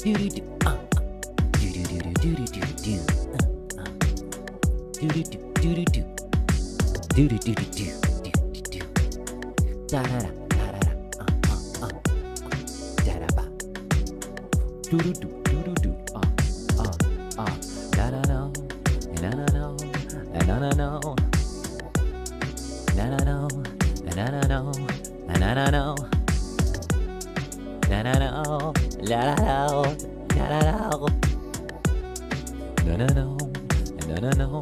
Do do do. Do do do do do do do. Do do do do do do. Do do do do do do do. Da da da da da da. Da da ba. Do do do do do do. Da da no. Na na no. Na na no. Na na no. Na na no. Na na no. Na na no. La la la. La la la. Na na no. Na na no.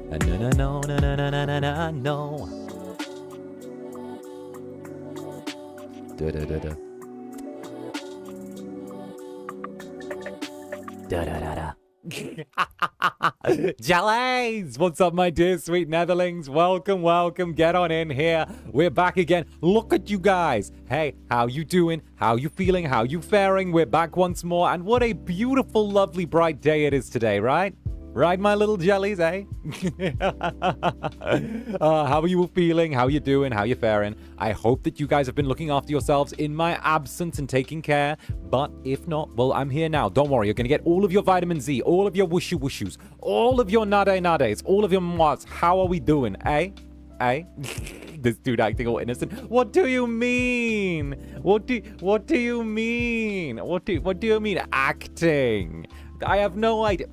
Na na no. Na na na na na no. Da da da da. Da da da da. Jellies! What's up, my dear sweet Netherlings? Welcome, welcome. Get on in here. We're back again. Look at you guys. Hey, how you doing? How you feeling? How you faring? We're back once more, and what a beautiful, lovely, bright day it is today, right? Right, my little jellies, eh? How are you feeling? How you doing? How you faring? I hope that you guys have been looking after yourselves in my absence and taking care. But if not, well, I'm here now. Don't worry. You're going to get all of your vitamin Z, all of your wushu wushus, all of your nade nades, all of your mwahs. How are we doing, eh? Eh? This dude acting all innocent. What do you mean? What do you mean? What do you mean acting? I have no idea.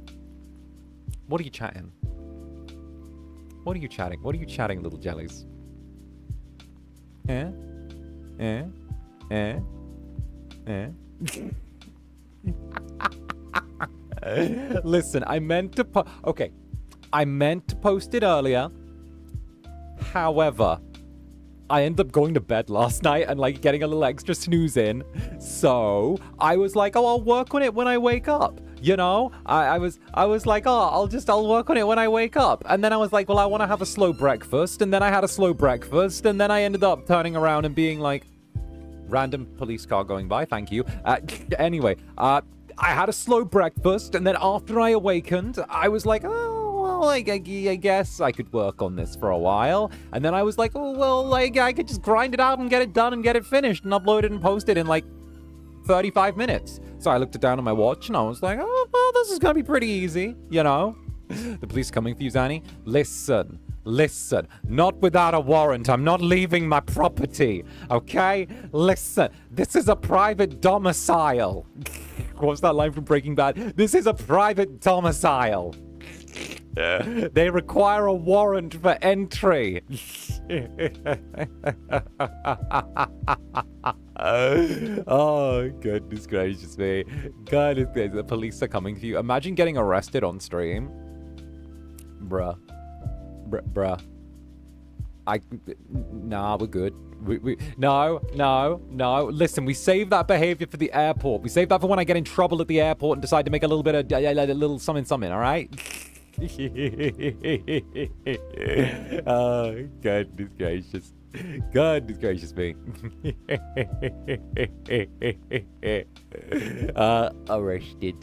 What are you chatting? What are you chatting? What are you chatting, little jellies? Eh? Eh? Eh? Eh? Listen, I meant to okay. I meant to post it earlier. However, I ended up going to bed last night and like getting a little extra snooze in. So I was like, oh, I'll work on it when I wake up. You know, I was like, oh, I'll work on it when I wake up. And then I was like, well, I want to have a slow breakfast. And then I had a slow breakfast. And then I ended up turning around and being like, random police car going by. Thank you. Anyway, I had a slow breakfast. And then after I awakened, I was like, oh, well, I guess I could work on this for a while. And then I was like, oh, well, like I could just grind it out and get it done and get it finished and upload it and post it in like 35 minutes. So I looked down at my watch and I was like, oh, well, this is gonna be pretty easy, you know? The police coming for you, Zanny? Listen, not without a warrant. I'm not leaving my property, okay? Listen, this is a private domicile. What's that line from Breaking Bad? This is a private domicile. They require a warrant for entry. Oh, goodness gracious me. Goodness gracious. The police are coming for you. Imagine getting arrested on stream. Bruh. Nah, we're good. No. Listen, we save that behavior for the airport. We save that for when I get in trouble at the airport and decide to make a little bit of a little something, all right? Oh, goodness gracious. Goodness gracious me. Arrested.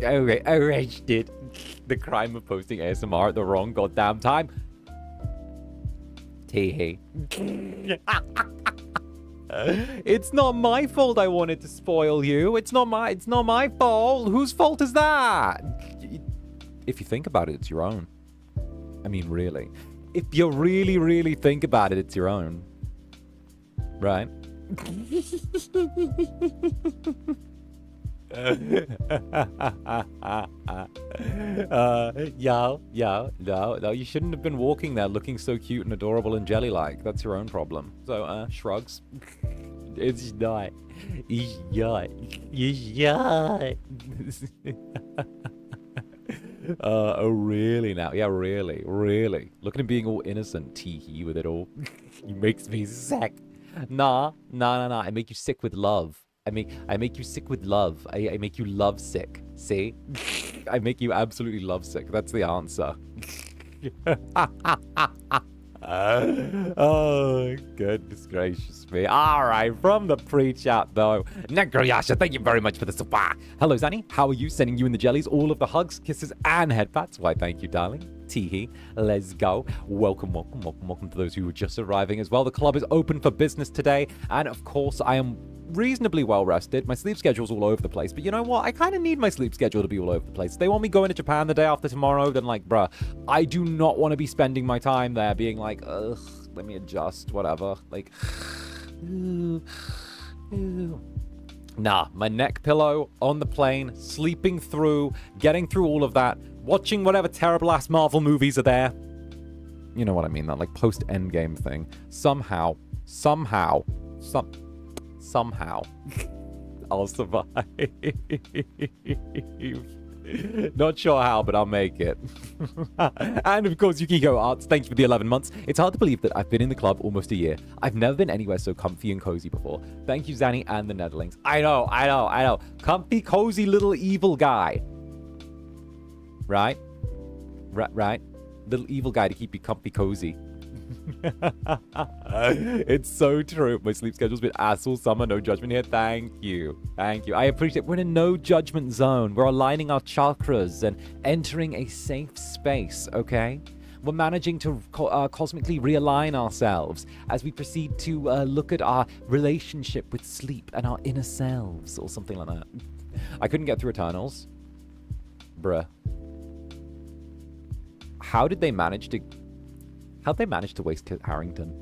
Okay, arrested. The crime of posting ASMR at the wrong goddamn time. Tee. It's not my fault I wanted to spoil you. It's not my fault. Whose fault is that? If you think about it, it's your own. I mean, really. If you really, really think about it, it's your own. Right? No, you shouldn't have been walking there looking so cute and adorable and jelly-like. That's your own problem. So, shrugs. It's not. Oh, really now? Yeah, really. Look at him being all innocent, tee-hee with it all. He makes me sick. Nah. I make you sick with love. I make you sick with love. I make you love sick. See? I make you absolutely love sick. That's the answer. Oh, goodness gracious me. All right, from the pre-chat, though. Necroyasha, thank you very much for the support. Hello, Zanny. How are you? Sending you in the jellies all of the hugs, kisses, and head pats. Why, thank you, darling. Teehee. Let's go. Welcome to those who are just arriving as well. The club is open for business today. And, of course, I am reasonably well rested. My sleep schedule's all over the place. But you know what? I kind of need my sleep schedule to be all over the place. If they want me going to Japan the day after tomorrow, then like, bruh, I do not want to be spending my time there being like, ugh, let me adjust, whatever. Like, nah, my neck pillow on the plane, sleeping through, getting through all of that, watching whatever terrible ass Marvel movies are there. You know what I mean, that like post-Endgame thing. Somehow, I'll survive. Not sure how, but I'll make it. And of course, Yukiko Arts, thank you for the 11 months. It's hard to believe that I've been in the club almost a year. I've never been anywhere so comfy and cozy before. Thank you, Zanny and the Netherlings. I know. Comfy, cozy little evil guy. Right? Right? Little evil guy to keep you comfy, cozy. It's so true. My sleep schedule's been ass all summer. No judgment here. Thank you. I appreciate it. We're in a no judgment zone. We're aligning our chakras and entering a safe space, okay? We're managing to cosmically realign ourselves as we proceed to look at our relationship with sleep and our inner selves, or something like that. I couldn't get through Eternals. Bruh. How'd they manage to waste Kit Harington?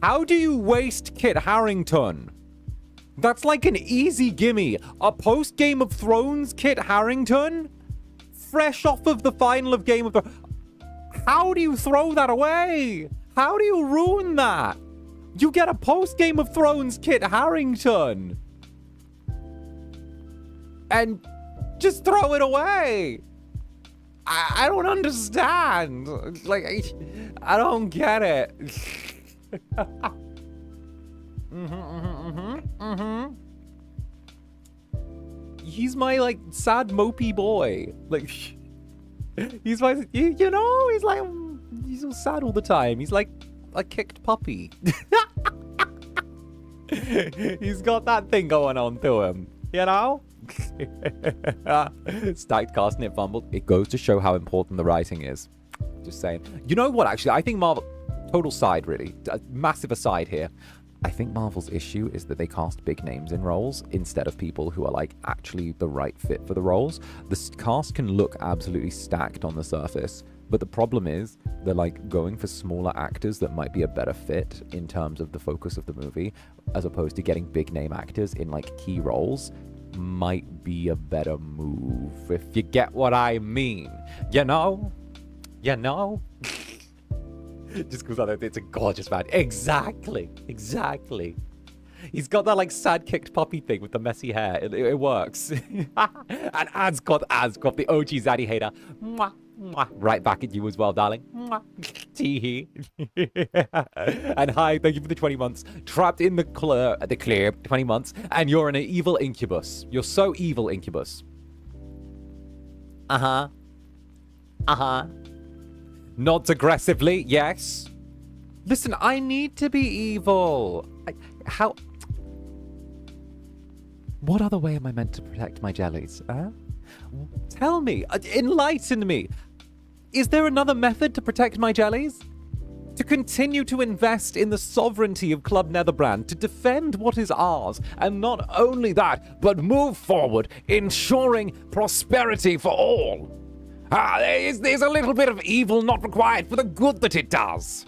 How do you waste Kit Harington? That's like an easy gimme. A post-Game of Thrones Kit Harington? Fresh off of the final of Game of Thrones. How do you throw that away? How do you ruin that? You get a post-Game of Thrones Kit Harington. And just throw it away. I don't understand. Like, I don't get it. He's my, like, sad, mopey boy. Like, he's my, you know, he's like, he's so sad all the time. He's like a kicked puppy. He's got that thing going on to him, you know? Stacked cast and it fumbled. It goes to show how important the writing is. Just saying. You know what, actually? I think Marvel... Total side, really. A massive aside here. I think Marvel's issue is that they cast big names in roles instead of people who are, like, actually the right fit for the roles. The cast can look absolutely stacked on the surface, but the problem is they're, like, going for smaller actors that might be a better fit in terms of the focus of the movie, as opposed to getting big name actors in, like, key roles. Might be a better move, if you get what I mean. You know? Just because it's a gorgeous man. Exactly. He's got that, like, sad kicked puppy thing with the messy hair. It works. And Ascot, the OG Zaddy hater. Mwah, mwah. Right back at you as well, darling. Tee-hee. And hi, thank you for the 20 months. Trapped in the clear 20 months, and you're an evil incubus. You're so evil, incubus. Nods aggressively, yes. Listen, I need to be evil. How? What other way am I meant to protect my jellies? Tell me, enlighten me. Is there another method to protect my jellies? To continue to invest in the sovereignty of Club Netherbrand, to defend what is ours, and not only that, but move forward, ensuring prosperity for all. There's a little bit of evil not required for the good that it does.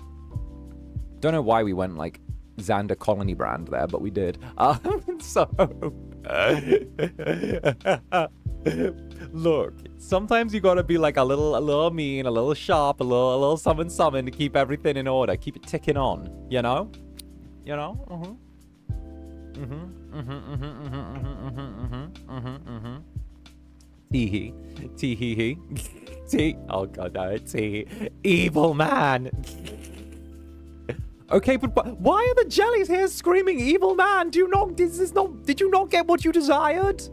Don't know why we went like Zander colony brand there, but we did. Look, sometimes you gotta be like a little mean, a little sharp, a little summon to keep everything in order, keep it ticking on, you know? Tee-hee. Tee-hee-hee. Oh god, no, tee. Evil man. Okay, but why are the jellies here screaming evil man? Did you not get what you desired?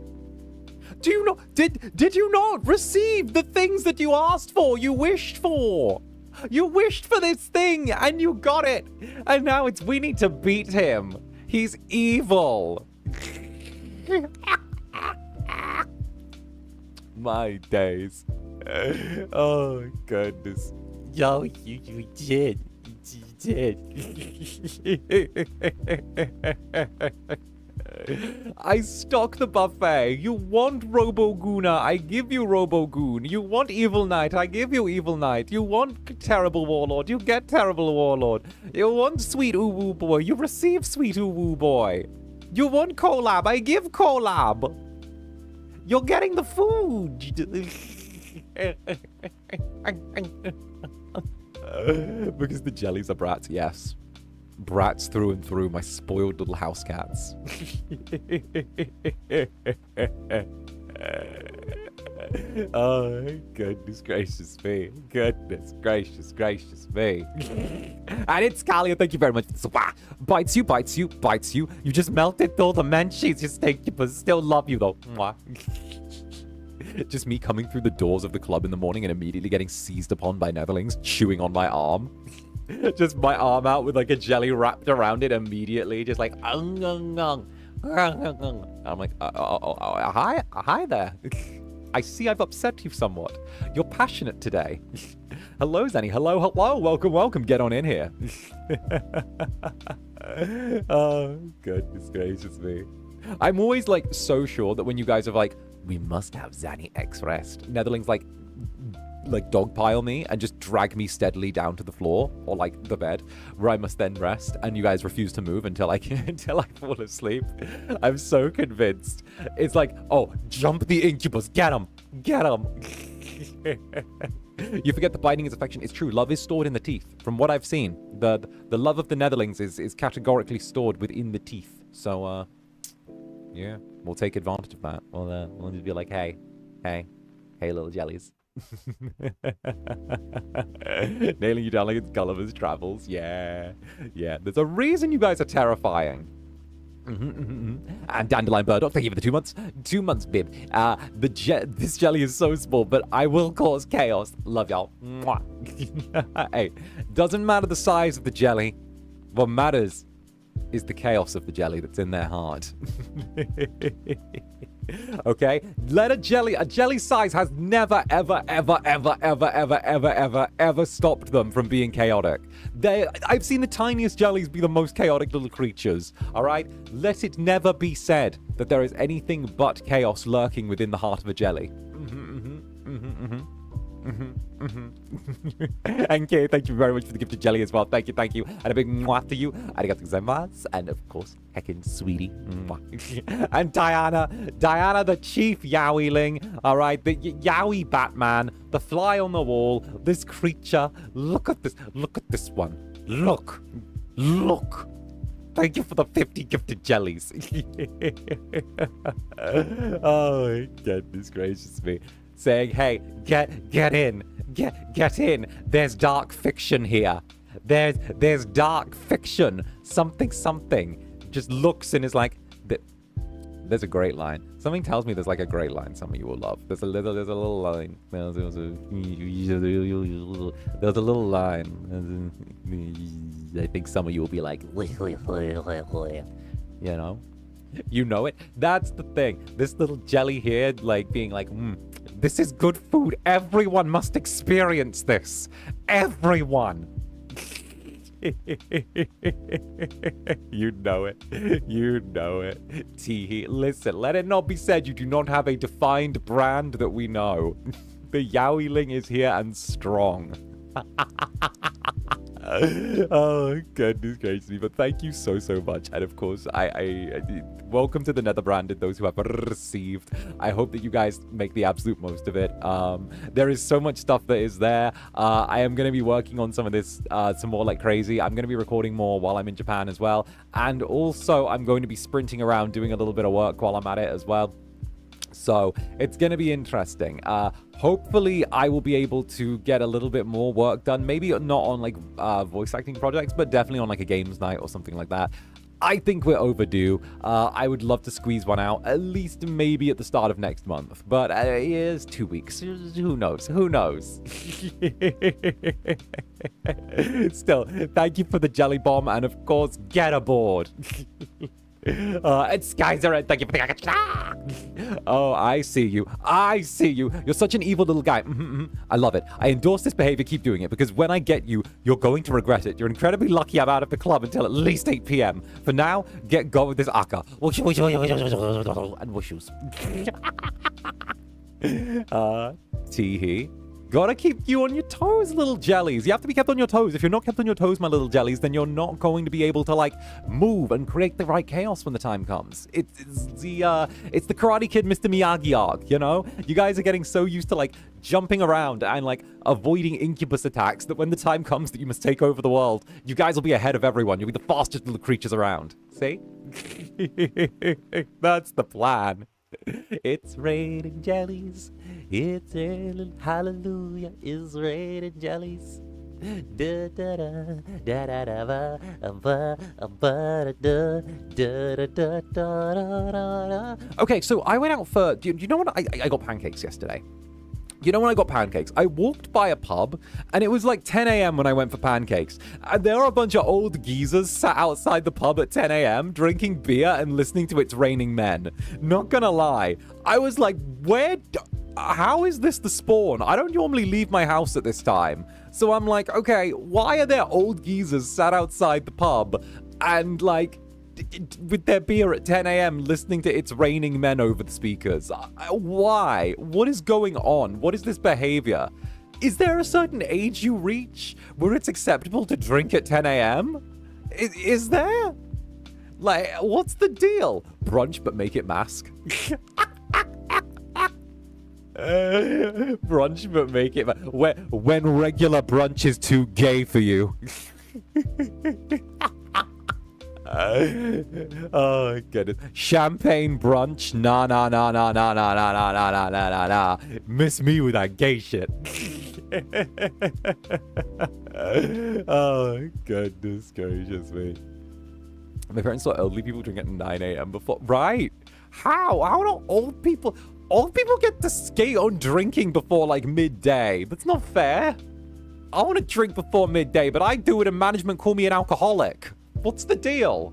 Did you not receive the things that you asked for, you wished for? You wished for this thing and you got it. And now we need to beat him. He's evil. My days. Oh, goodness. Yo, you did. You did. I stock the buffet. You want Robo-Goona, I give you Robo-Goon. You want Evil Knight, I give you Evil Knight. You want Terrible Warlord, you get Terrible Warlord. You want Sweet Uwu Boy, you receive Sweet Uwu Boy. You want collab, I give collab. You're getting the food. Because the jellies are brats, yes. Brats through and through, my spoiled little house cats. Oh, goodness gracious me. Goodness gracious me. And it's Callie, thank you very much. Bites you. You just melted all the menchies. Just thank you, but still love you though. Just me coming through the doors of the club in the morning and immediately getting seized upon by netherlings chewing on my arm. Just my arm out with like a jelly wrapped around it immediately, just like I'm like, hi there. I see I've upset you somewhat. You're passionate today. Hello, Zenny. Hello. Welcome. Get on in here. Oh, goodness gracious me. I'm always like so sure that when you guys are like, we must have Zanny X rest, netherlings like dogpile me and just drag me steadily down to the floor or like the bed where I must then rest, and you guys refuse to move until I fall asleep. I'm so convinced. It's like, oh, jump the incubus, get him. You forget the binding is affection. It's true, love is stored in the teeth. From what I've seen, the love of the netherlings is categorically stored within the teeth. So yeah, we'll take advantage of that. We'll just be like, hey little jellies. Nailing you down like it's Gulliver's Travels. Yeah. There's a reason you guys are terrifying. And Dandelion Burdock, thank you for the 2 months. 2 months, bib. This jelly is so small, but I will cause chaos. Love y'all. Hey, doesn't matter the size of the jelly. What matters is the chaos of the jelly that's in their heart. Okay? Let a jelly size has never, ever stopped them from being chaotic. I've seen the tiniest jellies be the most chaotic little creatures. Alright? Let it never be said that there is anything but chaos lurking within the heart of a jelly. NK, thank you very much for the gifted jelly as well. Thank you. And a big mwah to you. Arigato gozaimasu. And of course, heckin' sweetie. And Diana, the chief Yowieling. Alright, the Yowie Batman, the fly on the wall, this creature. Look at this one. Look. Thank you for the 50 gifted jellies. Oh, goodness gracious me. Saying, hey, get in. There's dark fiction here. There's dark fiction. Something. Just looks and is like, there's a great line. Something tells me there's like a great line some of you will love. There's a little line. There's a little line. I think some of you will be like, you know? You know it. That's the thing. This little jelly here, like being like, this is good food. Everyone must experience this. Everyone. You know it. Teehee. Listen, let it not be said you do not have a defined brand that we know. The Yowieling is here and strong. Oh, goodness gracious me. But thank you so much. And of course, I welcome to the Netherbrand, those who have received. I hope that you guys make the absolute most of it. There is so much stuff that is there. I am going to be working on some of this some more like crazy. I'm going to be recording more while I'm in Japan as well. And also, I'm going to be sprinting around doing a little bit of work while I'm at it as well. So it's going to be interesting. Hopefully, I will be able to get a little bit more work done. Maybe not on like voice acting projects, but definitely on like a games night or something like that. I think we're overdue. I would love to squeeze one out, at least maybe at the start of next month. But it's 2 weeks. Who knows? Still, thank you for the jelly bomb. And of course, get aboard. And skies are red. Thank you for the... Oh, I see you. I see you. You're such an evil little guy. I love it. I endorse this behavior. Keep doing it, because when I get you, you're going to regret it. You're incredibly lucky I'm out of the club until at least 8 p.m. For now, get going with this akka. And whooshoos. Teehee. Gotta keep you on your toes, little jellies. You have to be kept on your toes. If you're not kept on your toes, my little jellies, then you're not going to be able to, like, move and create the right chaos when the time comes. It's the Karate Kid Mr. Miyagi arc, you know? You guys are getting so used to, like, jumping around and, like, avoiding Incubus attacks that when the time comes that you must take over the world, you guys will be ahead of everyone. You'll be the fastest little creatures around. See? That's the plan. It's raining jellies. It's raining hallelujah. It's raining jellies. Da da da da da da da da. Okay, so I went out for. Do you know what? I got pancakes yesterday. You know when I got pancakes? I walked by a pub, and it was like 10 a.m. when I went for pancakes. And there are a bunch of old geezers sat outside the pub at 10 a.m. drinking beer and listening to It's Raining Men. Not gonna lie. I was like, how is this the spawn? I don't normally leave my house at this time. So I'm like, okay, why are there old geezers sat outside the pub and, like, with their beer at 10 a.m. listening to It's Raining Men over the speakers? Why? What is going on? What is this behavior? Is there a certain age you reach where it's acceptable to drink at 10 a.m.? Is there? Like, what's the deal? Brunch, but make it mask. Brunch, but make it when regular brunch is too gay for you. Oh goodness. Champagne brunch. Nah. Miss me with that gay shit. Oh goodness gracious me. My parents saw elderly people drink at 9 a.m. before. Right? How do old people get to skate on drinking before, like, midday? That's not fair. I want to drink before midday, but I do it and management call me an alcoholic. What's the deal?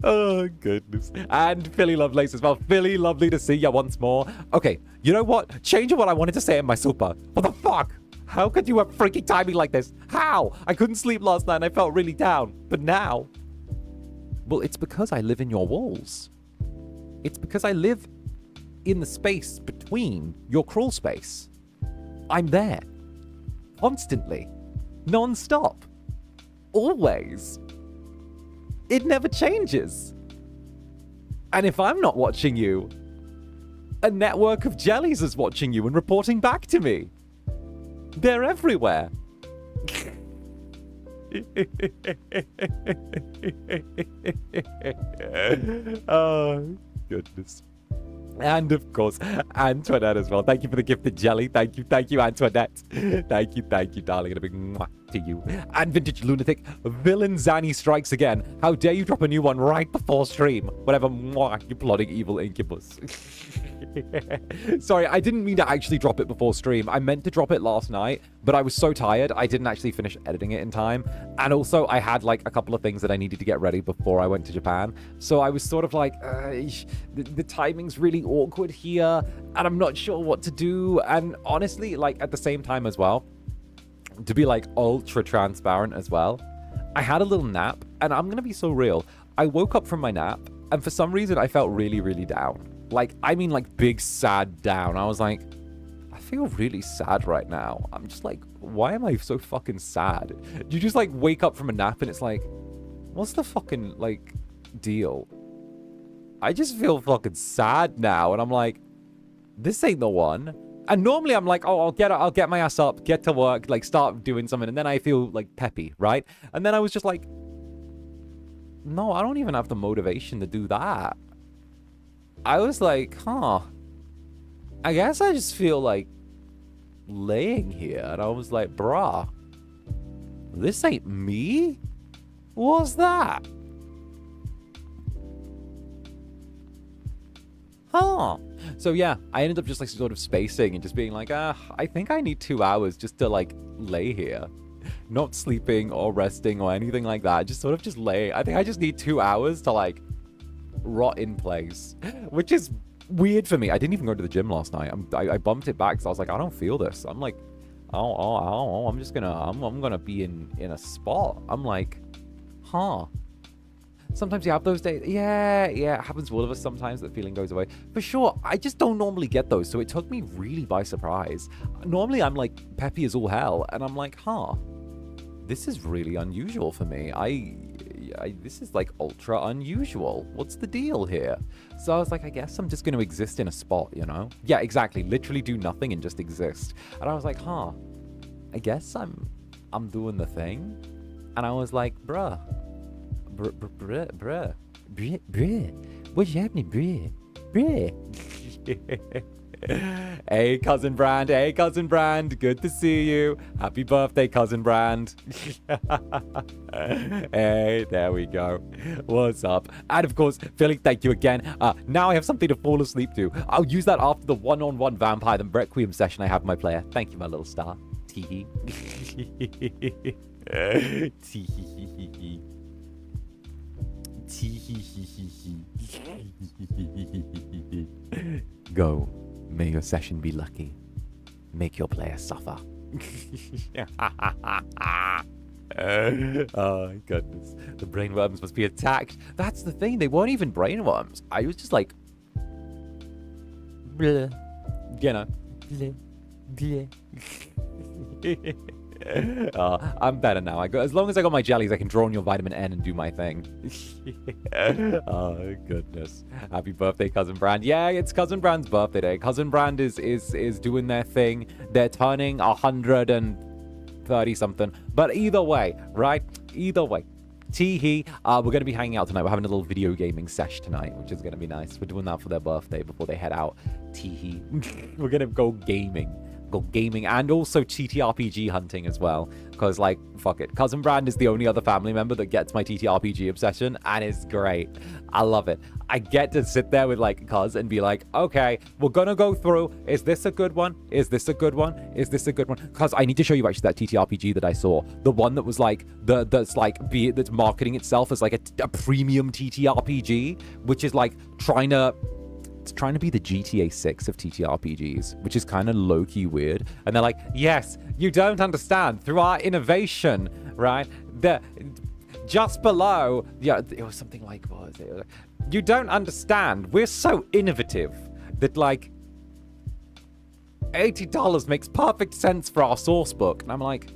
Oh, goodness. And Philly Lovelace as well. Philly, lovely to see you once more. Okay, you know what? Change of what I wanted to say in my super. What the fuck? How could you have freaking timing like this? How? I couldn't sleep last night and I felt really down. But now... Well, it's because I live in your walls. It's because I live in the space between your crawl space. I'm there. Constantly. Non-stop. Always. It never changes. And if I'm not watching you, a network of jellies is watching you and reporting back to me. They're everywhere. Oh, goodness. And, of course, Antoinette as well. Thank you for the gifted jelly. Thank you, Antoinette. Thank you, darling. And a big mwah to you. And Vintage Lunatic. Villain Zanny strikes again. How dare you drop a new one right before stream? Whatever, mwah, you plotting evil incubus. Sorry, I didn't mean to actually drop it before stream. I meant to drop it last night, but I was so tired, I didn't actually finish editing it in time. And also, I had, like, a couple of things that I needed to get ready before I went to Japan. So I was sort of like, the timing's really awkward here, and I'm not sure what to do. And honestly, like, at the same time as well, to be, like, ultra transparent as well, I had a little nap, and I'm gonna be so real. I woke up from my nap, and for some reason, I felt really, really down. Like, I mean, like, big sad down. I was like, I feel really sad right now. I'm just like, why am I so fucking sad? You just, like, wake up from a nap and it's like, what's the fucking, like, deal? I just feel fucking sad now. And I'm like, this ain't the one. And normally I'm like, oh, I'll get my ass up, get to work, like, start doing something. And then I feel, like, peppy, right? And then I was just like, no, I don't even have the motivation to do that. I was like, huh, I guess I just feel like laying here. And I was like, bruh, this ain't me? What's that? Huh. So yeah, I ended up just, like, sort of spacing and just being like, I think I need 2 hours just to, like, lay here. not sleeping or resting or anything like that. Just sort of just laying. I think I just need 2 hours to like rot in place, which is weird for me. I didn't even go to the gym last night. I bumped it back because I was like, I don't feel this. I'm like, I'm just gonna, I'm gonna be in a spot. I'm like, huh. Sometimes you have those days. Yeah, it happens to all of us sometimes. That feeling goes away. For sure, I just don't normally get those, so it took me really by surprise. Normally, I'm like peppy as all hell, and I'm like, huh, this is really unusual for me. This is like ultra unusual. What's the deal here? So I was like, I guess I'm just going to exist in a spot, you know? Yeah, exactly. Literally do nothing and just exist. And I was like, huh, I guess I'm doing the thing. And I was like, bruh. What's happening, bruh? Hey, Cousin Brand. Hey, Cousin Brand. Good to see you. Happy birthday, Cousin Brand. Hey, there we go. What's up? And of course, Philly, thank you again. Now I have something to fall asleep to. I'll use that after the one-on-one Vampire the Requiem session I have with my player. Thank you, my little star. Tee-hee. Tee-hee-hee-hee-hee. Go. May your session be lucky. Make your player suffer. Oh, goodness. The brainworms must be attacked. That's the thing. They weren't even brainworms. I was just like... bleh. You know. Bleh. Bleh. I'm better now. As long as I got my jellies, I can draw on your vitamin N and do my thing. Oh, goodness. Happy birthday, Cousin Brand. Yeah, it's Cousin Brand's birthday day. Cousin Brand is doing their thing. They're turning 130 something. But either way, right? Either way. Tee-hee. We're going to be hanging out tonight. We're having a little video gaming sesh tonight, which is going to be nice. We're doing that for their birthday before they head out. Tee-hee. We're going to go gaming. And also TTRPG hunting as well, because like fuck it, Cousin Brand is the only other family member that gets my TTRPG obsession, and it's great. I love it. I get to sit there with like Cuz and be like, okay, we're gonna go through, is this a good one, is this a good one, is this a good one? Cuz I need to show you actually that TTRPG that I saw, the one that was like that's marketing itself as like a premium TTRPG, which is like trying to be the GTA 6 of TTRPGs, which is kind of low-key weird. And they're like, yes, you don't understand. Through our innovation, right? Just below, yeah, it was something like, what was it? You don't understand. We're so innovative that, like, $80 makes perfect sense for our source book. And I'm like,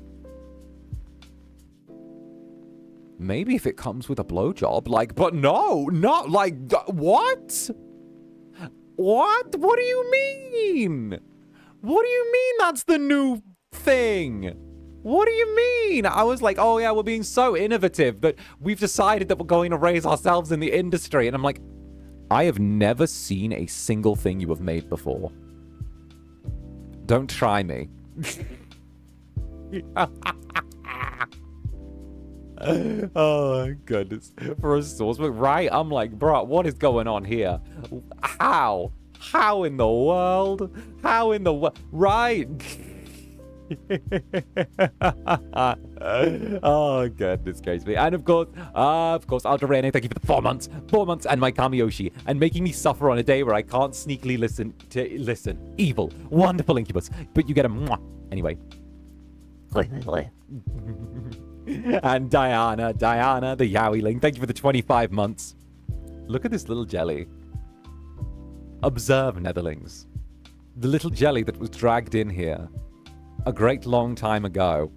maybe if it comes with a blowjob, like, but no, not like, what? What? What do you mean? What do you mean that's the new thing? What do you mean? I was like, oh yeah, we're being so innovative that we've decided that we're going to raise ourselves in the industry. And I'm like, I have never seen a single thing you have made before. Don't try me. Oh, goodness. For a source book, right? I'm like, bro, what is going on here? How? How in the world? How in the world? Right? Oh, goodness gracious me. And of course, 𝓂𝓸𝓾𝓻, thank you for the 4 months. 4 months and my Kamiyoshi. And making me suffer on a day where I can't sneakily listen. Evil. Wonderful Incubus. But you get a mwah. Anyway. And Diana, the Yowie-ling, thank you for the 25 months. Look at this little jelly. Observe, Netherlings. The little jelly that was dragged in here a great long time ago.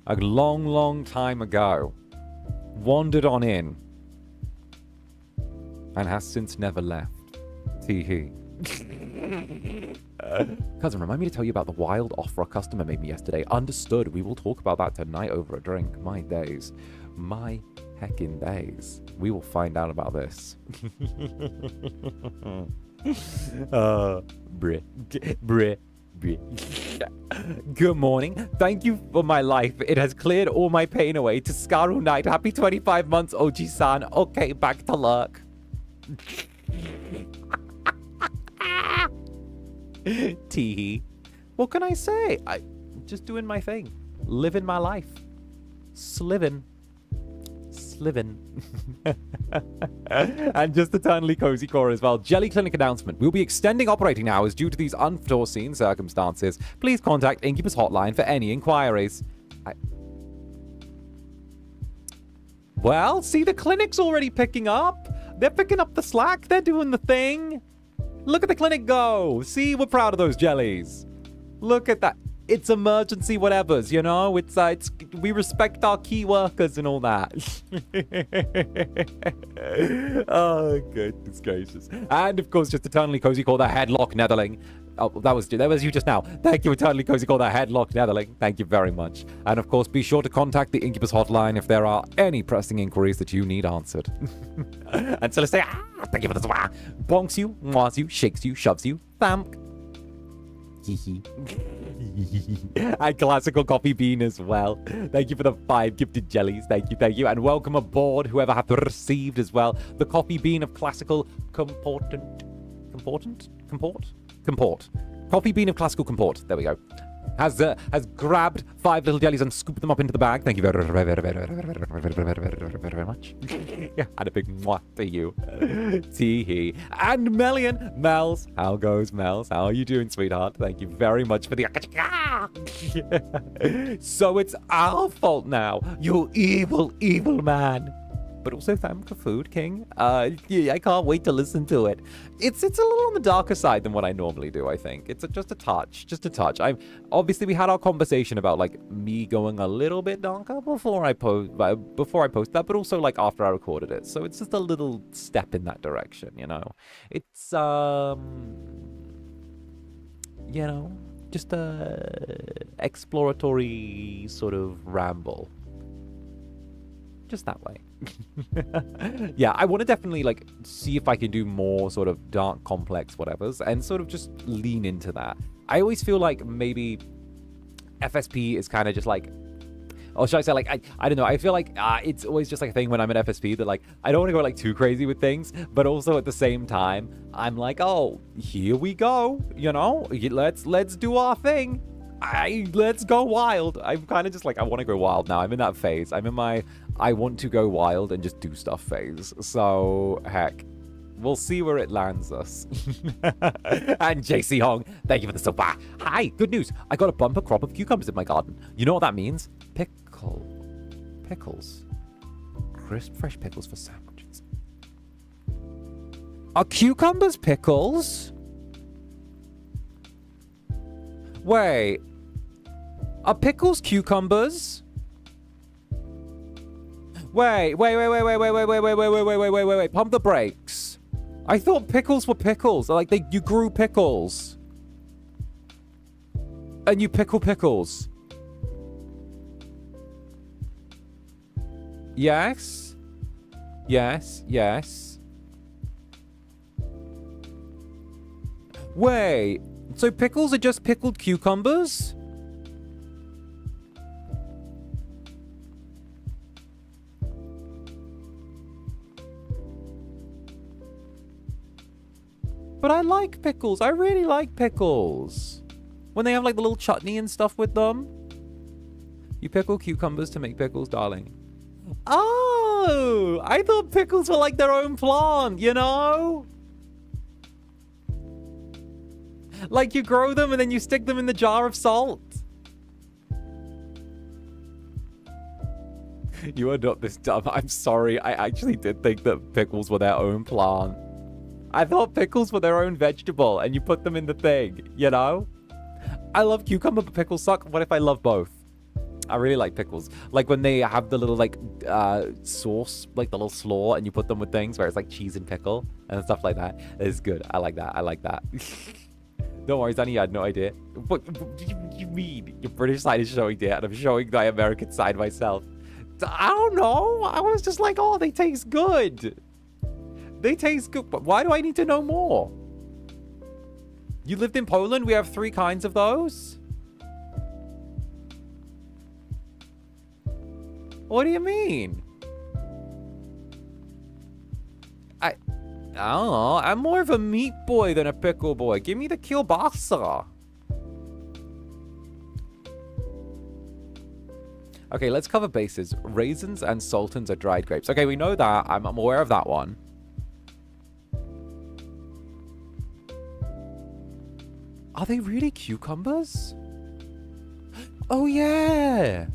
A long, long time ago. Wandered on in. And has since never left. Tee-hee. Cousin, remind me to tell you about the wild offer a customer made me yesterday. Understood. We will talk about that tonight over a drink. My days. My heckin' days. We will find out about this. Breh. Good morning. Thank you for my life. It has cleared all my pain away. To 𝓂𝓸𝓾𝓻 night. Happy 25 months, OG-san. Okay, back to Lurk. Teehee. What can I say? I'm just doing my thing. living my life. Slivin'. And just eternally cozy core as well. Jelly Clinic announcement. We'll be extending operating hours due to these unforeseen circumstances. Please contact Incubus hotline for any inquiries. Well, see, the clinic's already picking up. They're picking up the slack. They're doing the thing. Look at the clinic go. See, we're proud of those jellies. Look at that. It's emergency whatevers, you know? It's we respect our key workers and all that. Oh, goodness gracious. And, of course, just eternally cozy call that 𝓂𝓸𝓾𝓻. Oh, that was you just now. Thank you, eternally cozy call that 𝓂𝓸𝓾𝓻. Thank you very much. And, of course, be sure to contact the Incubus hotline if there are any pressing inquiries that you need answered. And so let's say, thank you for this. Bonks you, mwahs you, shakes you, shoves you, thamk. And classical coffee bean as well. Thank you for the 5 gifted jellies. Thank you. And welcome aboard, whoever hath received as well. The coffee bean of classical comport. Coffee bean of classical comport. There we go. Has grabbed 5 little jellies and scooped them up into the bag. Thank you very much. And a big mwah to you. Tee-hee. And Melian. Mels. How goes, Mels? How are you doing, sweetheart? Thank you very much for the... So it's our fault now. You evil, evil man. But also thank for food, King. Yeah, I can't wait to listen to it. It's a little on the darker side than what I normally do, I think. It's just a touch. Obviously, we had our conversation about, like, me going a little bit darker before I post that, but also, like, after I recorded it. So it's just a little step in that direction, you know? It's, you know, just a exploratory sort of ramble. Just that way. Yeah, I want to definitely, like, see if I can do more sort of dark, complex whatevers and sort of just lean into that. I always feel like maybe FSP is kind of just like, or should I say, like, I don't know. I feel like it's always just like a thing when I'm at FSP that, like, I don't want to go, like, too crazy with things, but also at the same time, I'm like, oh, here we go, you know? Let's do our thing. Let's go wild. I'm kind of just like, I want to go wild now. I'm in that phase. I'm in my I want to go wild and just do stuff phase. So, heck, we'll see where it lands us. And JC Hong, thank you for the super. Hi, good news. I got a bumper crop of cucumbers in my garden. You know what that means? Pickles. Crisp, fresh pickles for sandwiches. Are cucumbers pickles? Wait. Are pickles cucumbers? Wait. Pump the brakes. I thought pickles were pickles. Like, you grew pickles. And you pickle pickles. Yes. Wait. So pickles are just pickled cucumbers? But I like pickles. I really like pickles. When they have, like, the little chutney and stuff with them. You pickle cucumbers to make pickles, darling. Oh! I thought pickles were like their own plant, you know? Like, you grow them and then you stick them in the jar of salt. You are not this dumb. I'm sorry. I actually did think that pickles were their own plant. I thought pickles were their own vegetable and you put them in the thing, you know? I love cucumber, but pickles suck. What if I love both? I really like pickles. Like when they have the little, like, sauce, like the little slaw, and you put them with things where it's like cheese and pickle and stuff like that. It's good. I like that. Don't worry, Zanny, I had no idea. What do you mean? Your British side is showing there, and I'm showing my American side myself. I don't know. I was just like, oh, they taste good. They taste good, but why do I need to know more? You lived in Poland? We have 3 kinds of those? What do you mean? I don't know. I'm more of a meat boy than a pickle boy. Give me the kielbasa. Okay, let's cover bases. Raisins and sultans are dried grapes. Okay, we know that. I'm aware of that one. Are they really cucumbers? Oh, yeah.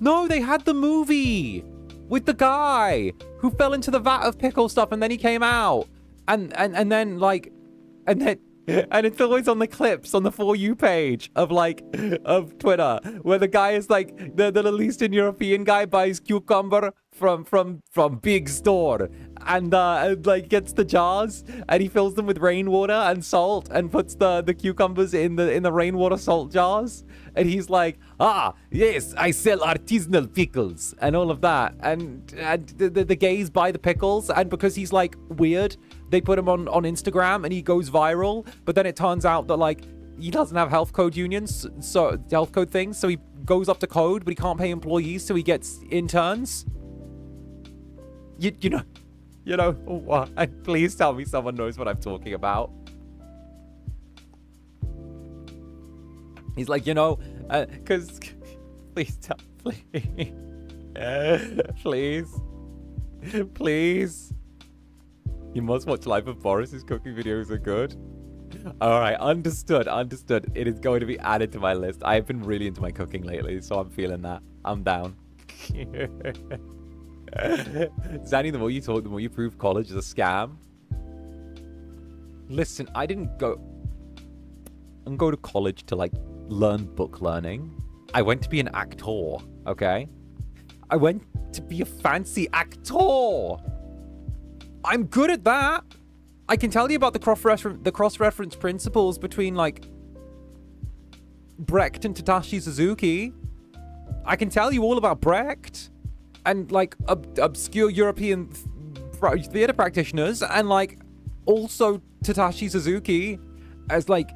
No, they had the movie with the guy who fell into the vat of pickle stuff and then he came out. And then, like, and it's always on the clips on the For You page of, like, of Twitter, where the guy is, like, the little Eastern European guy buys cucumber from big store and like, gets the jars and he fills them with rainwater and salt and puts the cucumbers in the rainwater salt jars. And he's like, ah, yes, I sell artisanal pickles and all of that. And the gays buy the pickles, and because he's, like, weird, they put him on Instagram and he goes viral. But then it turns out that, like, he doesn't have health code unions, so health code things. So he goes up to code, but he can't pay employees, so he gets interns. You know what? Please tell me someone knows what I'm talking about. He's like, because please tell, please. You must watch Life of Boris. His cooking videos are good. All right, understood. It is going to be added to my list. I have been really into my cooking lately, so I'm feeling that. I'm down. Zanny, the more you talk, the more you prove college is a scam. Listen, I didn't go to college to, like, learn book learning. I went to be an actor, okay? I went to be a fancy actor. I'm good at that. I can tell you about the cross-reference principles between, like, Brecht and Tadashi Suzuki. I can tell you all about Brecht and, like, obscure European theater practitioners, and, like, also Tadashi Suzuki as, like,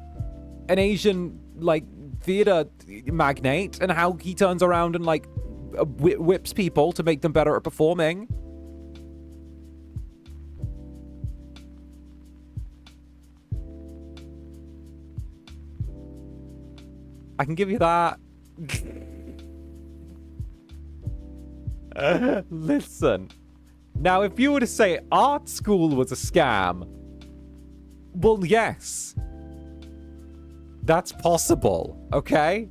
an Asian, like, theater magnate, and how he turns around and, like, whips people to make them better at performing. I can give you that. Listen. Now, if you were to say art school was a scam, well, yes. That's possible, okay?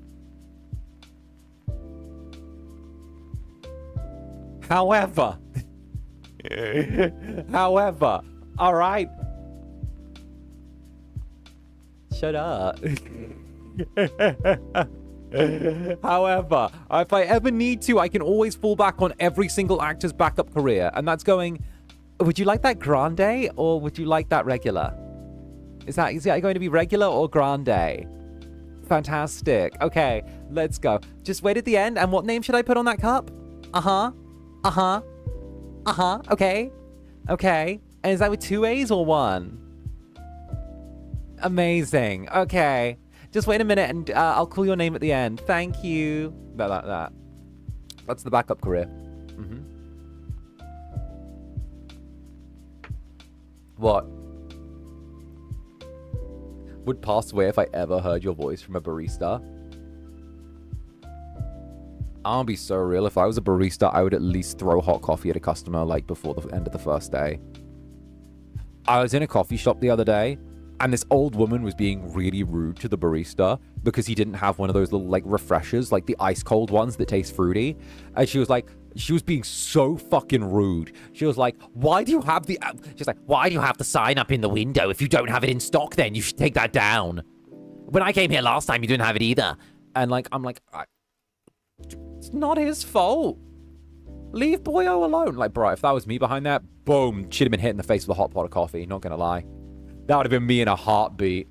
However, all right. Shut up. However, if I ever need to, I can always fall back on every single actor's backup career. And that's going, would you like that grande or would you like that regular? Is that going to be regular or grande? Fantastic. Okay, let's go. Just wait at the end. And what name should I put on that cup? Okay. And is that with 2 A's or 1? Amazing. Okay. Just wait a minute and I'll call your name at the end. Thank you. That. That's the backup career. What? Would pass away if I ever heard your voice from a barista. I'll be so real. If I was a barista, I would at least throw hot coffee at a customer, like, before the end of the first day. I was in a coffee shop the other day, and this old woman was being really rude to the barista because he didn't have one of those little, like, refreshers, like the ice cold ones that taste fruity. And she was like, she was being so fucking rude. She was like, why do you have the sign up in the window? If you don't have it in stock, then you should take that down. When I came here last time, you didn't have it either. And, like, I'm like, it's not his fault. Leave boyo alone. Like, bro, if that was me behind that, boom, she'd have been hit in the face with a hot pot of coffee. Not gonna lie. That would have been me in a heartbeat.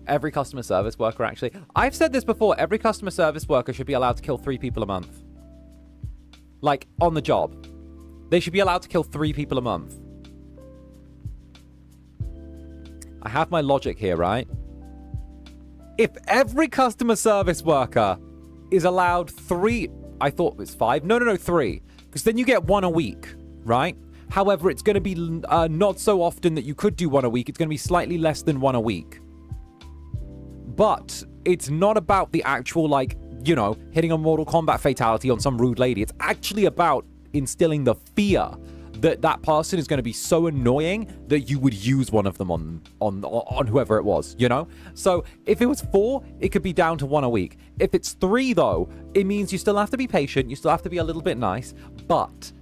Every customer service worker, actually. I've said this before. Every customer service worker should be allowed to kill 3 people a month. Like, on the job. They should be allowed to kill 3 people a month. I have my logic here, right? If every customer service worker is allowed 3... I thought it was 5. No, 3. Because then you get 1 a week, right? However, it's going to be not so often that you could do one a week. It's going to be slightly less than one a week. But it's not about the actual, like, you know, hitting a Mortal Kombat fatality on some rude lady. It's actually about instilling the fear that that person is going to be so annoying that you would use one of them on whoever it was, you know? So if it was 4, it could be down to 1 a week. If it's 3, though, it means you still have to be patient. You still have to be a little bit nice, but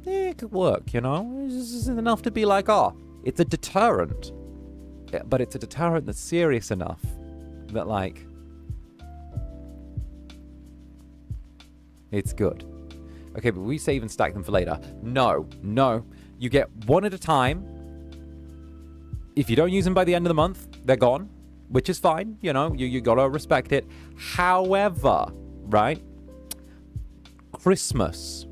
it could work, you know? It's just enough to be like, oh, it's a deterrent. Yeah, but it's a deterrent that's serious enough that, like, it's good. Okay, but we save and stack them for later. No. You get 1 at a time. If you don't use them by the end of the month, they're gone, which is fine. You know, you gotta respect it. However, right? Christmas.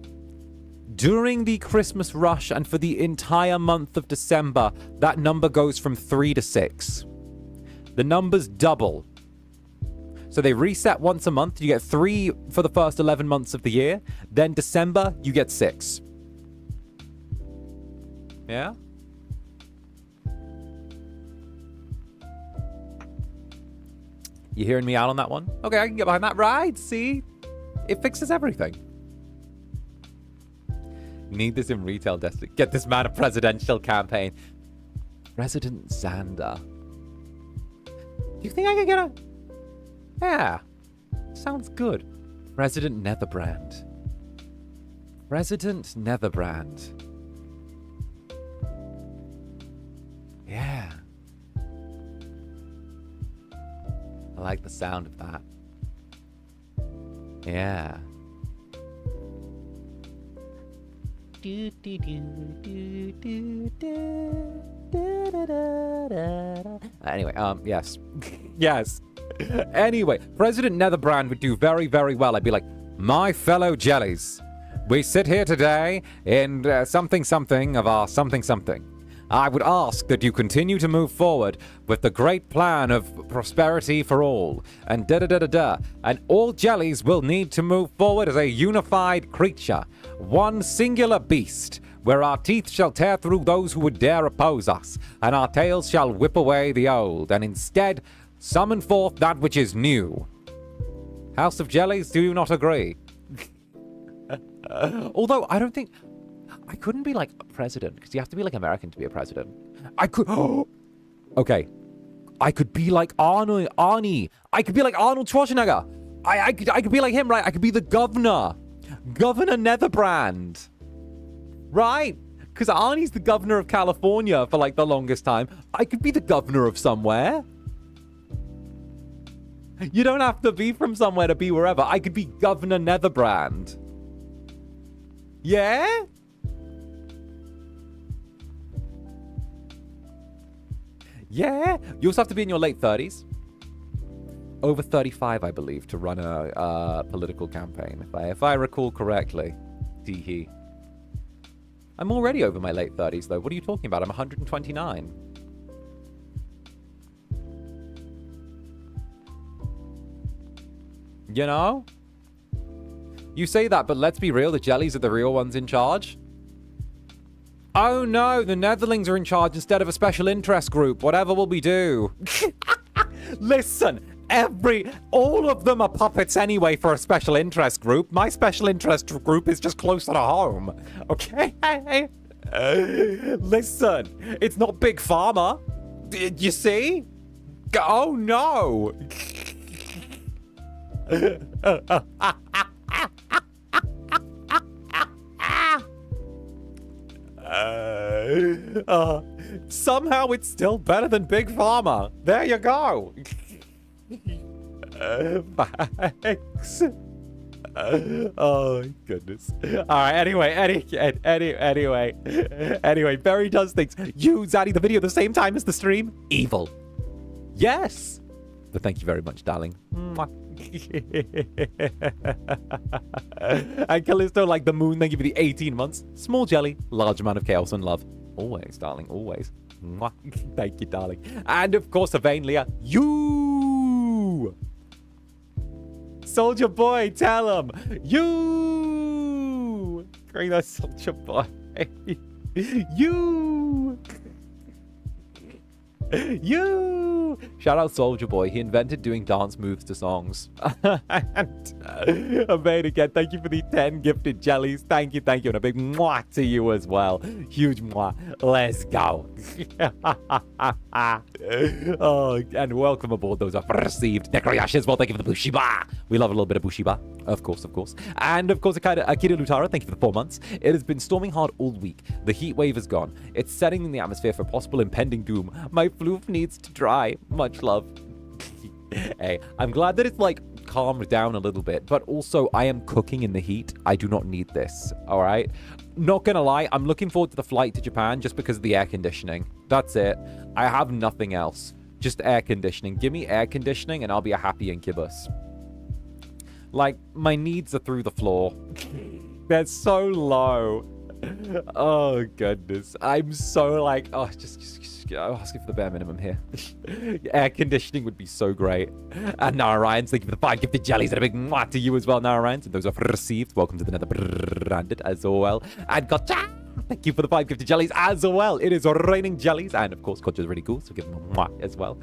During the Christmas rush and for the entire month of December, that number goes from 3 to 6. The numbers double. So they reset once a month. You get 3 for the first 11 months of the year. Then December, you get 6. Yeah? You hearing me out on that one? Okay, I can get behind that. Right, see? It fixes everything. Need this in retail destiny. Get this man a presidential campaign. President Zander. Do you think I could get a... Yeah. Sounds good. President Netherbrand. President Netherbrand. Yeah. I like the sound of that. Yeah. Anyway, yes. Yes. Anyway, President Netherbrand would do very, very well. I'd be like, my fellow jellies, we sit here today in something of our something. I would ask that you continue to move forward with the great plan of prosperity for all, and and all jellies will need to move forward as a unified creature, one singular beast, where our teeth shall tear through those who would dare oppose us, and our tails shall whip away the old, and instead summon forth that which is new. House of Jellies, do you not agree? Although, I don't think... I couldn't be, like, a president, because you have to be, like, American to be a president. I could... Okay. I could be like Arnie. I could be like Arnold Schwarzenegger. I could be like him, right? I could be the governor. Governor Netherbrand. Right? Because Arnie's the governor of California for, like, the longest time. I could be the governor of somewhere. You don't have to be from somewhere to be wherever. I could be Governor Netherbrand. Yeah? Yeah? You also have to be in your late 30s. Over 35, I believe, to run a political campaign, if I recall correctly. Tee-hee. I'm already over my late 30s, though. What are you talking about? I'm 129. You know? You say that, but let's be real, the jellies are the real ones in charge. Oh no, the Netherlings are in charge instead of a special interest group. Whatever will we do? Listen, all of them are puppets anyway for a special interest group. My special interest group is just closer to home. Okay? Listen, it's not Big Pharma. You see? Oh no. Somehow it's still better than Big Pharma. There you go. Thanks. Oh goodness. All right. Anyway, Barry does things. You zaddy the video at the same time as the stream. Evil. Yes. But thank you very much, darling. And Callisto, like the moon, thank you for the 18 months. Small jelly, large amount of chaos and love. Always, darling, always. Thank you, darling. And of course, Leah, you. Soldier Boy, tell him. You. Great, that Soldier Boy. You. You. Shout out Soldier Boy. He invented doing dance moves to songs. And Amade again, thank you for the 10 gifted jellies. Thank you, thank you. And a big mwah to you as well. Huge mwah. Let's go. Oh, and welcome aboard those are received. Nekroyash as well. Thank you for the Bushiba. We love a little bit of Bushiba. Of course, of course. And of course, 𝔂𝓸𝓾𝓻, thank you for the 4 months. It has been storming hard all week. The heat wave is gone. It's setting in the atmosphere for possible impending doom. My floof needs to dry. Much love. Hey, I'm glad that it's like calmed down a little bit, but also I am cooking in the heat. I do not need this, all right? Not gonna lie, I'm looking forward to the flight to Japan just because of the air conditioning. That's it. I have nothing else. Just air conditioning. Give me air conditioning and I'll be a happy incubus. Like, my needs are through the floor. They're so low. Oh, goodness. I'm so like, oh, just asking for the bare minimum here. Air conditioning would be so great. And Nara Ryans, thank you for the 5 gifted jellies and a big mwah to you as well, Nara Ryans. And those are received. Welcome to the Netherbrand as well. And gotcha! Thank you for the 5 gifted jellies as well. It is raining jellies. And of course, Gotcha's really cool, so give him a mwah as well.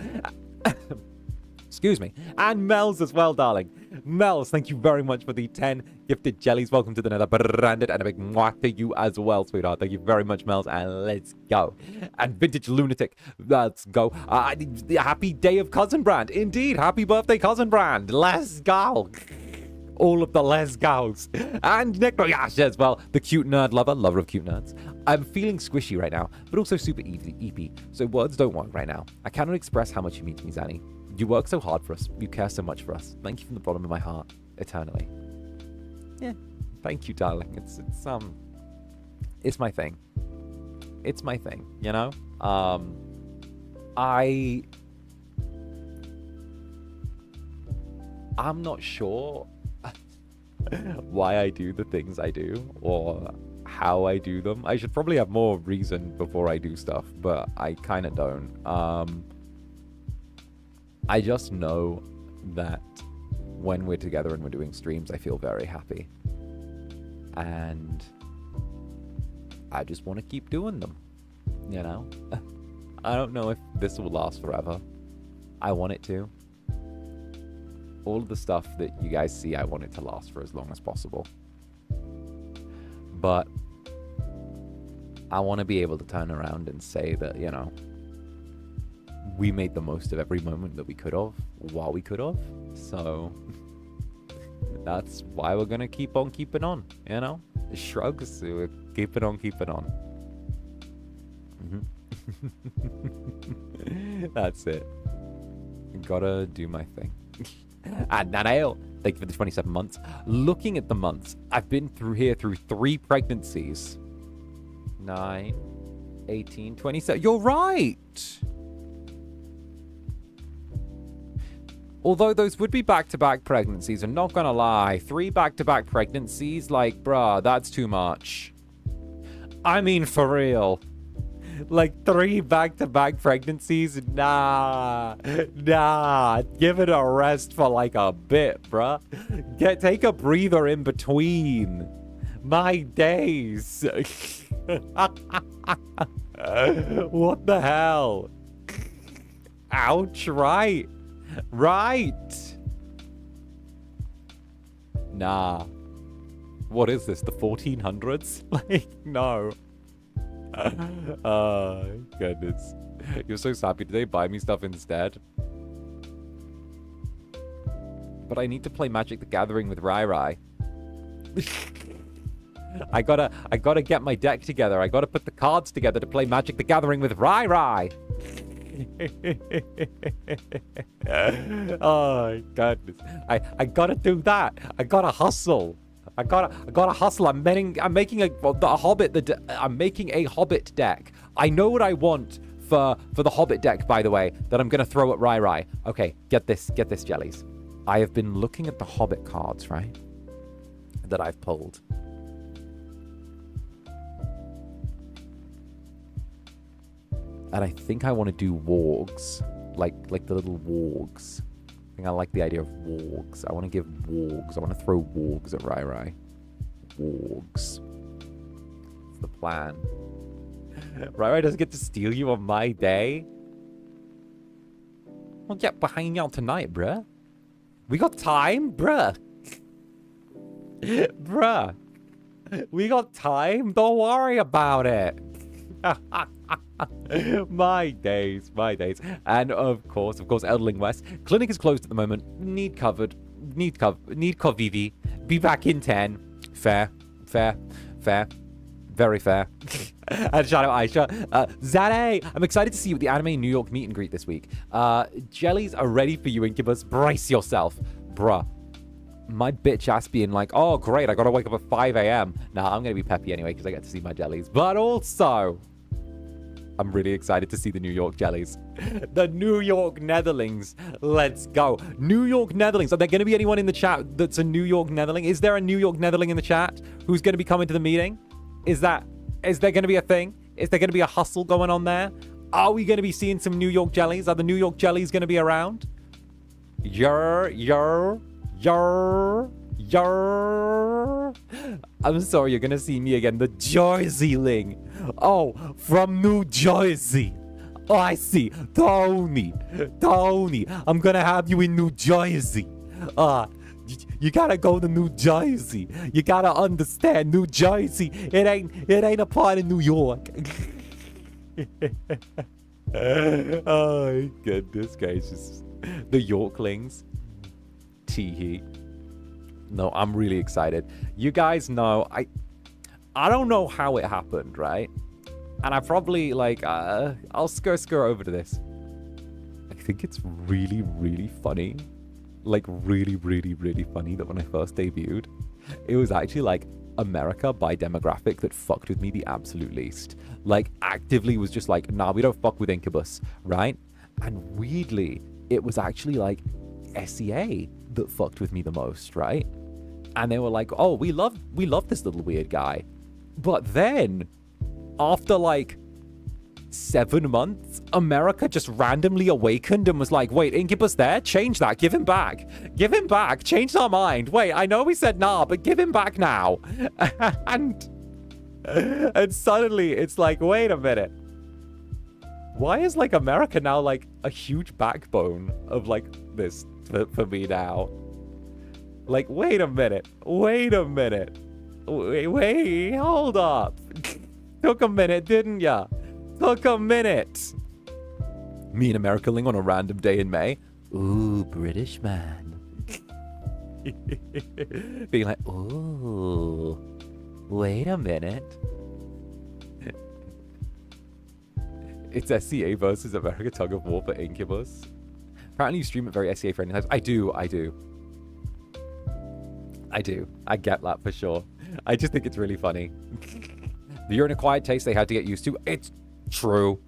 Excuse me. And Mel's as well, darling. Mel's, thank you very much for the 10 gifted jellies. Welcome to the Netherbrand, and a big mwah to you as well, sweetheart. Thank you very much, Mel's, and let's go. And Vintage Lunatic, let's go. Happy day of Cousin Brand. Indeed, happy birthday, Cousin Brand. Let's go. All of the let's goes. And Nekroyash as well, the cute nerd lover of cute nerds. I'm feeling squishy right now, but also super EP, so words don't work right now. I cannot express how much you mean to me, Zanny. You work so hard for us. You care so much for us. Thank you from the bottom of my heart, eternally. Yeah, thank you, darling. It's my thing. It's my thing, you know? I'm not sure why I do the things I do or how I do them. I should probably have more reason before I do stuff, but I kind of don't. I just know that when we're together and we're doing streams, I feel very happy. And I just want to keep doing them, you know? I don't know if this will last forever. I want it to. All of the stuff that you guys see, I want it to last for as long as possible. But I want to be able to turn around and say that, you know, we made the most of every moment that we could have while we could have. So that's why we're going to keep on keeping on, you know? Shrugs, we're keeping on keeping on. That's it. Gotta do my thing. And Nanael, thank you for the 27 months. Looking at the months, I've been through 3 pregnancies. 9, 18, 27. You're right! Although those would be back-to-back pregnancies, I'm not gonna lie. 3 back-to-back pregnancies, like, bruh, that's too much. I mean, for real. Like, 3 back-to-back pregnancies? Nah. Give it a rest for, like, a bit, bruh. Take a breather in between. My days. What the hell? Ouch, right. Nah. What is this, the 1400s? Like, no. Oh, goodness. You're so sappy. Did they buy me stuff instead? But I need to play Magic the Gathering with Rai. I gotta get my deck together. I gotta put the cards together to play Magic the Gathering with Rai. Oh, goodness. I gotta do that. I gotta hustle. I gotta hustle. I'm making a Hobbit deck. I know what I want for the Hobbit deck, by the way, that I'm gonna throw at Rai. Okay, get this, jellies. I have been looking at the Hobbit cards, right? That I've pulled. And I think I want to do wargs, like the little wargs. I think I like the idea of wargs. I want to give wargs. I want to throw wargs at Rai. Wargs. That's the plan. Rai doesn't get to steal you on my day. Well, yeah, we're hanging out tonight, bruh. We got time, bruh. Bruh. We got time. Don't worry about it. My days, my days. And of course, 𝓂𝓸𝓾𝓻 West. Clinic is closed at the moment. Need covivi. Be back in 10. Fair. Very fair. And shout out Aisha. Zander, I'm excited to see you at the Anime New York meet and greet this week. Jellies are ready for you, Incubus. Brace yourself. Bruh. My bitch ass being like, oh, great, I gotta wake up at 5 a.m. Nah, I'm gonna be peppy anyway because I get to see my jellies. But also, I'm really excited to see the New York jellies. The New York Netherlings. Let's go. New York Netherlings. Are there going to be anyone in the chat that's a New York Netherling? Is there a New York Netherling in the chat who's going to be coming to the meeting? Is there going to be a thing? Is there going to be a hustle going on there? Are we going to be seeing some New York jellies? Are the New York jellies going to be around? I'm sorry, you're gonna see me again. The Jerseyling. Oh, from New Jersey. Oh, I see. Tony. I'm gonna have you in New Jersey. You gotta go to New Jersey. You gotta understand, New Jersey. It ain't a part of New York. Oh, goodness gracious. The Yorklings. Teehee. No, I'm really excited. You guys know, I don't know how it happened, right? And I probably, like, I'll scur over to this. I think it's really, really funny. Like, really, really, really funny that when I first debuted, it was actually, like, America by demographic that fucked with me the absolute least. Like, actively was just like, nah, we don't fuck with Incubus, right? And weirdly, it was actually, like, SEA that fucked with me the most, right? And they were like, oh, we love this little weird guy. But then, after like 7 months, America just randomly awakened and was like, wait, Incubus there? Change that. Give him back. Give him back. Change our mind. Wait, I know we said nah, but give him back now. and suddenly it's like, wait a minute. Why is like America now like a huge backbone of like this for me now? Like, wait a minute. Wait, hold up. Took a minute, didn't ya? Took a minute. Me and America Ling on a random day in May. Ooh, British man. Being like, ooh, wait a minute. It's SCA versus America Tug of War for Incubus. Apparently you stream it very SCA friendly times. I do. I get that for sure. I just think it's really funny. You're in a quiet taste they had to get used to. It's true.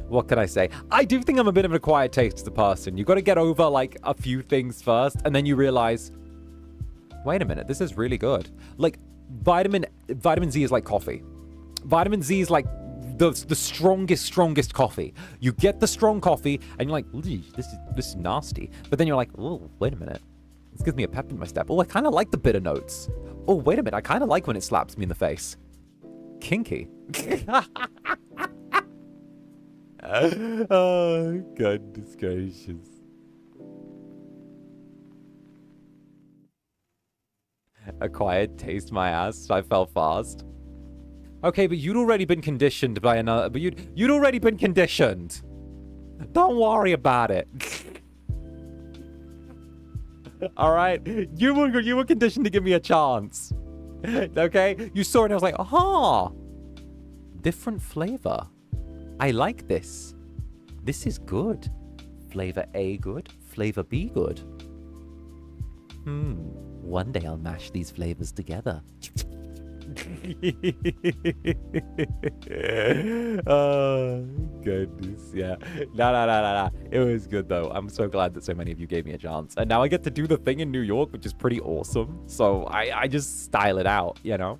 What can I say? I do think I'm a bit of an acquired taste as a person. You got to get over like a few things first, and then you realize, wait a minute, this is really good. Like vitamin Z is like coffee. Vitamin Z is like the strongest coffee. You get the strong coffee, and you're like, this is nasty. But then you're like, oh, wait a minute. This gives me a pep in my step. Oh, I kind of like the bitter notes. Oh, wait a minute. I kind of like when it slaps me in the face. Kinky. Oh, goodness gracious. Acquired taste my ass. I fell fast. Okay, but you'd already been conditioned by another... But you'd already been conditioned. Don't worry about it. All right? You were conditioned to give me a chance. Okay? You saw it and I was like, aha! Different flavor. I like this. This is good. Flavor A good. Flavor B good. One day I'll mash these flavors together. Oh, goodness. Yeah. No. It was good, though. I'm so glad that so many of you gave me a chance. And now I get to do the thing in New York, which is pretty awesome. So I just style it out, you know?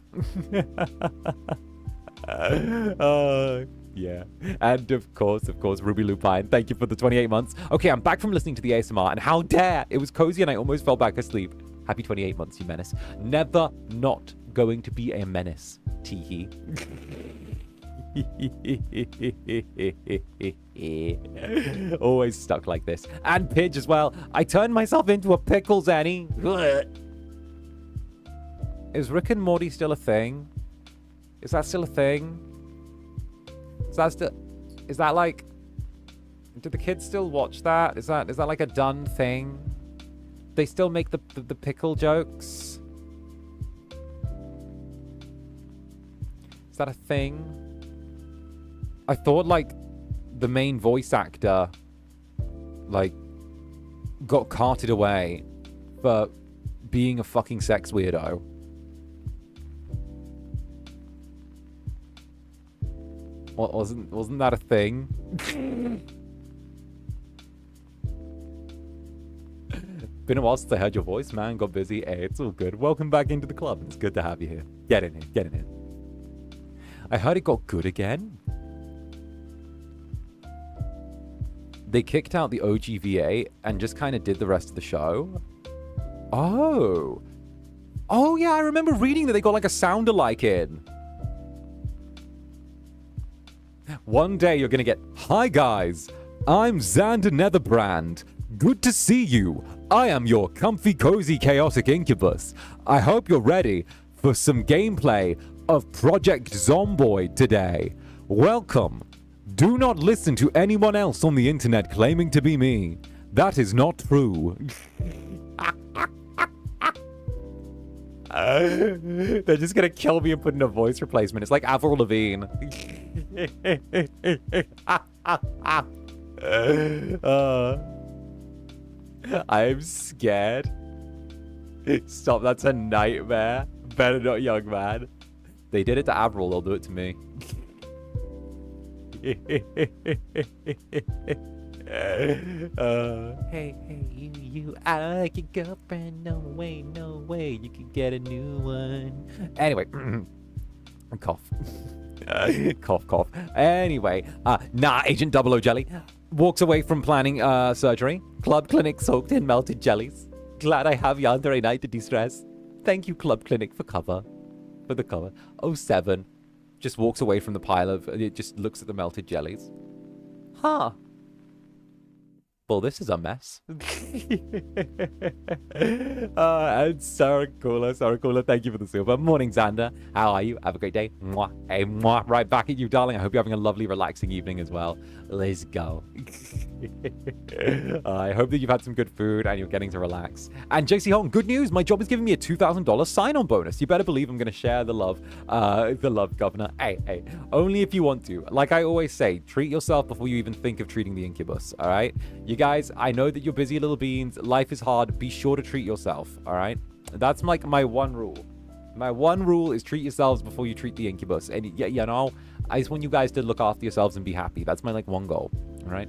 Yeah. And of course, Ruby Lupine, thank you for the 28 months. Okay, I'm back from listening to the ASMR, and how dare! It was cozy and I almost fell back asleep. Happy 28 months, you menace. Never not going to be a menace. Teehee. Always stuck like this. And Pidge as well. I turned myself into a pickle, Zenny. Is Rick and Morty still a thing? Is that still a thing? Is that like, do the kids still watch that? Is that like a done thing? They still make the pickle jokes? Is that a thing? I thought like the main voice actor like got carted away for being a fucking sex weirdo. Wasn't that a thing? Been a while since I heard your voice, man. Got busy. Hey, it's all good. Welcome back into the club. It's good to have you here. Get in here. Get in here. I heard it got good again. They kicked out the OG VA and just kind of did the rest of the show. Oh. Oh, yeah, I remember reading that they got like a sound-alike in. One day you're going to get, "Hi guys, I'm Zander Netherbrand. Good to see you. I am your comfy, cozy, chaotic incubus. I hope you're ready for some gameplay of Project Zomboid today. Welcome. Do not listen to anyone else on the internet claiming to be me. That is not true." They're just gonna kill me and put in a voice replacement. It's like Avril Lavigne. I'm scared. Stop, that's a nightmare. Better not, young man. They did it to Avril, they'll do it to me. Hey, you, I like your girlfriend. No way, you can get a new one. Anyway, cough. Cough. Anyway, Agent 00 Jelly walks away from planning surgery. Club Clinic soaked in melted jellies. Glad I have you under a night to de-stress. Thank you, Club Clinic, for the cover. 07 just walks away from the pile of, it just looks at the melted jellies. Huh. Well, this is a mess. And Sarah Cooler, thank you for the silver. Morning, Zander. How are you? Have a great day. Mwah. Hey, mwah. Right back at you, darling. I hope you're having a lovely, relaxing evening as well. Let's go. I hope that you've had some good food and you're getting to relax. And JC Hong, good news. My job is giving me a $2,000 sign-on bonus. You better believe I'm going to share the love, governor. Hey, only if you want to. Like I always say, treat yourself before you even think of treating the incubus, all right? You guys, I know that you're busy little beans. Life is hard. Be sure to treat yourself, all right? That's like my one rule. My one rule is treat yourselves before you treat the incubus. And yeah, you know, I just want you guys to look after yourselves and be happy. That's my like one goal, all right?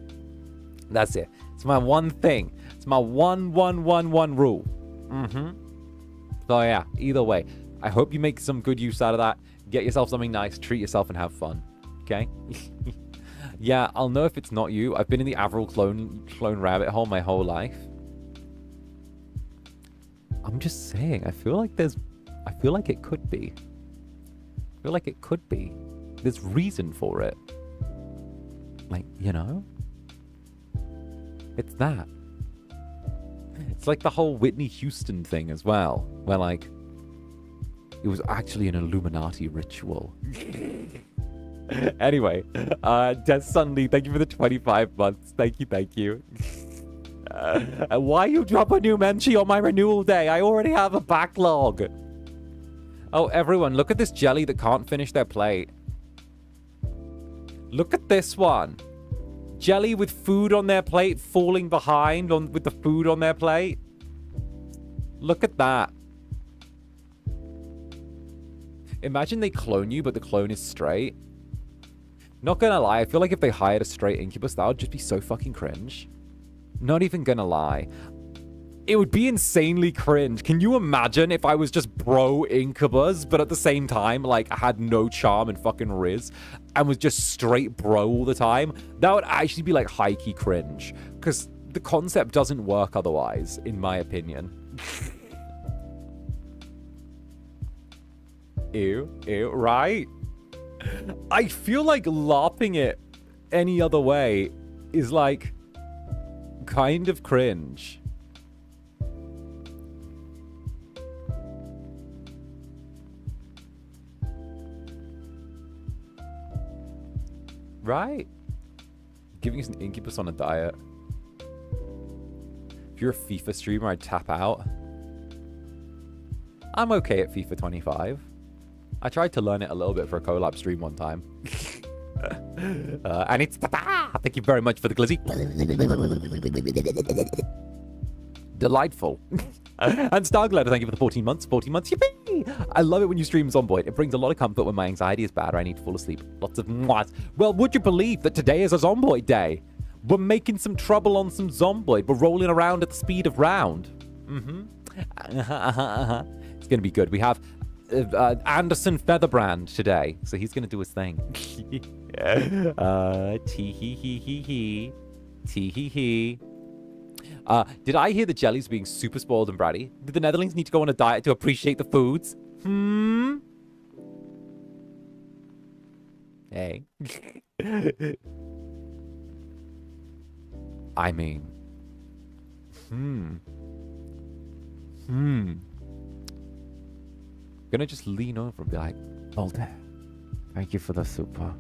That's it. It's my one thing. It's my one rule. So yeah, either way, I hope you make some good use out of that. Get yourself something nice, treat yourself, and have fun. Okay? Yeah, I'll know if it's not you. I've been in the Avril clone rabbit hole my whole life. I'm just saying, I feel like it could be. I feel like it could be. There's reason for it. Like, you know? It's that. It's like the whole Whitney Houston thing as well, where like, it was actually an Illuminati ritual. Anyway, Des Sunday, thank you for the 25 months. Thank you. Why you drop a new Menchie on my renewal day? I already have a backlog. Oh, everyone, look at this jelly that can't finish their plate. Look at this one. Jelly with food on their plate falling behind with the food on their plate. Look at that. Imagine they clone you, but the clone is straight. Not gonna lie, I feel like if they hired a straight incubus, that would just be so fucking cringe. Not even gonna lie. It would be insanely cringe. Can you imagine if I was just bro Incubus, but at the same time, like, I had no charm and fucking riz, and was just straight bro all the time? That would actually be, like, high-key cringe. Because the concept doesn't work otherwise, in my opinion. Ew, right? I feel like LARPing it any other way is, like, kind of cringe. Right? Giving us an Incubus on a diet. If you're a FIFA streamer, I'd tap out. I'm okay at FIFA 25. I tried to learn it a little bit for a collab stream one time. And it's... Thank you very much for the glizzy. Delightful. And 𝓂𝓸𝓼𝓽, thank you for the 14 months. 14 months, yippee! I love it when you stream Zomboid. It brings a lot of comfort when my anxiety is bad or I need to fall asleep. Lots of mwahs. Well, would you believe that today is a Zomboid day? We're making some trouble on some Zomboid. We're rolling around at the speed of round. It's going to be good. We have Anderson Featherbrand today, so he's going to do his thing. Tee-hee-hee-hee-hee. Tee-hee-hee. Did I hear the jellies being super spoiled and bratty? Did the Netherlings need to go on a diet to appreciate the foods? Hey. I mean. Gonna just lean over and be like, Voltaire, thank you for the super.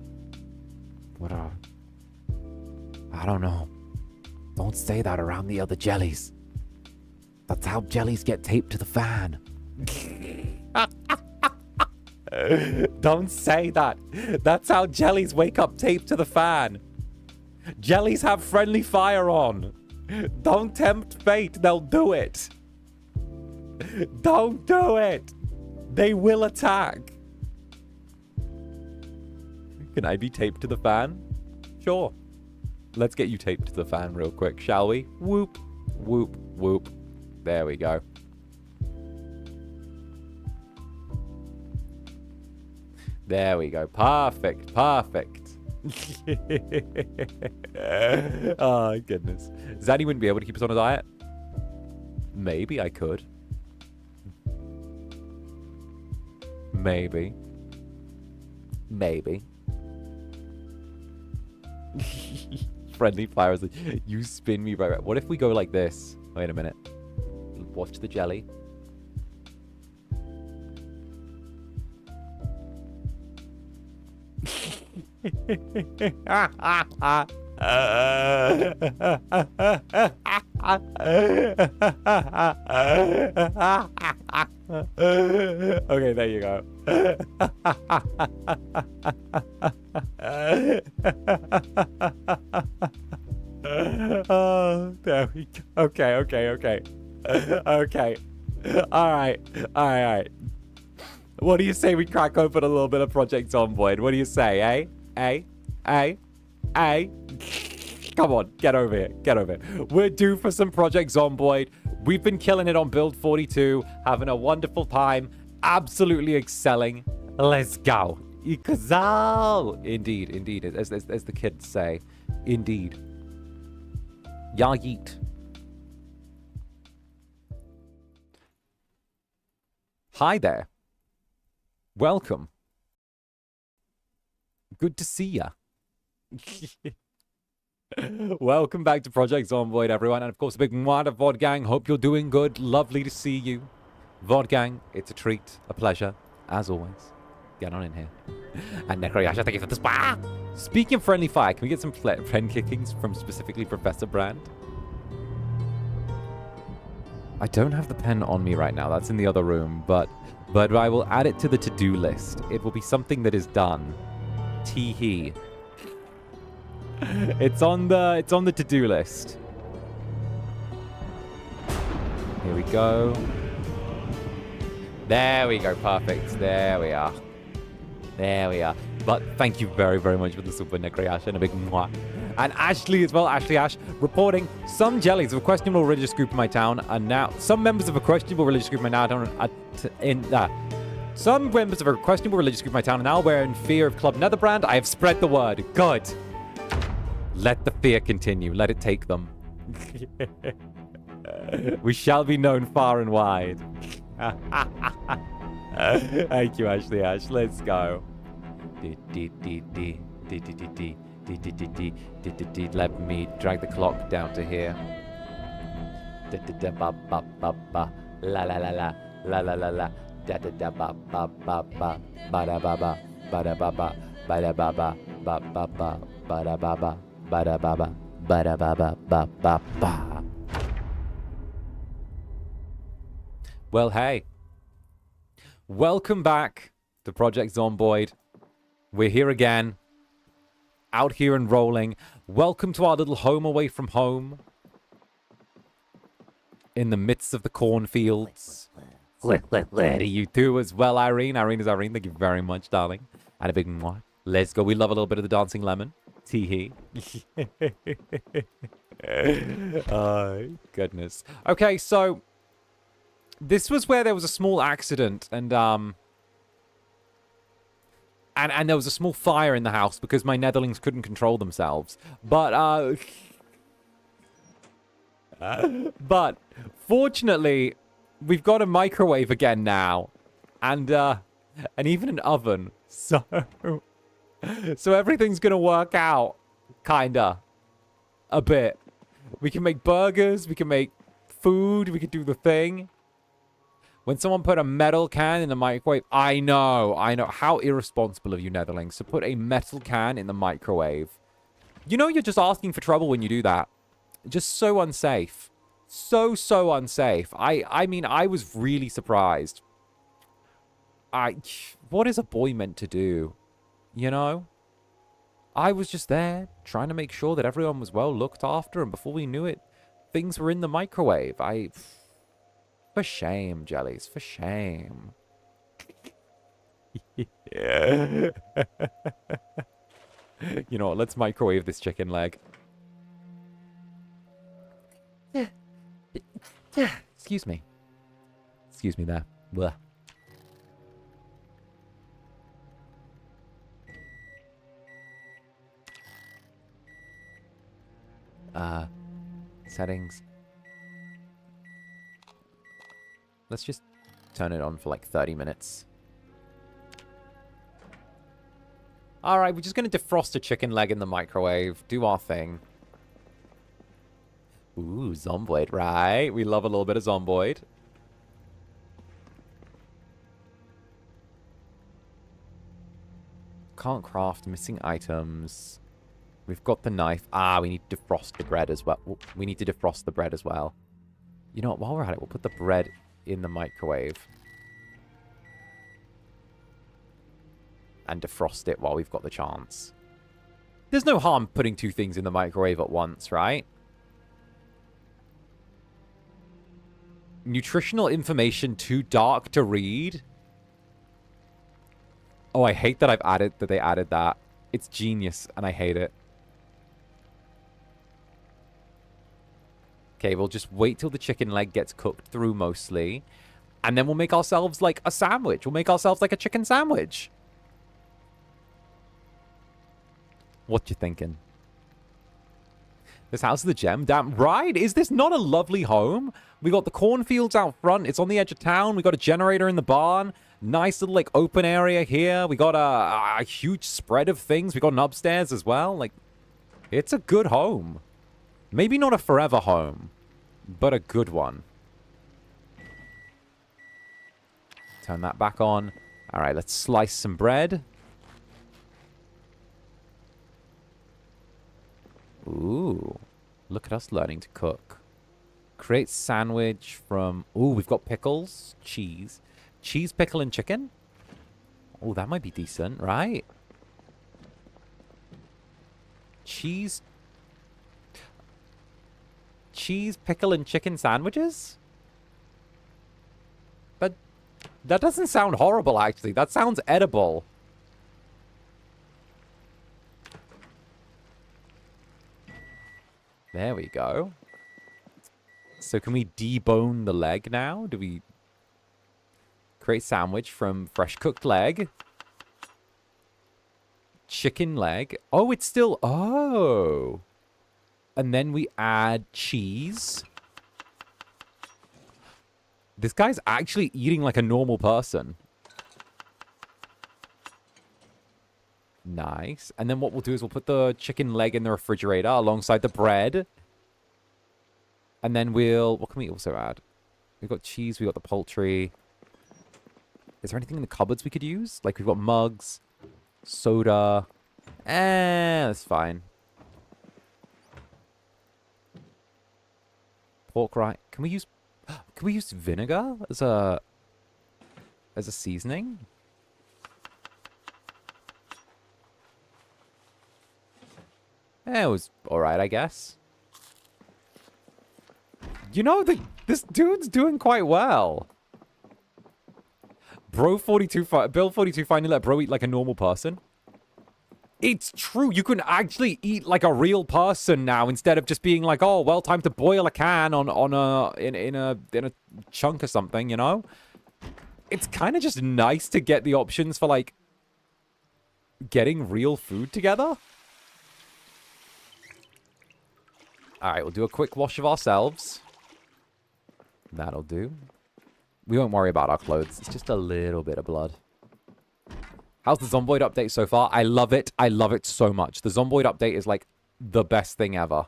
What I don't know. Don't say that around the other jellies. That's how jellies get taped to the fan. Don't say that. That's how jellies wake up taped to the fan. Jellies have friendly fire on. Don't tempt fate. They'll do it. Don't do it. They will attack. Can I be taped to the fan? Sure. Let's get you taped to the fan real quick, shall we? Whoop, whoop, whoop. There we go. There we go. Perfect, perfect. Oh, goodness. Zaddy wouldn't be able to keep us on a diet? Maybe I could. Maybe. Maybe. Friendly flowers. You spin me right. What if we go like this? Wait a minute. Watch the jelly. Okay, there you go. Oh, there we go. Okay. Okay. All right. What do you say we crack open a little bit of Project Zomboid? What do you say, eh? Come on, get over here. We're due for some Project Zomboid. We've been killing it on build 42, having a wonderful time, absolutely excelling. Let's go. Ikazal. Indeed, as the kids say. Indeed. Ya yeet. Hi there. Welcome. Good to see ya. Welcome back to Project Zomboid, everyone. And of course, a big mwah to Vodgang. Hope you're doing good. Lovely to see you. Vodgang, it's a treat, a pleasure, as always. Get on in here. And Necroyasha, thank you for the spa. Speaking of friendly fire, can we get some friend kickings from specifically Professor Brand? I don't have the pen on me right now. That's in the other room, but I will add it to the to-do list. It will be something that is done. Tee-hee. It's on the to-do list. Here we go. There we go. Perfect. There we are. There we are. But thank you very, very much for the super, 𝓂𝓻 and a big mwah. And Ashley as well, Ashley Ash, reporting some jellies of a questionable religious group in my town are now... Some members of a questionable religious group in my town Some members of a questionable religious group in my town are now wearing fear of Club Netherbrand. I have spread the word. Good. Let the fear continue. Let it take them. We shall be known far and wide. Thank you, Ashley Ash. Let's go. Let me drag the clock down to here. La la la la la la la la. Da da da ba ba ba ba ba da ba ba ba da ba ba ba da ba ba ba ba ba ba da ba ba ba da ba ba ba da ba ba ba ba ba. Well, hey. Welcome back to Project Zomboid. We're here again. Out here and rolling. Welcome to our little home away from home. In the midst of the cornfields. You too as well, Irene. Irene is Irene. Thank you very much, darling. And a big mwah. Let's go. We love a little bit of the dancing lemon. Tee-hee. Oh, goodness. Okay, so... This was where there was a small accident, and there was a small fire in the house because my netherlings couldn't control themselves. But fortunately, we've got a microwave again now, and even an oven. So everything's gonna work out, kinda, a bit. We can make burgers, we can make food, we can do the thing. When someone put a metal can in the microwave, I know. How irresponsible of you, netherlings, to put a metal can in the microwave. You know you're just asking for trouble when you do that. Just so unsafe. So unsafe. I mean, I was really surprised. What is a boy meant to do? You know? I was just there, trying to make sure that everyone was well looked after, and before we knew it, things were in the microwave. For shame, jellies. For shame. Yeah. You know what? Let's microwave this chicken leg. Excuse me. Excuse me there. Blah. Settings. Let's just turn it on for like 30 minutes. Alright, we're just going to defrost a chicken leg in the microwave. Do our thing. Ooh, Zomboid, right? We love a little bit of Zomboid. Can't craft, missing items. We've got the knife. We need to defrost the bread as well. We need to defrost the bread as well. You know what? While we're at it, we'll put the bread in the microwave. And defrost it while we've got the chance. There's no harm putting two things in the microwave at once, right? Nutritional information too dark to read? Oh, I hate that they added that. It's genius, and I hate it. Okay, we'll just wait till the chicken leg gets cooked through mostly. And then we'll make ourselves like a sandwich. We'll make ourselves like a chicken sandwich. What you thinking? This house is the gem. Damn right. Is this not a lovely home? We got the cornfields out front. It's on the edge of town. We got a generator in the barn. Nice little like open area here. We got a huge spread of things. We got an upstairs as well. Like, it's a good home. Maybe not a forever home, but a good one. Turn that back on. All right, let's slice some bread. Ooh, look at us learning to cook. Create sandwich from... Ooh, we've got pickles, cheese. Cheese, pickle, and chicken? Oh, that might be decent, right? Cheese, pickle, and chicken sandwiches? But that doesn't sound horrible, actually. That sounds edible. There we go. So can we debone the leg now? Do we create sandwich from fresh cooked leg? Chicken leg. Oh, it's still... Oh. And then we add cheese. This guy's actually eating like a normal person. Nice. And then what we'll do is we'll put the chicken leg in the refrigerator alongside the bread. And then we'll... What can we also add? We've got cheese. We've got the poultry. Is there anything in the cupboards we could use? Like, we've got mugs, soda. That's fine. Pork rind. Can we use vinegar as a seasoning? It was alright, I guess. You know, this dude's doing quite well. Bill 42 finally let bro eat like a normal person. It's true. You can actually eat like a real person now instead of just being like, oh, well, time to boil a can in a chunk or something, you know? It's kind of just nice to get the options for like getting real food together. All right, we'll do a quick wash of ourselves. That'll do. We won't worry about our clothes. It's just a little bit of blood. How's the Zomboid update so far? I love it. I love it so much. The Zomboid update is like the best thing ever.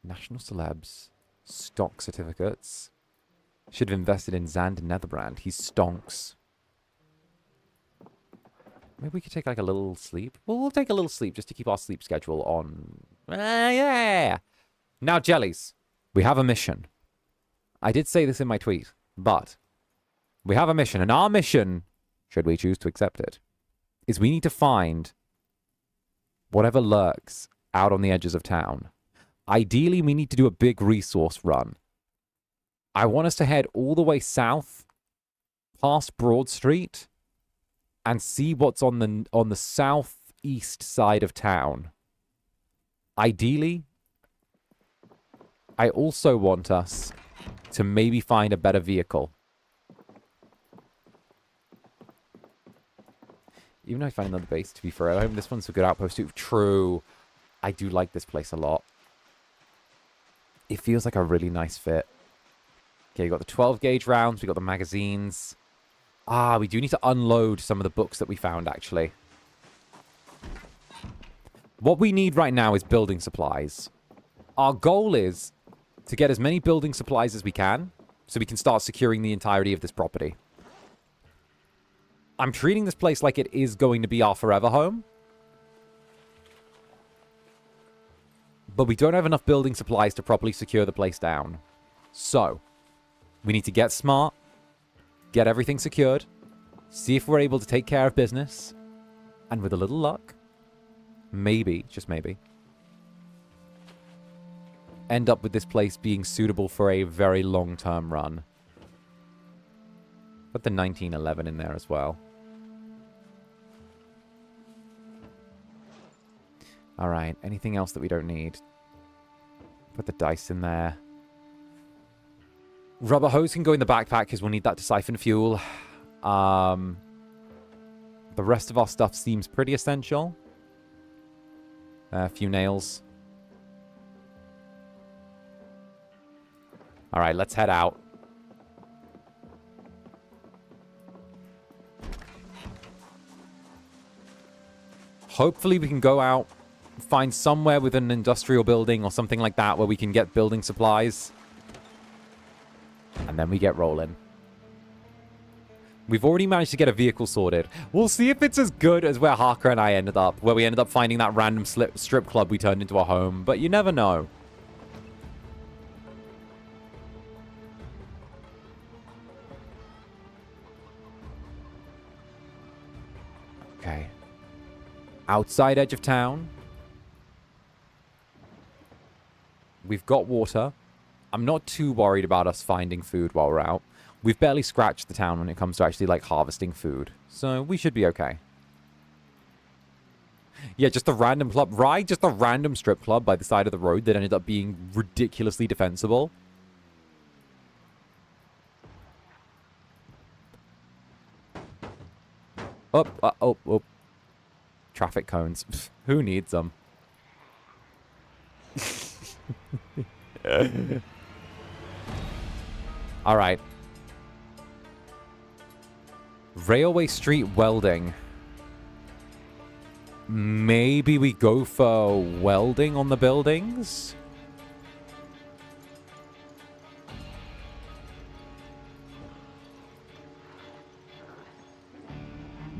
National celebs. Stock certificates. Should have invested in Zander Netherbrand. He stonks. Maybe we could take like a little sleep. Well, we'll take a little sleep just to keep our sleep schedule on. Yeah. Now, jellies. We have a mission. I did say this in my tweet, but we have a mission. And our mission, should we choose to accept it, is we need to find whatever lurks out on the edges of town. Ideally, we need to do a big resource run. I want us to head all the way south, past Broad Street, and see what's on the southeast side of town. Ideally, I also want us to maybe find a better vehicle. Even though I find another base, to be fair, I hope this one's a good outpost too. True. I do like this place a lot. It feels like a really nice fit. Okay, you got the 12 gauge rounds. We got the magazines. We do need to unload some of the books that we found, actually. What we need right now is building supplies. Our goal is to get as many building supplies as we can, so we can start securing the entirety of this property. I'm treating this place like it is going to be our forever home. But we don't have enough building supplies to properly secure the place down. So, we need to get smart, get everything secured, see if we're able to take care of business, and with a little luck, maybe, just maybe, end up with this place being suitable for a very long-term run. Put the 1911 in there as well. Alright, anything else that we don't need? Put the dice in there. Rubber hose can go in the backpack because we'll need that to siphon fuel. The rest of our stuff seems pretty essential. A few nails. Alright, let's head out. Hopefully we can go out, find somewhere with an industrial building or something like that where we can get building supplies. And then we get rolling. We've already managed to get a vehicle sorted. We'll see if it's as good as where Harker and I ended up, where we ended up finding that random strip club we turned into a home, but you never know. Okay. Outside edge of town. We've got water. I'm not too worried about us finding food while we're out. We've barely scratched the town when it comes to actually, like, harvesting food. So we should be okay. Yeah, just a random club. Right? Just a random strip club by the side of the road that ended up being ridiculously defensible. Oh. Traffic cones. Pfft, who needs them? All right. Railway Street welding. Maybe we go for welding on the buildings?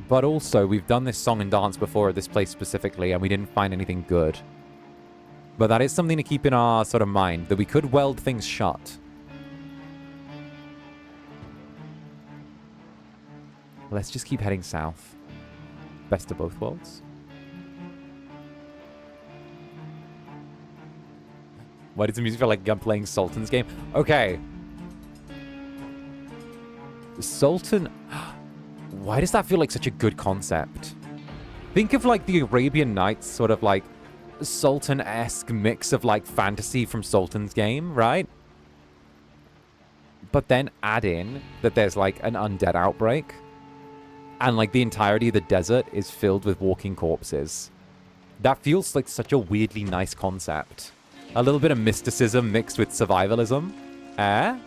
But also, we've done this song and dance before at this place specifically, and we didn't find anything good. But that is something to keep in our sort of mind, that we could weld things shut. Let's just keep heading south. Best of both worlds. Why does the music feel like I'm playing Sultan's game? Okay. Sultan... Why does that feel like such a good concept? Think of like the Arabian Nights sort of like Sultan-esque mix of like fantasy from Sultan's game, right? But then add in that there's like an undead outbreak. And like the entirety of the desert is filled with walking corpses. That feels like such a weirdly nice concept. A little bit of mysticism mixed with survivalism. Eh?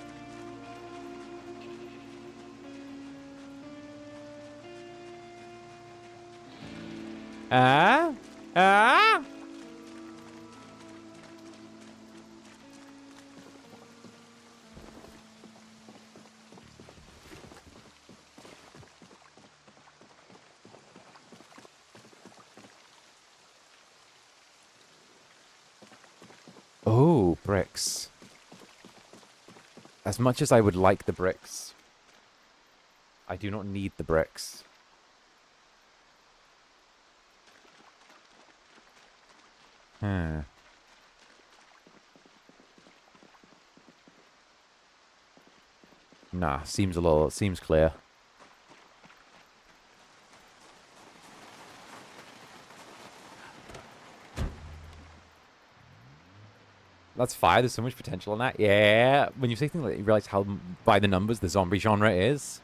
Ah? Ah? Oh, bricks. As much as I would like the bricks, I do not need the bricks. Nah, seems clear. That's fire. There's so much potential in that. Yeah. When you say things like that, you realize how by the numbers the zombie genre is.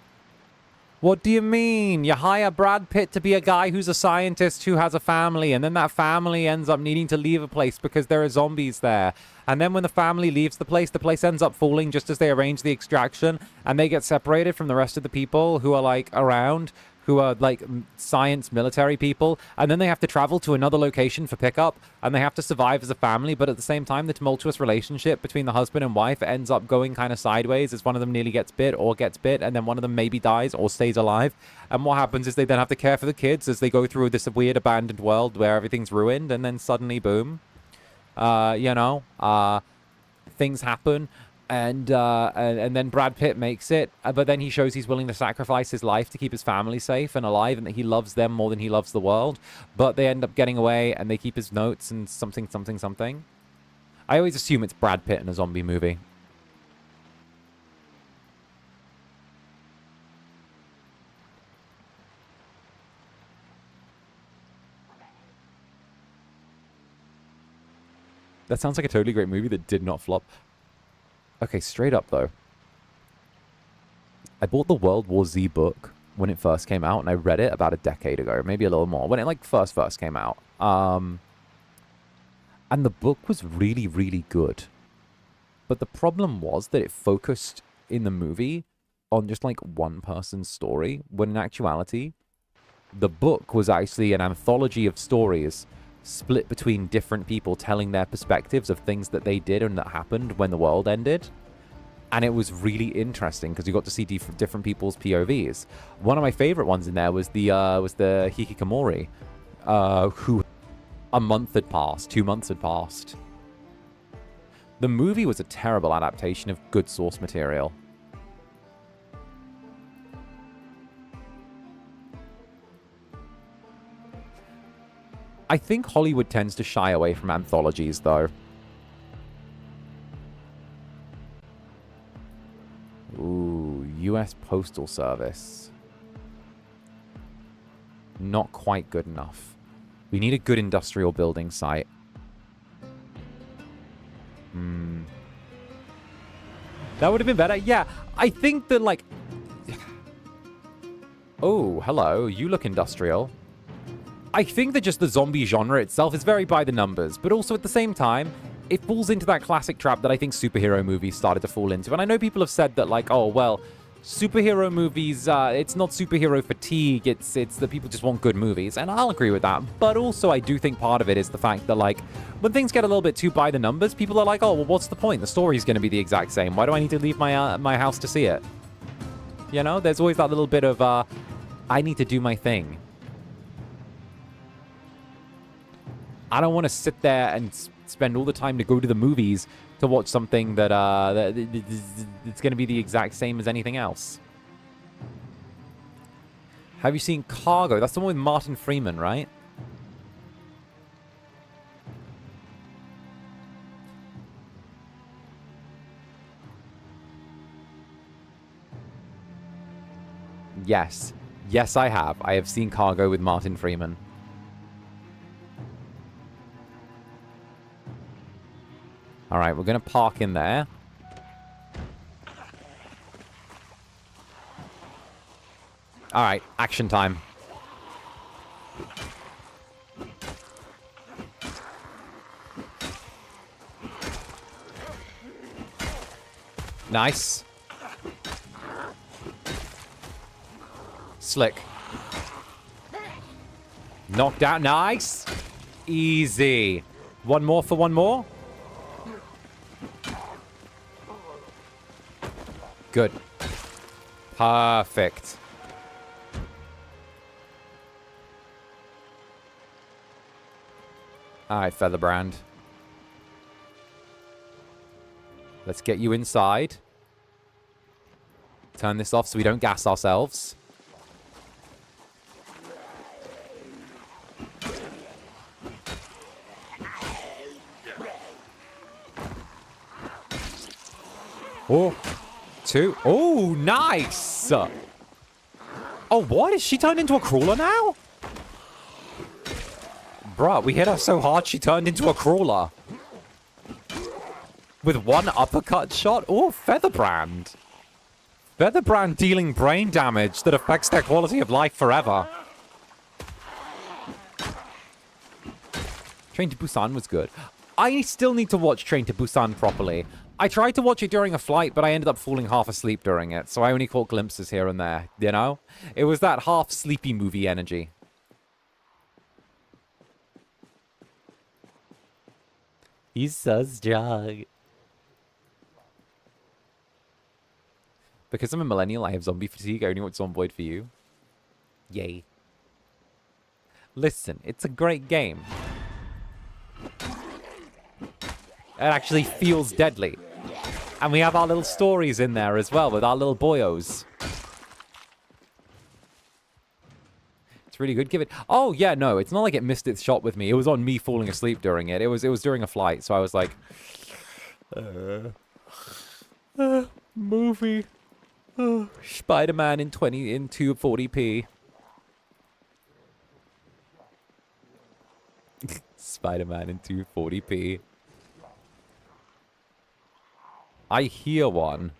What do you mean? You hire Brad Pitt to be a guy who's a scientist who has a family, and then that family ends up needing to leave a place because there are zombies there. And then when the family leaves the place ends up falling just as they arrange the extraction, and they get separated from the rest of the people who are, like, around, who are, like, science military people, and then they have to travel to another location for pickup, and they have to survive as a family, but at the same time, the tumultuous relationship between the husband and wife ends up going kind of sideways as one of them nearly gets bit, and then one of them maybe dies or stays alive. And what happens is they then have to care for the kids as they go through this weird abandoned world where everything's ruined, and then suddenly, boom, things happen. And then Brad Pitt makes it, but then he shows he's willing to sacrifice his life to keep his family safe and alive, and that he loves them more than he loves the world. But they end up getting away, and they keep his notes and something. I always assume it's Brad Pitt in a zombie movie. That sounds like a totally great movie that did not flop. Okay, straight up, though. I bought the World War Z book when it first came out, and I read it about a decade ago, maybe a little more, when it, like, first came out. And the book was really, really good. But the problem was that it focused in the movie on just, like, one person's story, when in actuality, the book was actually an anthology of stories split between different people telling their perspectives of things that they did and that happened when the world ended. And it was really interesting because you got to see different people's POVs. One of my favorite ones in there was the Hikikomori, who a month had passed, 2 months had passed. The movie was a terrible adaptation of good source material. I think Hollywood tends to shy away from anthologies, though. Ooh, US Postal Service. Not quite good enough. We need a good industrial building site. That would have been better. Yeah, I think that, like... Oh, hello. You look industrial. I think that just the zombie genre itself is very by the numbers, but also at the same time, it falls into that classic trap that I think superhero movies started to fall into. And I know people have said that, like, oh, well, superhero movies, it's not superhero fatigue, it's that people just want good movies. And I'll agree with that. But also, I do think part of it is the fact that, like, when things get a little bit too by the numbers, people are like, oh, well, what's the point? The story's going to be the exact same. Why do I need to leave my house to see it? You know, there's always that little bit of, I need to do my thing. I don't want to sit there and spend all the time to go to the movies to watch something that it's going to be the exact same as anything else. Have you seen Cargo? That's the one with Martin Freeman, right? Yes. Yes, I have. I have seen Cargo with Martin Freeman. All right, we're going to park in there. All right, action time. Nice. Slick. Knocked out. Nice. Easy. One more for one more. Good. Perfect. All right, 𝓂𝓸𝓾𝓻. Let's get you inside. Turn this off so we don't gas ourselves. Oh, two. Oh, nice. Oh, what? Is she turned into a crawler now? Bruh, we hit her so hard she turned into a crawler. With one uppercut shot? Oh, 𝓂𝓸𝓾𝓻. 𝓂𝓸𝓾𝓻 dealing brain damage that affects their quality of life forever. Train to Busan was good. I still need to watch Train to Busan properly. I tried to watch it during a flight, but I ended up falling half asleep during it, so I only caught glimpses here and there, you know? It was that half-sleepy movie energy. He's so strong. Because I'm a millennial, I have zombie fatigue. I only watch Zomboid for you. Yay. Listen, it's a great game. It actually feels deadly. And we have our little stories in there as well with our little boyos. It's really good. Give it... Oh, yeah, no. It's not like it missed its shot with me. It was on me falling asleep during it. It was during a flight, so I was like... movie. Spider-Man in 240p. Spider-Man in 240p. I hear one.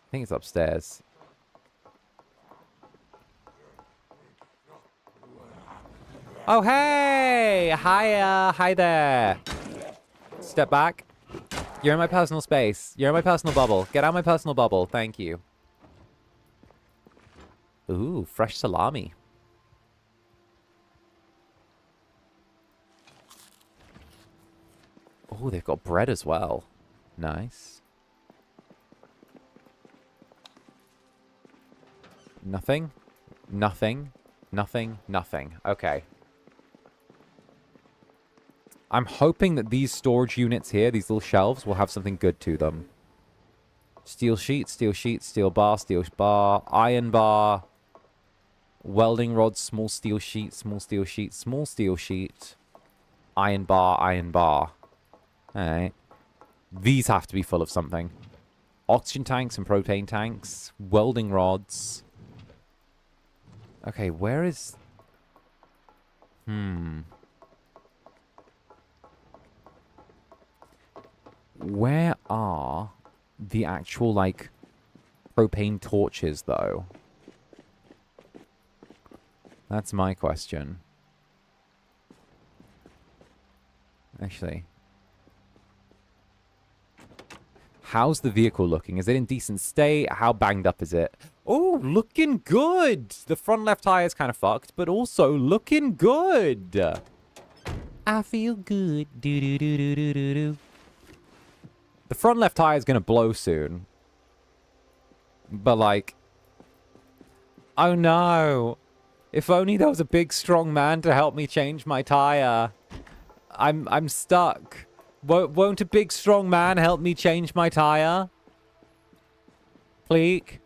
I think it's upstairs. Oh, hey! Hiya! Hi there! Step back. You're in my personal space. You're in my personal bubble. Get out of my personal bubble. Thank you. Ooh, fresh salami. Oh, they've got bread as well. Nice. Nothing. Nothing. Nothing. Nothing. Okay. I'm hoping that these storage units here, these little shelves, will have something good to them. Steel sheet, steel sheet, steel bar, iron bar, welding rod, small steel sheet, small steel sheet, small steel sheet, iron bar, iron bar. Alright. These have to be full of something. Oxygen tanks and propane tanks. Welding rods. Okay, where is... Where are the actual, like, propane torches, though? That's my question. Actually. How's the vehicle looking? Is it in decent state? How banged up is it? Oh, looking good! The front left tire is kind of fucked, but also looking good! I feel good. Do-do-do-do-do-do-do. The front left tire is going to blow soon. But, like... Oh, no! If only there was a big, strong man to help me change my tire. I'm stuck. Won't a big, strong man help me change my tire? Pleek?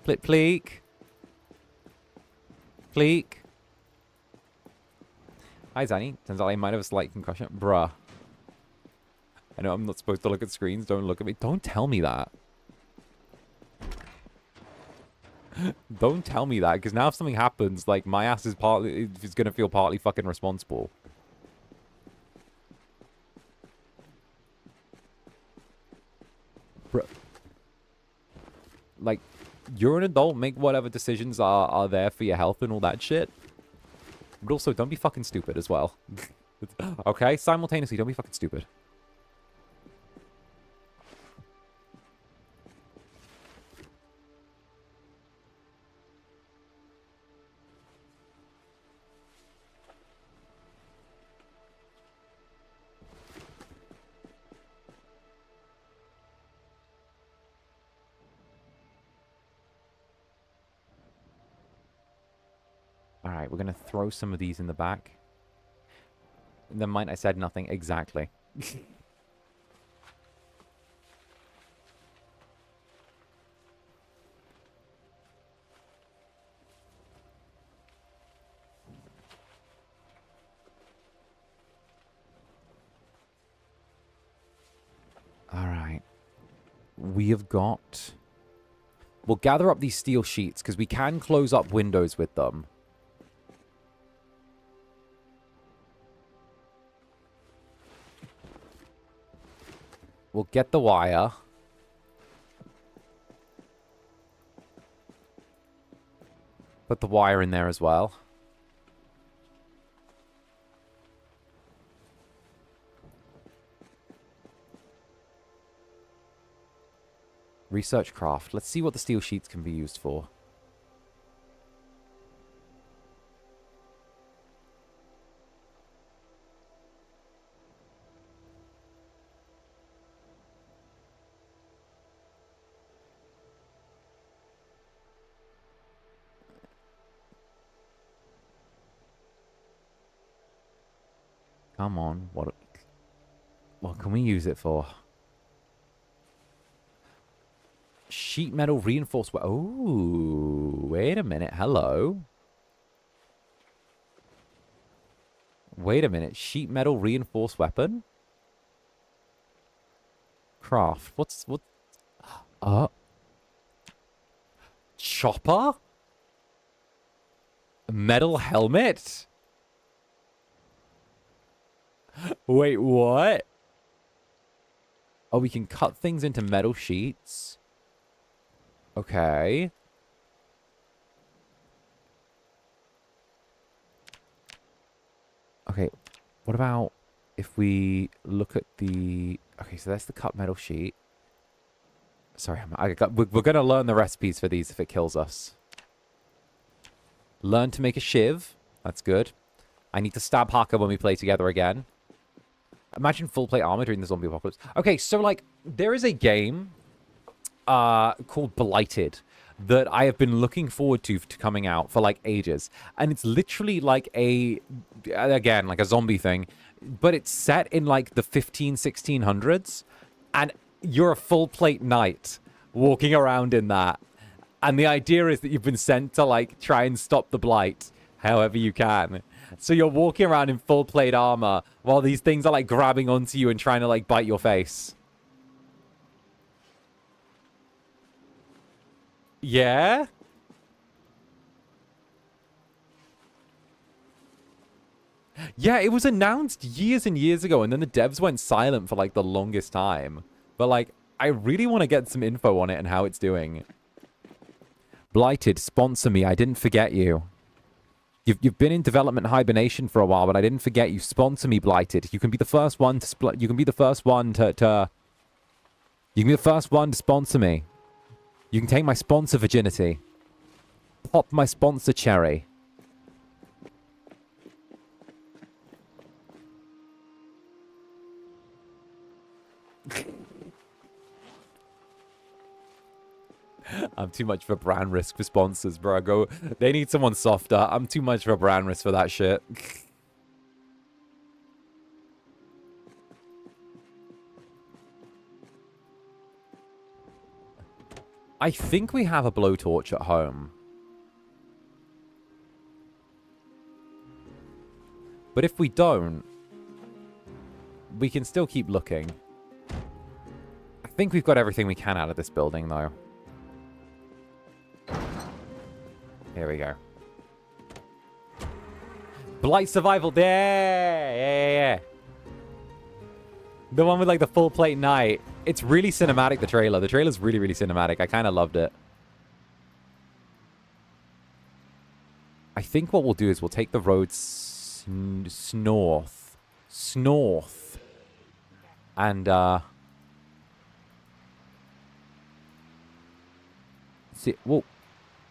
Pleek? Pleek? Hi, Zanny. Turns out I might have a slight concussion. Bruh. I know I'm not supposed to look at screens. Don't look at me. Don't tell me that. Don't tell me that, because now if something happens, like, my ass is partly... It's gonna feel partly fucking responsible. Bruh. Like, you're an adult, make whatever decisions are there for your health and all that shit. But also, don't be fucking stupid as well. Okay? Simultaneously, don't be fucking stupid. Alright, we're going to throw some of these in the back. The mind I said nothing. Exactly. Alright. We have got... We'll gather up these steel sheets, because we can close up windows with them. We'll get the wire. Put the wire in there as well. Research craft. Let's see what the steel sheets can be used for. Come on, what can we use it for? Sheet metal reinforced... Oh, wait a minute. Hello. Wait a minute. Sheet metal reinforced weapon? Craft. What? Chopper? Metal helmet? Wait, what? Oh, we can cut things into metal sheets. Okay. Okay, what about if we look at the... Okay, so that's the cut metal sheet. Sorry, we're going to learn the recipes for these if it kills us. Learn to make a shiv. That's good. I need to stab Haka when we play together again. Imagine full plate armor during the zombie apocalypse. Okay, so, like, there is a game called Blighted that I have been looking forward to coming out for, like, ages. And it's literally like again, like a zombie thing. But it's set in, like, the 1600s. And you're a full plate knight walking around in that. And the idea is that you've been sent to, like, try and stop the blight however you can. So you're walking around in full plate armor while these things are, like, grabbing onto you and trying to, like, bite your face. Yeah? Yeah, it was announced years and years ago, and then the devs went silent for, like, the longest time. But, like, I really want to get some info on it and how it's doing. Blighted, sponsor me. I didn't forget you. You've been in development hibernation for a while, but I didn't forget you. Sponsor me, Blighted. You can be the first one to you can be the first one to you can be the first one to sponsor me. You can take my sponsor virginity. Pop my sponsor cherry. I'm too much of a brand risk for sponsors, bro. They need someone softer. I'm too much of a brand risk for that shit. I think we have a blowtorch at home. But if we don't, we can still keep looking. I think we've got everything we can out of this building, though. Here we go. Blight Survival there! Yeah. The one with, like, the full plate night. It's really cinematic, the trailer. The trailer's really, really cinematic. I kind of loved it. I think what we'll do is we'll take the road north. And, see, whoa.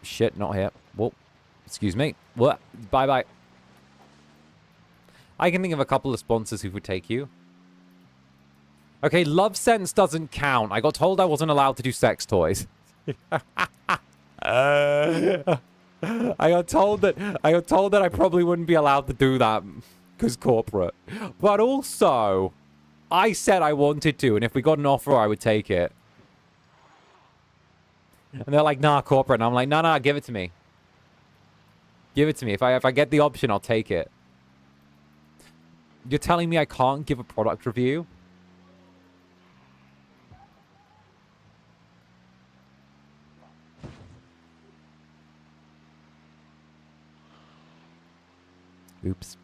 Shit, not here. Whoa. Excuse me. What? Bye-bye. I can think of a couple of sponsors who would take you. Okay, Love Sense doesn't count. I got told I wasn't allowed to do sex toys. I got told that I probably wouldn't be allowed to do that because corporate. But also, I said I wanted to, and if we got an offer, I would take it. And they're like, nah, corporate. And I'm like, nah, give it to me. Give it to me. If I get the option, I'll take it. You're telling me I can't give a product review? Oops.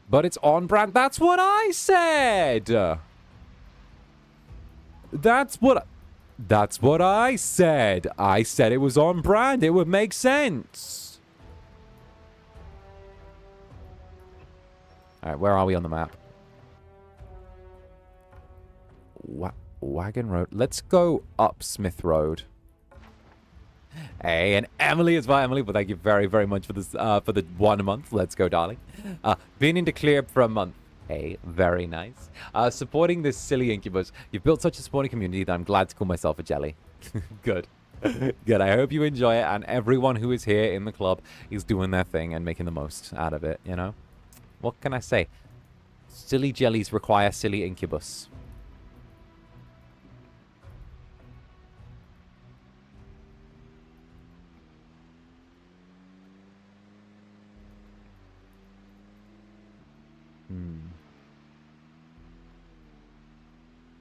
But it's on brand. That's what I said. That's what I said. I said it was on brand. It would make sense. All right, where are we on the map? Wagon Road. Let's go up Smith Road. Hey, and Emily as well. Emily, well, thank you very, very much for this, for the 1 month. Let's go, darling. Been into clear for a month. Hey, very nice. Supporting this silly Incubus. You've built such a supporting community that I'm glad to call myself a jelly. Good. Good. I hope you enjoy it, and everyone who is here in the club is doing their thing and making the most out of it, you know? What can I say? Silly jellies require silly Incubus.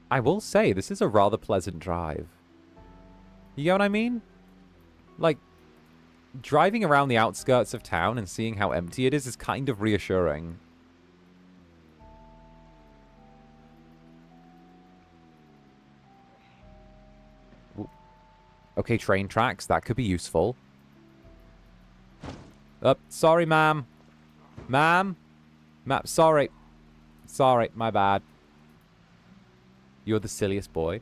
I will say, this is a rather pleasant drive. You get what I mean? Like, driving around the outskirts of town and seeing how empty it is kind of reassuring. Ooh. Okay, train tracks. That could be useful. Sorry, ma'am. Ma'am? Sorry. Sorry, my bad. You're the silliest boy.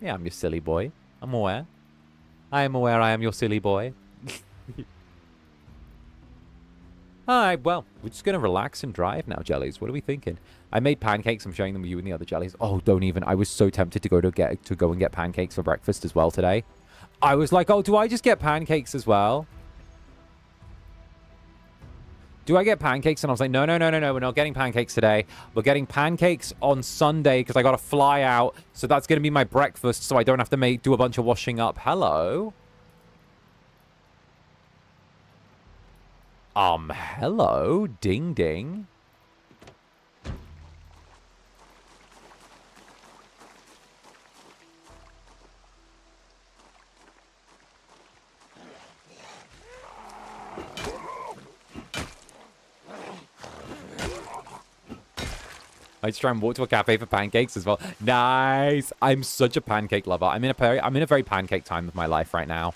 Yeah, I'm your silly boy. I'm aware. I am aware I am your silly boy. Alright, well, we're just going to relax and drive now, jellies. What are we thinking? I made pancakes. I'm showing them you and the other jellies. Oh, don't even. I was so tempted to go and get pancakes for breakfast as well today. I was like, oh, do I just get pancakes as well? Do I get pancakes? And I was like, no, we're not getting pancakes today. We're getting pancakes on Sunday because I got to fly out. So that's going to be my breakfast so I don't have to do a bunch of washing up. Hello? Hello? Ding, ding. I just try and walk to a cafe for pancakes as well. Nice. I'm such a pancake lover. I'm in a very pancake time of my life right now.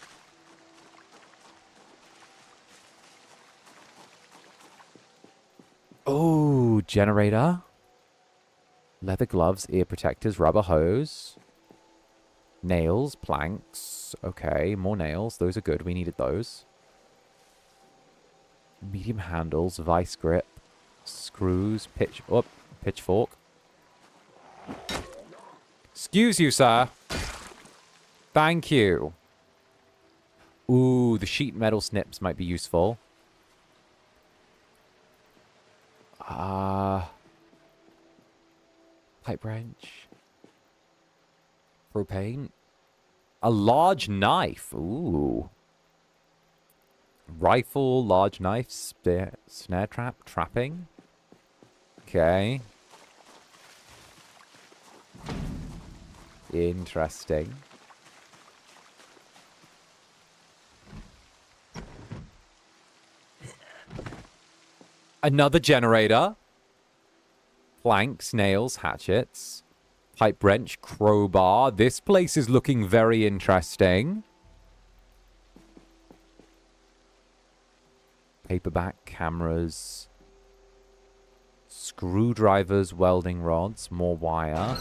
Oh, generator. Leather gloves, ear protectors, rubber hose. Nails, planks. Okay, more nails. Those are good. We needed those. Medium handles, vice grip, screws, pitchfork. Excuse you, sir. Thank you. Ooh, the sheet metal snips might be useful. Pipe wrench. Propane. A large knife. Ooh. Rifle, large knife, snare trap, trapping. Okay. Interesting. Another generator. Planks, nails, hatchets. Pipe wrench, crowbar. This place is looking very interesting. Paperback, cameras. Screwdrivers, welding rods, more wire.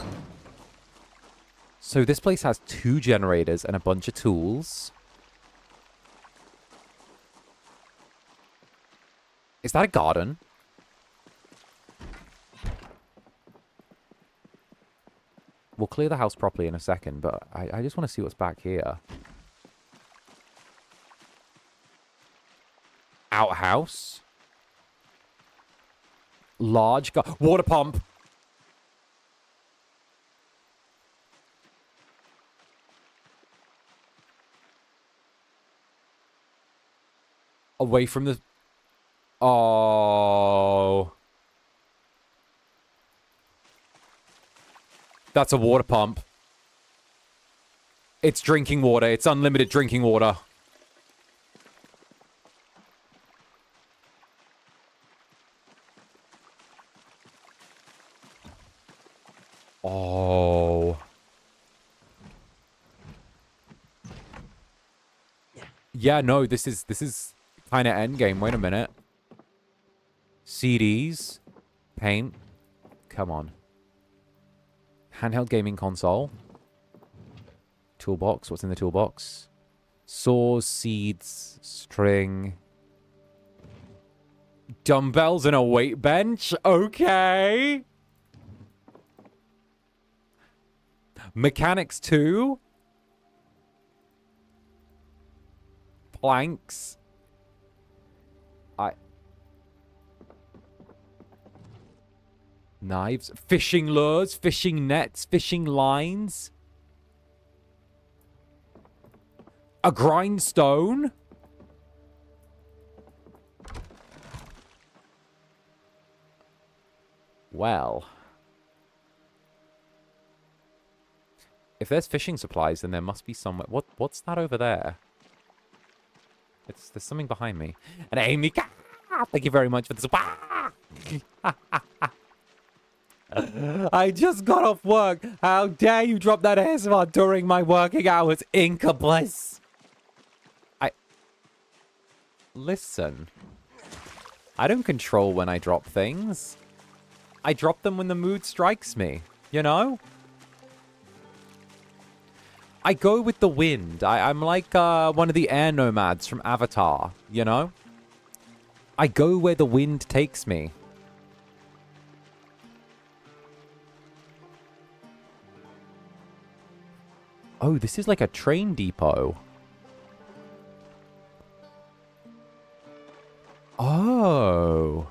So this place has 2 generators and a bunch of tools. Is that a garden? We'll clear the house properly in a second, but I just want to see what's back here. Outhouse. Large water pump. Away from the... Oh. That's a water pump. It's drinking water. It's unlimited drinking water. Oh. Yeah, no, this is kind of endgame. Wait a minute. CDs. Paint. Come on. Handheld gaming console. Toolbox. What's in the toolbox? Saws, seeds, string. Dumbbells and a weight bench? Okay. Mechanics 2. Planks. Knives. Fishing lures. Fishing nets. Fishing lines. A grindstone. Well. If there's fishing supplies, then there must be somewhere. What's that over there? There's something behind me. And Amy, thank you very much for this. I just got off work. How dare you drop that ASMR during my working hours, Incubus? Listen. I don't control when I drop things. I drop them when the mood strikes me, you know? I go with the wind. I'm like one of the air nomads from Avatar, you know? I go where the wind takes me. Oh, this is like a train depot. Oh.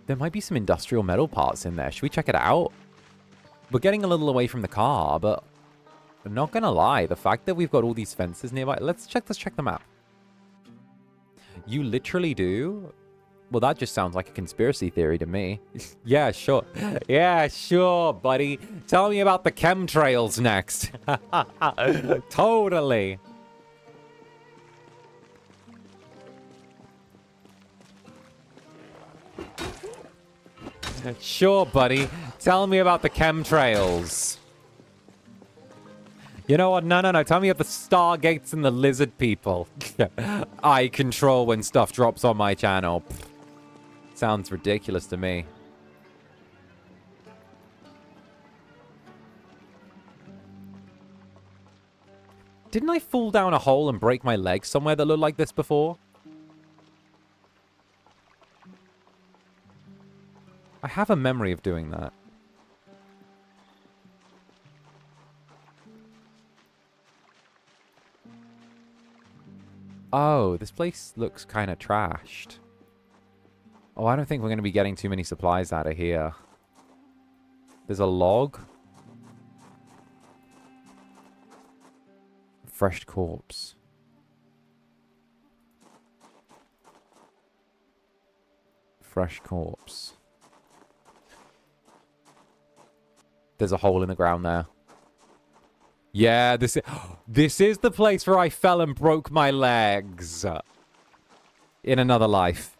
There might be some industrial metal parts in there. Should we check it out? We're getting a little away from the car, but I'm not gonna lie. The fact that we've got all these fences nearby. Let's check the map. You literally do? Well, that just sounds like a conspiracy theory to me. Yeah, sure. Yeah, sure, buddy. Tell me about the chemtrails next. Totally. Sure, buddy. Tell me about the chemtrails. You know what? No. Tell me about the stargates and the lizard people. I control when stuff drops on my channel. Sounds ridiculous to me. Didn't I fall down a hole and break my leg somewhere that looked like this before? I have a memory of doing that. Oh, this place looks kind of trashed. Oh, I don't think we're going to be getting too many supplies out of here. There's a log. Fresh corpse. Fresh corpse. There's a hole in the ground there. Yeah, this is the place where I fell and broke my legs. In another life.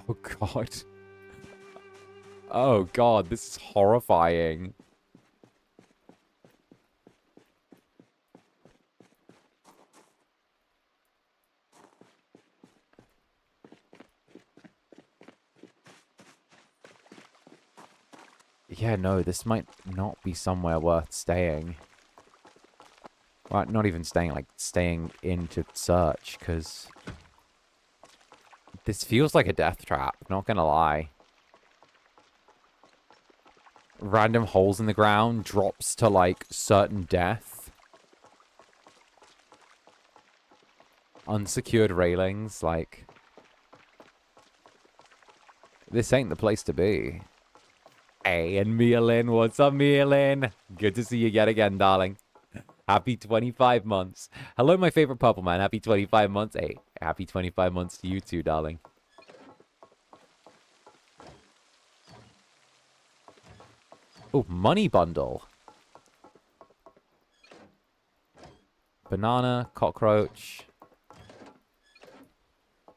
Oh, God. Oh, God, this is horrifying. Yeah, no, this might not be somewhere worth staying. Well, not even staying, like, staying in to search, because this feels like a death trap, not gonna lie. Random holes in the ground, drops to, like, certain death. Unsecured railings, like... This ain't the place to be. Hey, and Mealin, what's up, Mealin? Good to see you yet again, darling. Happy 25 months. Hello, my favorite purple man. Happy 25 months. Hey, happy 25 months to you too, darling. Oh, money bundle. Banana, cockroach.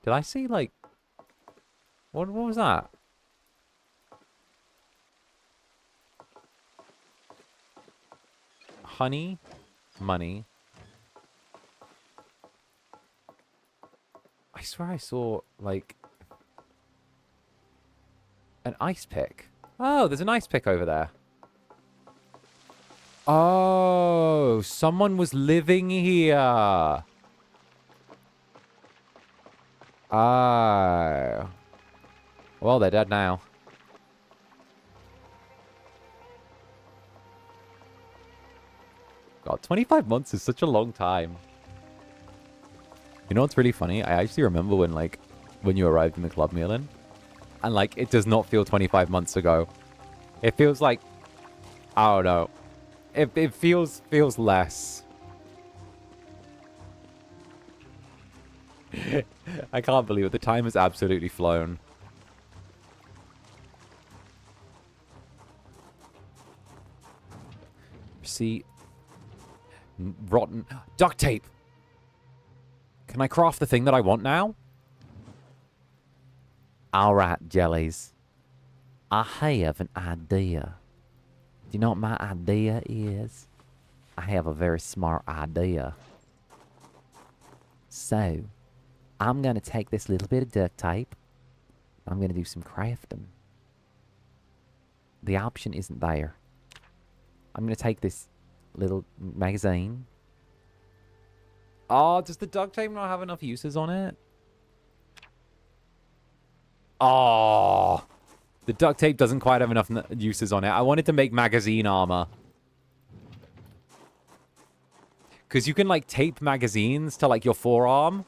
Did I see, like... What was that? Honey, money. I swear I saw, like, an ice pick. Oh, there's an ice pick over there. Oh, someone was living here. Oh. Well, they're dead now. God, 25 months is such a long time. You know what's really funny? I actually remember when you arrived in the club, Mealin. And, like, it does not feel 25 months ago. It feels like... I don't know. It feels less. I can't believe it. The time has absolutely flown. Receipt. Rotten. Duct tape! Can I craft the thing that I want now? Alright, jellies. I have an idea. Do you know what my idea is? I have a very smart idea. So, I'm going to take this little bit of duct tape. I'm going to do some crafting. The option isn't there. I'm going to take this little magazine. Oh, does the duct tape not have enough uses on it? Oh, the duct tape doesn't quite have enough uses on it. I wanted to make magazine armor. Because you can, like, tape magazines to, like, your forearm.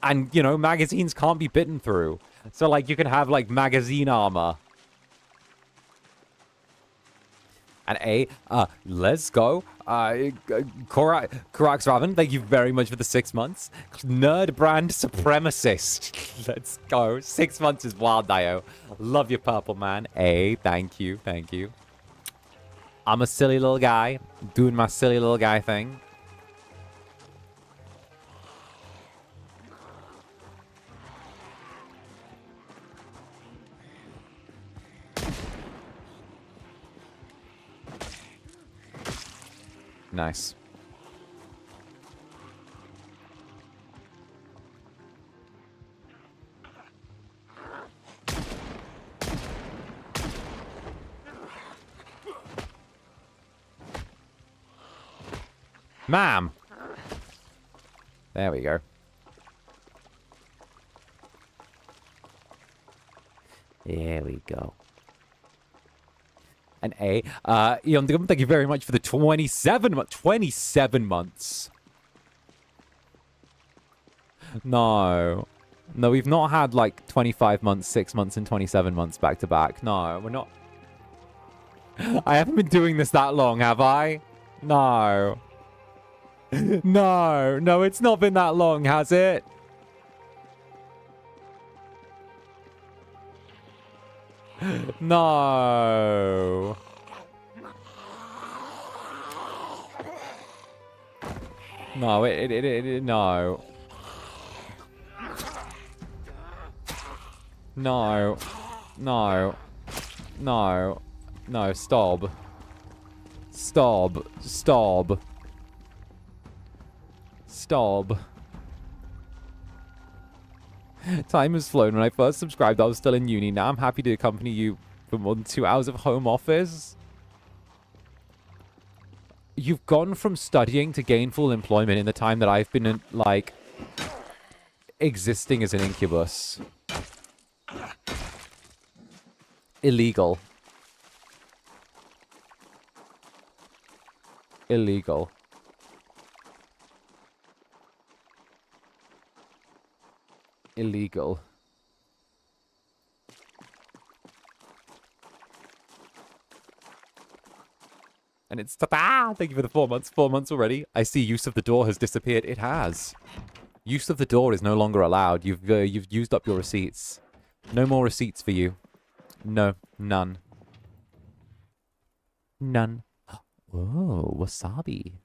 And, you know, magazines can't be bitten through. So, like, you can have, like, magazine armor. And let's go. 𝔂𝓸𝓾𝓻, thank you very much for the 6 months. Netherbrand supremacist. Let's go. 6 months is wild, Dio. Love you, purple man. Thank you, thank you. I'm a silly little guy, doing my silly little guy thing. Nice. Ma'am. There we go. There we go. And 𝓂𝓸𝓾𝓻, thank you very much for the 27 months. No. No, we've not had like 25 months, 6 months, and 27 months back to back. No, we're not. I haven't been doing this that long, have I? No. No, it's not been that long, has it? No. No, no. No. No. No. No, stop. Stop. Stop. Stop. Time has flown. When I first subscribed, I was still in uni. Now I'm happy to accompany you for more than 2 hours of home office. You've gone from studying to gainful employment in the time that I've been, like, existing as an incubus. Illegal. Illegal. Illegal. And it's thank you for the 4 months. 4 months already. I see use of the door has disappeared. It has. Use of the door is no longer allowed. You've used up your receipts. No more receipts for you. No, none. None. Oh, wasabi.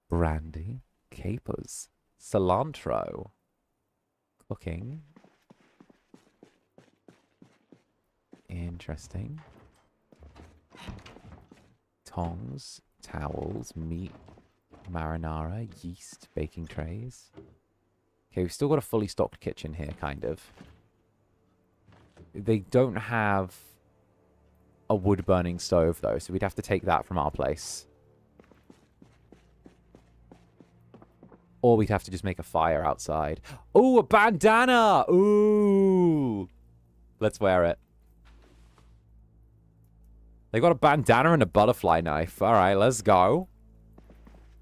Brandy. Capers. Cilantro. Cooking. Interesting. Tongs, towels, meat, marinara, yeast, baking trays. Okay, we've still got a fully stocked kitchen here, kind of. They don't have a wood-burning stove, though, so we'd have to take that from our place. Or we'd have to just make a fire outside. Ooh, a bandana! Ooh! Let's wear it. They got a bandana and a butterfly knife. All right, let's go.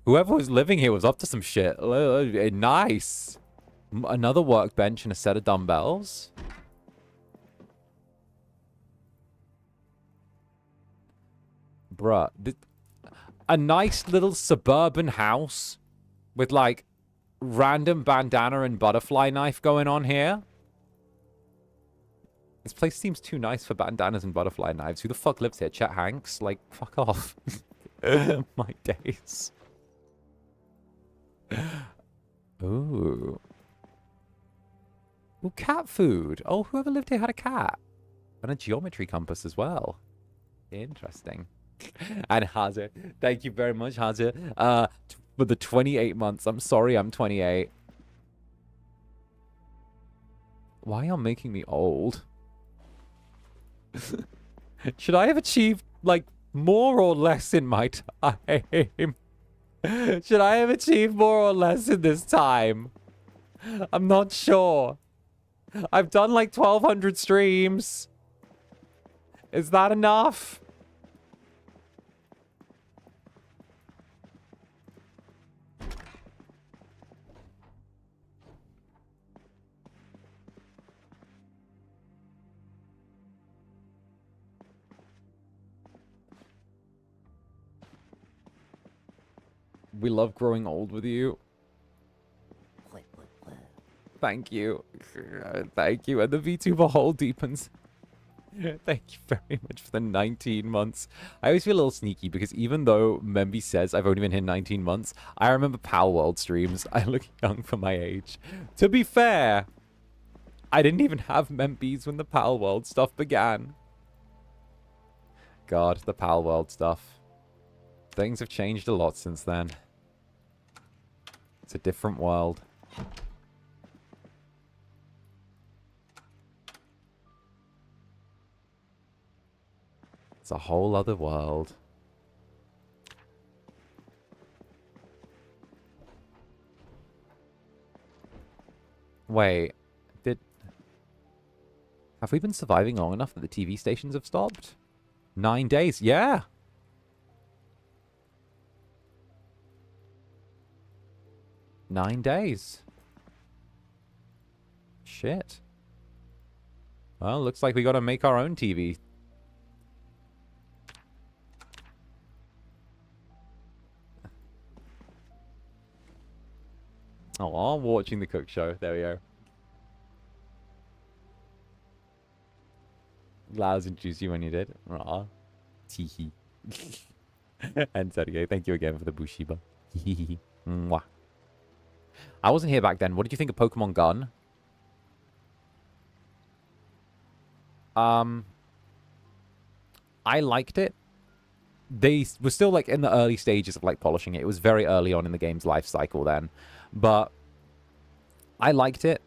Whoever was living here was up to some shit. Nice. Another workbench and a set of dumbbells. Bruh. A nice little suburban house with, like, random bandana and butterfly knife going on here. This place seems too nice for bandanas and butterfly knives. Who the fuck lives here? Chet Hanks? Like, fuck off. My days. Ooh. Ooh, cat food. Oh, whoever lived here had a cat. And a geometry compass as well. Interesting. And Hazard. Thank you very much, Hazard. For the 28 months. I'm sorry I'm 28. Why are you making me old? Should I have achieved, like, more or less in my time? Should I have achieved more or less in this time? I'm not sure. I've done, like, 1,200 streams. Is that enough? We love growing old with you. Thank you. Thank you. And the VTuber hole deepens. Thank you very much for the 19 months. I always feel a little sneaky because even though Memby says I've only been here 19 months, I remember Pal World streams. I look young for my age. To be fair, I didn't even have Membies when the Pal World stuff began. God, the Pal World stuff. Things have changed a lot since then. It's a different world. It's a whole other world. Wait, have we been surviving long enough that the TV stations have stopped? 9 days, yeah. Nine days. Shit. Well, looks like we gotta make our own TV. Oh, I'm watching the cook show. There we go. Glad I was introduced you when you did. Aw. Teehee. And Sergey, thank you again for the Bushiba. Mwah. I wasn't here back then. What did you think of Pokemon Gun? I liked it. They were still like in the early stages of like polishing it. It was very early on in the game's life cycle then. But I liked it.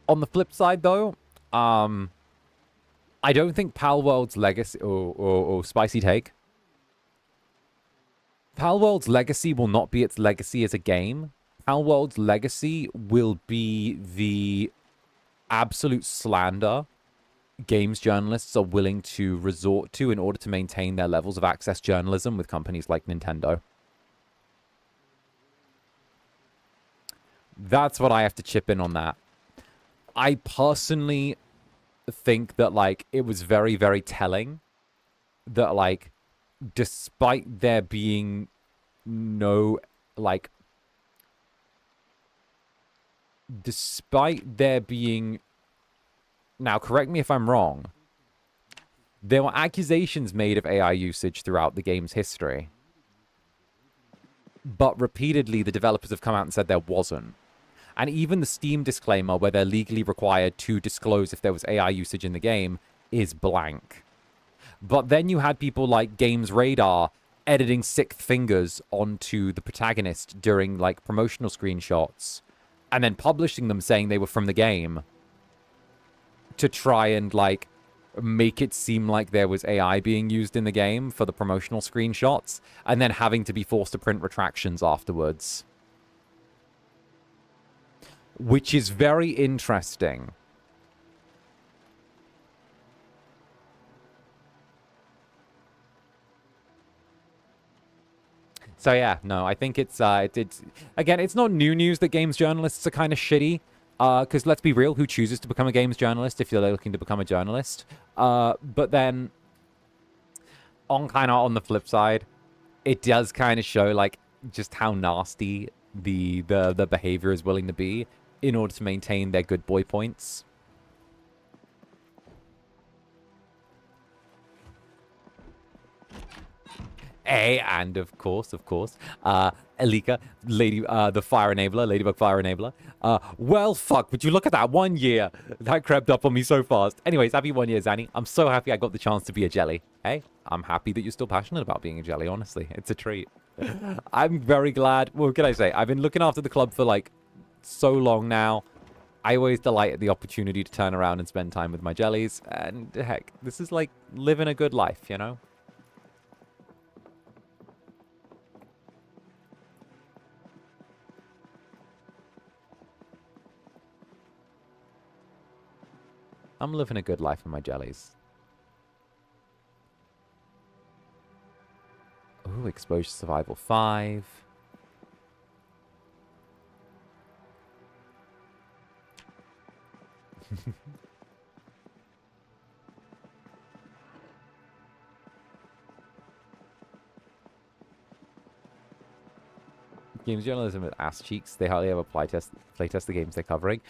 On the flip side though, I don't think Pal World's legacy or spicy take. Pal World's legacy will not be its legacy as a game. Pal World's legacy will be the absolute slander games journalists are willing to resort to in order to maintain their levels of access journalism with companies like Nintendo. That's what I have to chip in on that. I personally think that, like, it was very, very telling that, like, despite there being no, like, despite there being, now correct me if I'm wrong, there were accusations made of AI usage throughout the game's history, but repeatedly the developers have come out and said there wasn't. And even the Steam disclaimer, where they're legally required to disclose if there was AI usage in the game, is blank. But then you had people like Games Radar editing sixth fingers onto the protagonist during, like, promotional screenshots, and then publishing them saying they were from the game to try and, like, make it seem like there was AI being used in the game for the promotional screenshots, and then having to be forced to print retractions afterwards. Which is very interesting. So yeah, no, I think it's again, it's not new news that games journalists are kind of shitty. Because let's be real, who chooses to become a games journalist if you're looking to become a journalist? But then, on the flip side, it does kind of show, like, just how nasty the behavior is willing to be in order to maintain their good boy points. And of course, Elika, the Fire Enabler, Ladybug Fire Enabler. Well, fuck, would you look at that 1 year? That crept up on me so fast. Anyways, happy 1 year, Zanny. I'm so happy I got the chance to be a jelly. Hey, I'm happy that you're still passionate about being a jelly, honestly. It's a treat. I'm very glad. What can I say? I've been looking after the club for, like, so long now. I always delight at the opportunity to turn around and spend time with my jellies. And, heck, this is like living a good life, you know? I'm living a good life with my jellies. Ooh, Exposure Survival 5. Games journalism is ass cheeks. They hardly ever playtest the games they're covering.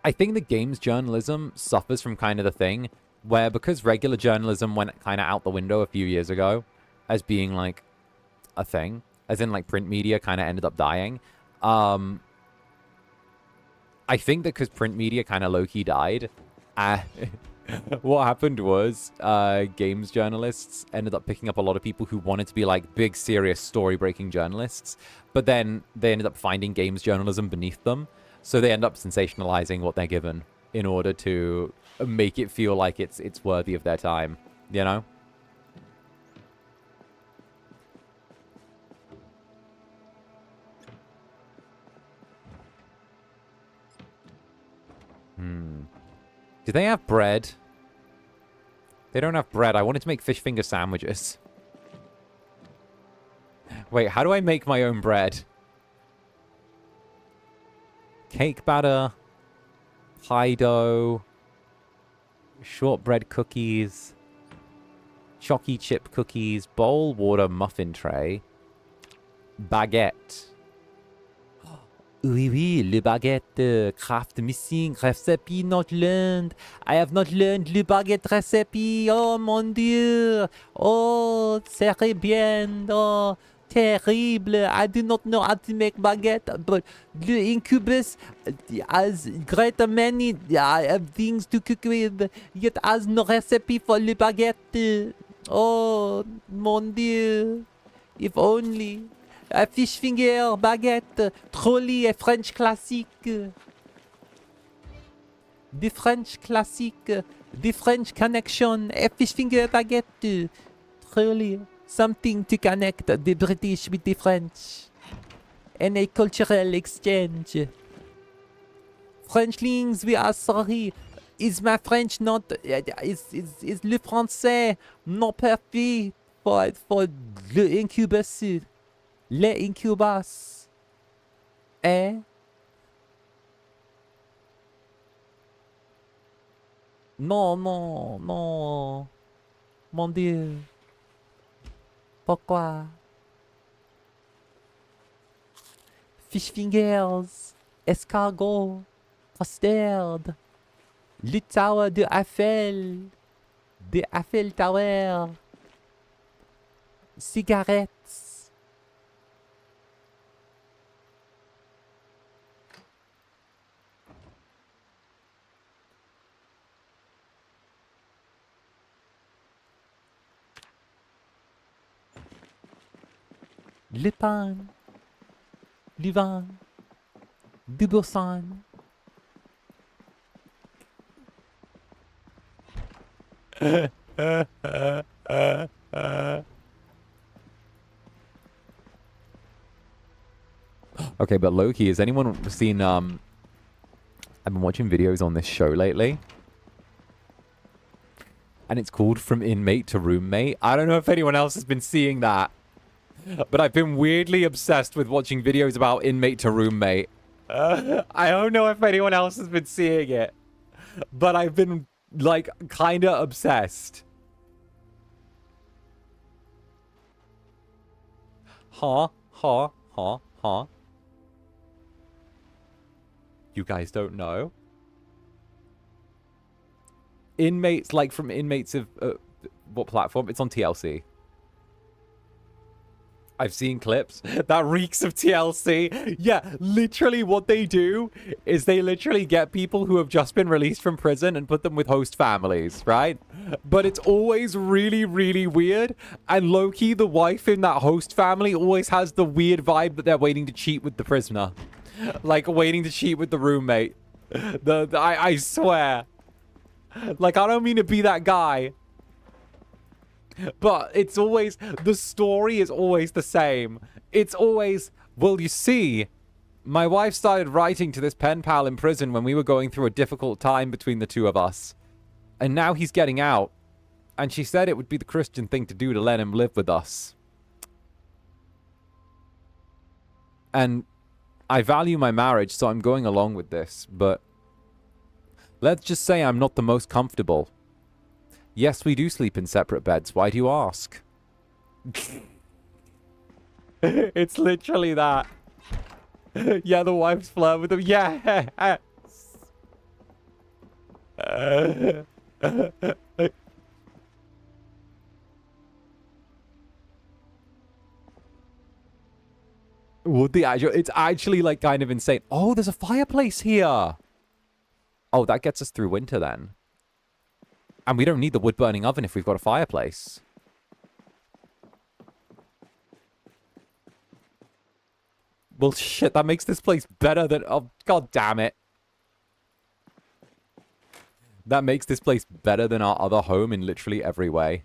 I think the games journalism suffers from kind of the thing where, because regular journalism went kind of out the window a few years ago as being like a thing, as in like print media kind of ended up dying. I think that because print media kind of low-key died, what happened was games journalists ended up picking up a lot of people who wanted to be like big, serious, story-breaking journalists, but then they ended up finding games journalism beneath them. So they end up sensationalizing what they're given in order to make it feel like it's worthy of their time, you know? Do they have bread? They don't have bread. I wanted to make fish finger sandwiches. Wait, how do I make my own bread? Cake batter, pie dough, shortbread cookies, chalky chip cookies, bowl, water, muffin tray, baguette. Oui, oui, le baguette, craft missing, recipe not learned. I have not learned le baguette recipe. Oh mon Dieu. Oh, c'est bien. Oh, terrible. I do not know how to make baguette, but the Incubus has great many things to cook with, yet has no recipe for le baguette. Oh, mon Dieu. If only. A fish finger, baguette, trolley, a French classique. The French classique, the French connection, a fish finger, baguette, trolley. Something to connect the British with the French. And a cultural exchange. Frenchlings, we are sorry. Is my French not... Is le français not perfect for le Incubus? Le Incubus. Eh? Non, non, non. Mon Dieu. Pourquoi? Fish fingers. Escargot. Mustard. Le tower de Eiffel. The Eiffel Tower. Cigarettes. Le pain, le vin, du boursin. Okay, but low-key, has anyone seen, I've been watching videos on this show lately. And it's called From Inmate to Roommate. I don't know if anyone else has been seeing that. But I've been weirdly obsessed with watching videos about inmate to roommate. I don't know if anyone else has been seeing it. But I've been, like, kinda obsessed. Huh? You guys don't know? Inmates, like, from inmates of... what platform? It's on TLC. I've seen clips. That reeks of TLC. Yeah, literally what they do is they literally get people who have just been released from prison and put them with host families, right? But it's always really, really weird. And low-key, the wife in that host family always has the weird vibe that they're waiting to cheat with the prisoner. Like, waiting to cheat with the roommate. I swear. Like, I don't mean to be that guy. But it's always, the story is always the same. It's always, well, you see, my wife started writing to this pen pal in prison when we were going through a difficult time between the two of us. And now he's getting out. And she said it would be the Christian thing to do to let him live with us. And I value my marriage, so I'm going along with this. But let's just say I'm not the most comfortable. Yes, we do sleep in separate beds. Why do you ask? It's literally that. Yeah, the wife's flirt with him. Yeah. Would the actual... It's actually, like, kind of insane. Oh, there's a fireplace here. Oh, that gets us through winter, then. And we don't need the wood-burning oven if we've got a fireplace. Well, shit, that makes this place better than... Oh, god damn it. That makes this place better than our other home in literally every way.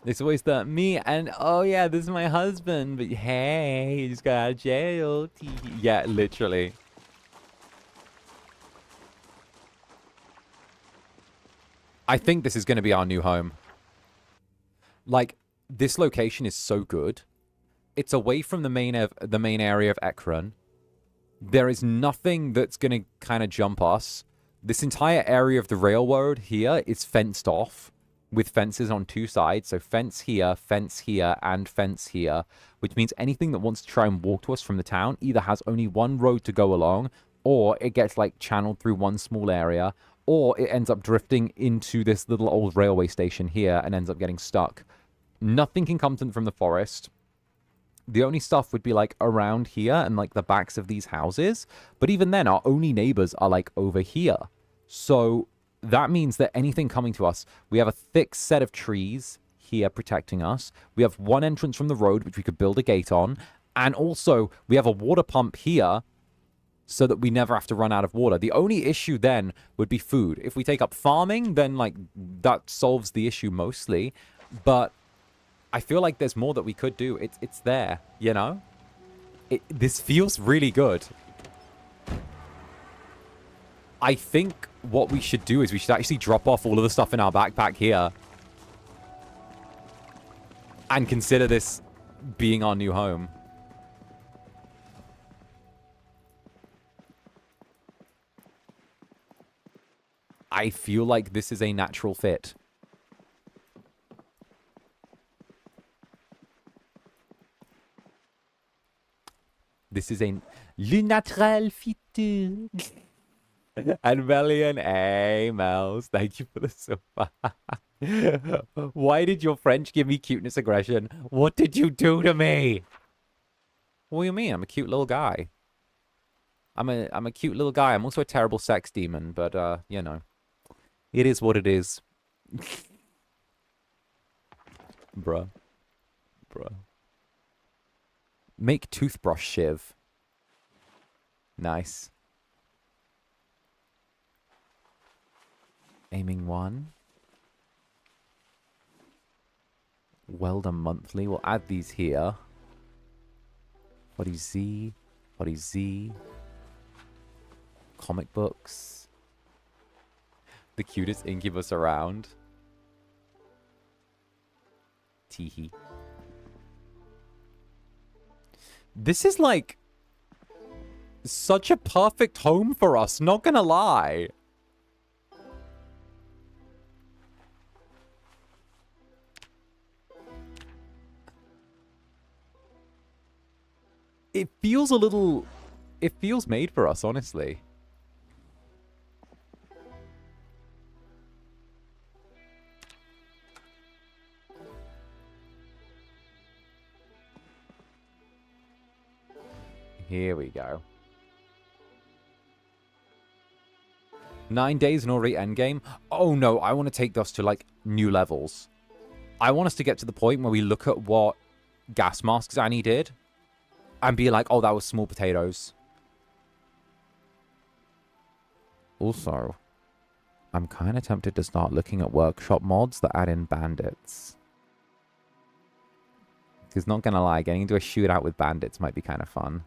It's always the me and oh yeah, this is my husband, but hey, he just got out of jail. Yeah, literally. I think this is going to be our new home. Like, this location is so good. It's away from the main area of 𝓂𝓻. There is nothing that's going to kind of jump us. This entire area of the railroad here is fenced off with fences on two sides. So fence here, and fence here, which means anything that wants to try and walk to us from the town either has only one road to go along, or it gets like channeled through one small area, or it ends up drifting into this little old railway station here and ends up getting stuck. Nothing can come to them from the forest. The only stuff would be like around here and like the backs of these houses. But even then, our only neighbors are like over here. So that means that anything coming to us, we have a thick set of trees here protecting us. We have one entrance from the road, which we could build a gate on. And also, we have a water pump here so that we never have to run out of water. The only issue then would be food. If we take up farming, then like that solves the issue mostly. But I feel like there's more that we could do. It's there, you know? This feels really good. I think what we should do is we should actually drop off all of the stuff in our backpack here. And consider this being our new home. I feel like this is a natural fit. This is a le natural fit. And Melian, hey, Mels, thank you for the super. Why did your French give me cuteness aggression? What did you do to me? What do you mean? I'm a cute little guy. I'm a cute little guy. I'm also a terrible sex demon, but you know, it is what it is. Bruh. Make toothbrush shiv. Nice. Aiming one. Weld a monthly. We'll add these here. Body Z. Body Z. Comic books. The cutest Incubus around. Teehee. This is like such a perfect home for us, not gonna lie. It feels a little... It feels made for us, honestly. Here we go. 9 days and already endgame? Oh no, I want to take us to like new levels. I want us to get to the point where we look at what gas masks Annie did and be like, oh, that was small potatoes. Also, I'm kind of tempted to start looking at workshop mods that add in bandits. Because not gonna lie, getting into a shootout with bandits might be kind of fun.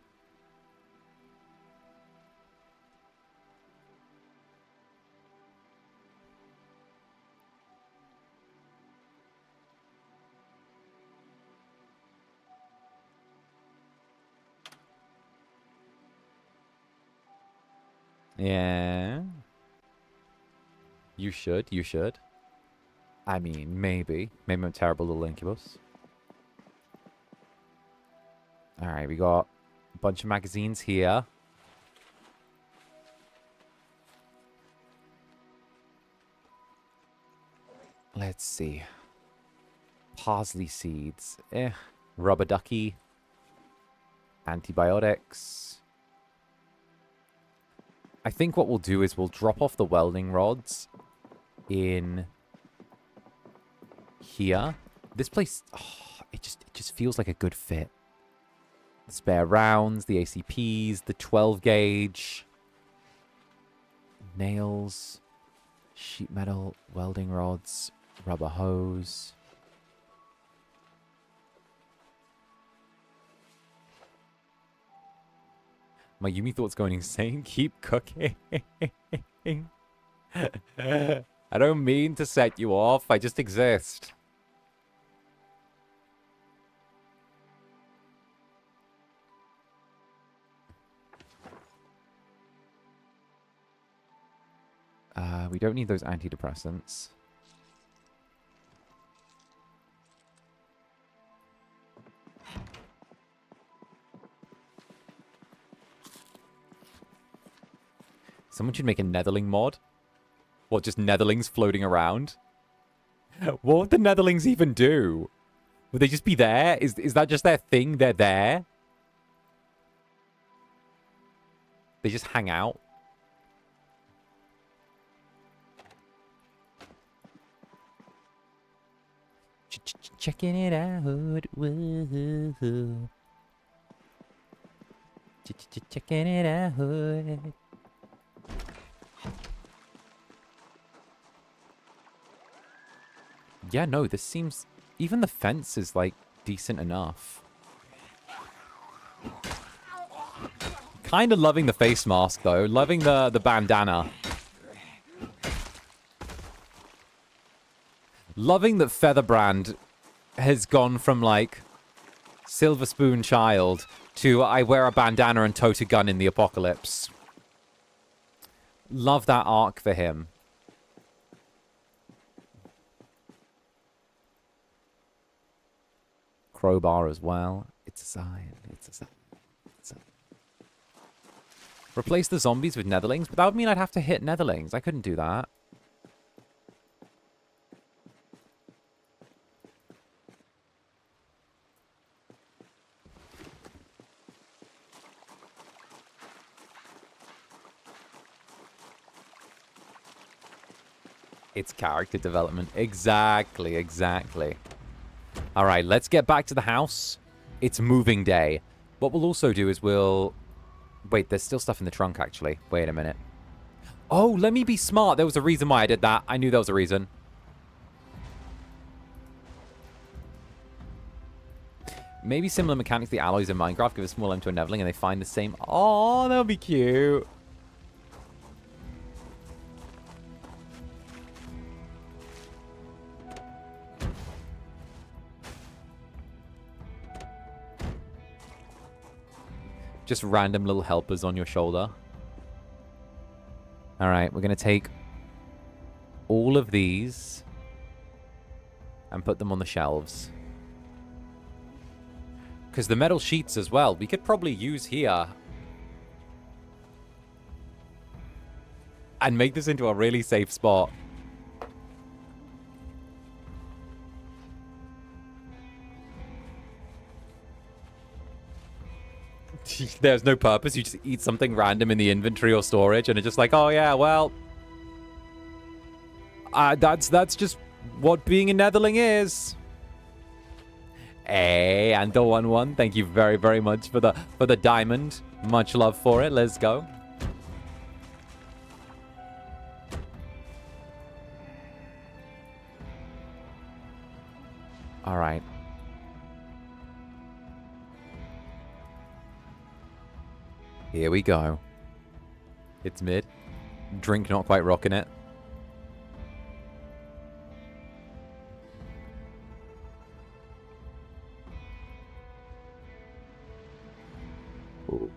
Yeah. You should. You should. I mean, maybe. Maybe I'm a terrible little Incubus. Alright, we got a bunch of magazines here. Let's see. Parsley seeds. Rubber ducky. Antibiotics. I think what we'll do is we'll drop off the welding rods in here. This place, oh, it just feels like a good fit. The spare rounds, the ACPs, the 12 gauge, nails, sheet metal, welding rods, rubber hose. My Yumi thought's going insane. Keep cooking. I don't mean to set you off. I just exist. We don't need those antidepressants. Someone should make a Netherling mod. What, just Netherlings floating around? What would the Netherlings even do? Would they just be there? Is that just their thing? They're there? They just hang out? Checking it out. Woo-hoo-hoo. Checking it out. Yeah, no, this seems... Even the fence is, like, decent enough. Kind of loving the face mask, though. Loving the bandana. Loving that Featherbrand has gone from, like, Silver Spoon Child to I wear a bandana and tote a gun in the apocalypse. Love that arc for him. Crowbar as well. It's a sign. It's a sign. It's a... Replace the zombies with Netherlings? But that would mean I'd have to hit Netherlings. I couldn't do that. It's character development. Exactly, exactly. All right, let's get back to the house. It's moving day. What we'll also do is we'll... Wait, there's still stuff in the trunk, actually. Wait a minute. Oh, let me be smart. There was a reason why I did that. I knew there was a reason. Maybe similar mechanics to the alloys in Minecraft. Give a small M to a Neverling and they find the same... Oh, that'll be cute. Just random little helpers on your shoulder. Alright, we're going to take all of these and put them on the shelves. Because the metal sheets as well, we could probably use here. And make this into a really safe spot. There's no purpose. You just eat something random in the inventory or storage, and it's just like, oh yeah, well, that's just what being a Netherling is. Hey, and the 1-1. Thank you very, very much for the diamond. Much love for it. Let's go. All right. Here we go. It's mid. Drink not quite rocking it.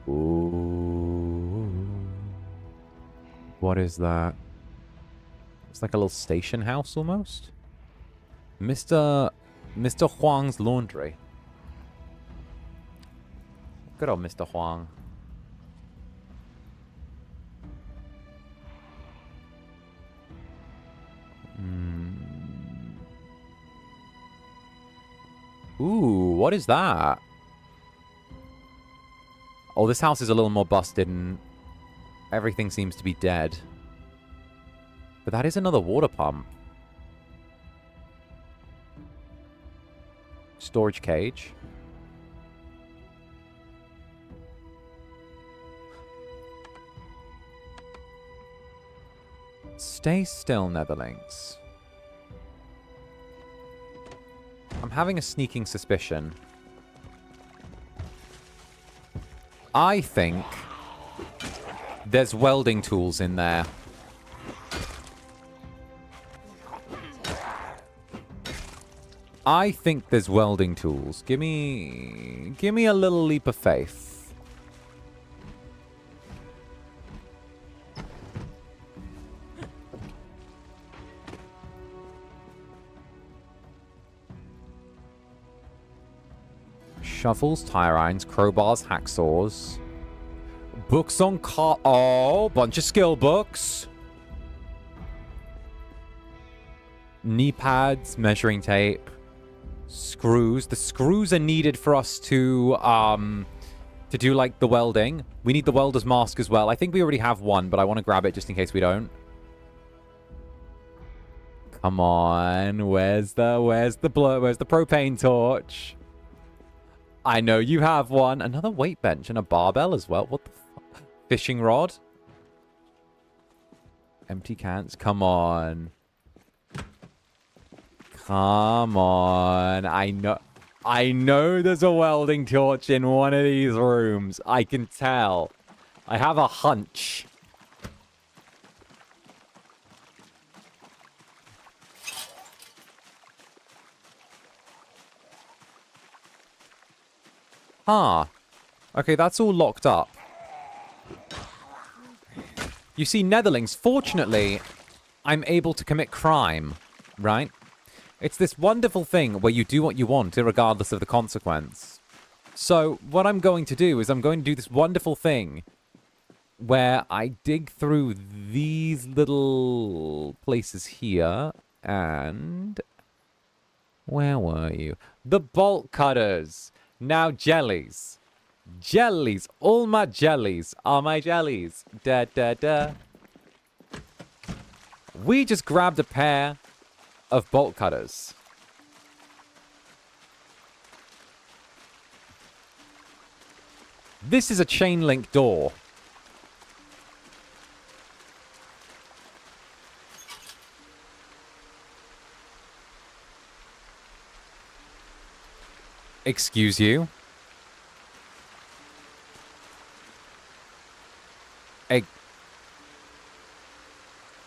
Ooh. What is that? It's like a little station house almost. Mr. Huang's laundry. Good old Mr. Huang. Ooh, what is that? Oh, this house is a little more busted and everything seems to be dead. But that is another water pump. Storage cage. Stay still, Netherlings. I'm having a sneaking suspicion. I think there's welding tools in there. I think there's welding tools. Give me a little leap of faith. Shovels, tire irons, crowbars, hacksaws. Books on car... Oh, bunch of skill books. Knee pads, measuring tape. Screws. The screws are needed for us to do, like, the welding. We need the welder's mask as well. I think we already have one, but I want to grab it just in case we don't. Come on. Where's the propane torch? I know you have one. Another weight bench and a barbell as well. What the fuck? Fishing rod. Empty cans. Come on. Come on. I know there's a welding torch in one of these rooms. I can tell. I have a hunch. Huh. Okay, that's all locked up. You see, Netherlings, fortunately, I'm able to commit crime, right? It's this wonderful thing where you do what you want, regardless of the consequence. So, what I'm going to do is I'm going to do this wonderful thing where I dig through these little places here, and... Where were you? The bolt cutters! Now, jellies. Jellies. All my jellies are my jellies. Da, da, da. We just grabbed a pair of bolt cutters. This is a chain link door. Excuse you?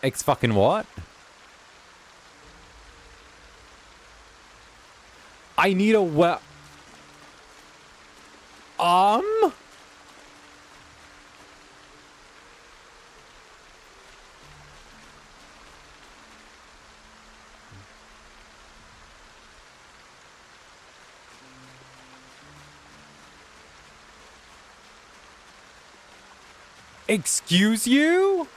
Ex fucking what? I need a Excuse you?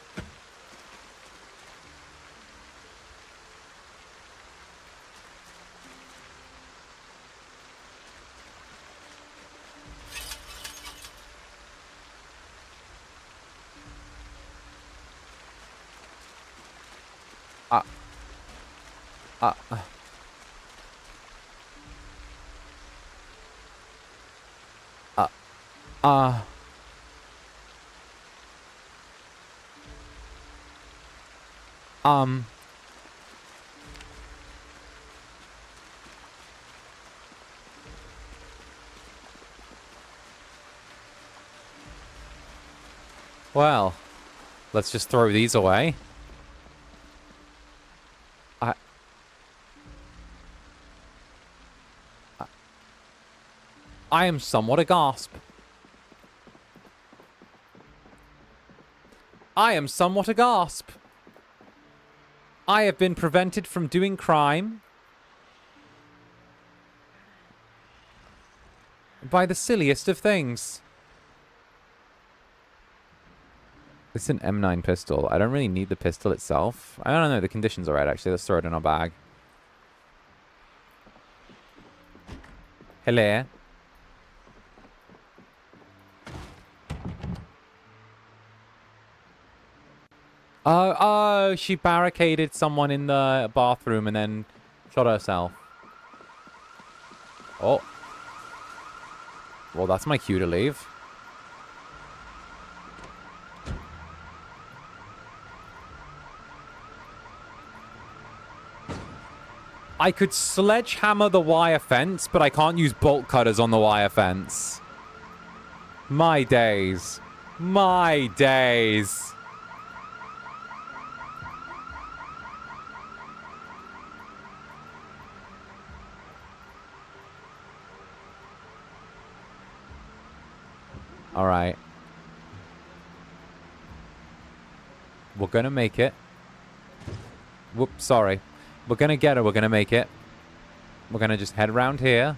Well, let's just throw these away. I am somewhat aghast. I am somewhat aghast. I have been prevented from doing crime by the silliest of things. This is an M9 pistol. I don't really need the pistol itself. I don't know. The condition's alright, actually. Let's throw it in our bag. Hello. Oh, she barricaded someone in the bathroom and then shot herself. Oh. Well, that's my cue to leave. I could sledgehammer the wire fence, but I can't use bolt cutters on the wire fence. My days. My days. All right. We're gonna make it. Whoops, sorry. We're gonna get her. We're gonna make it. We're gonna just head around here.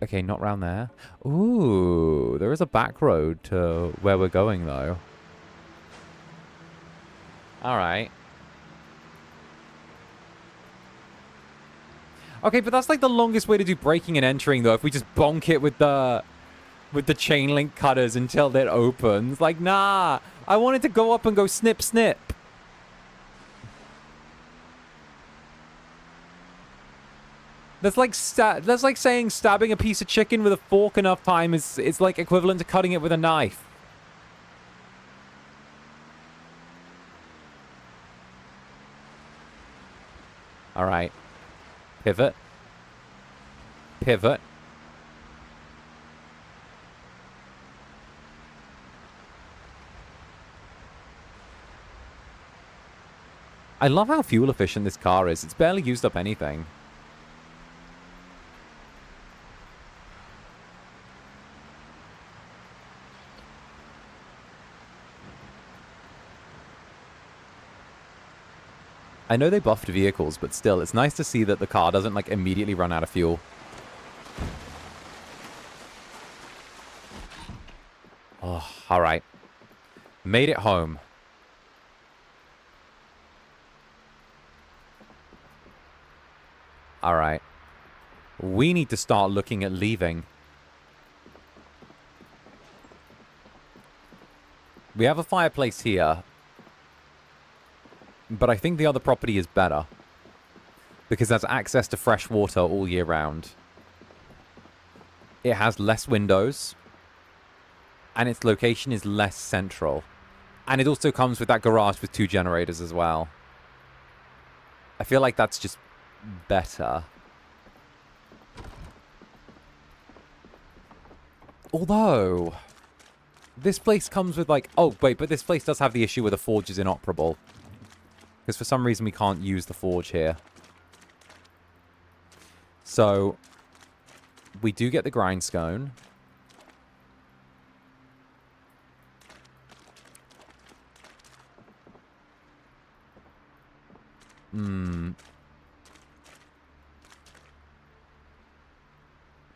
Okay, not round there. Ooh, there is a back road to where we're going, though. All right. Okay, but that's like the longest way to do breaking and entering, though. If we just bonk it with the chain link cutters until it opens. Like, nah. I wanted to go up and go snip, snip. That's like saying stabbing a piece of chicken with a fork enough time is like equivalent to cutting it with a knife. All right. Pivot. Pivot. I love how fuel efficient this car is. It's barely used up anything. I know they buffed vehicles, but still, it's nice to see that the car doesn't, like, immediately run out of fuel. Oh, alright. Made it home. Alright. We need to start looking at leaving. We have a fireplace here. But I think the other property is better. Because there's access to fresh water all year round. It has less windows. And its location is less central. And it also comes with that garage with 2 generators as well. I feel like that's just better. Although, this place comes with like... Oh, wait, but this place does have the issue where the forge is inoperable. Because for some reason we can't use the forge here. So, we do get the grindstone.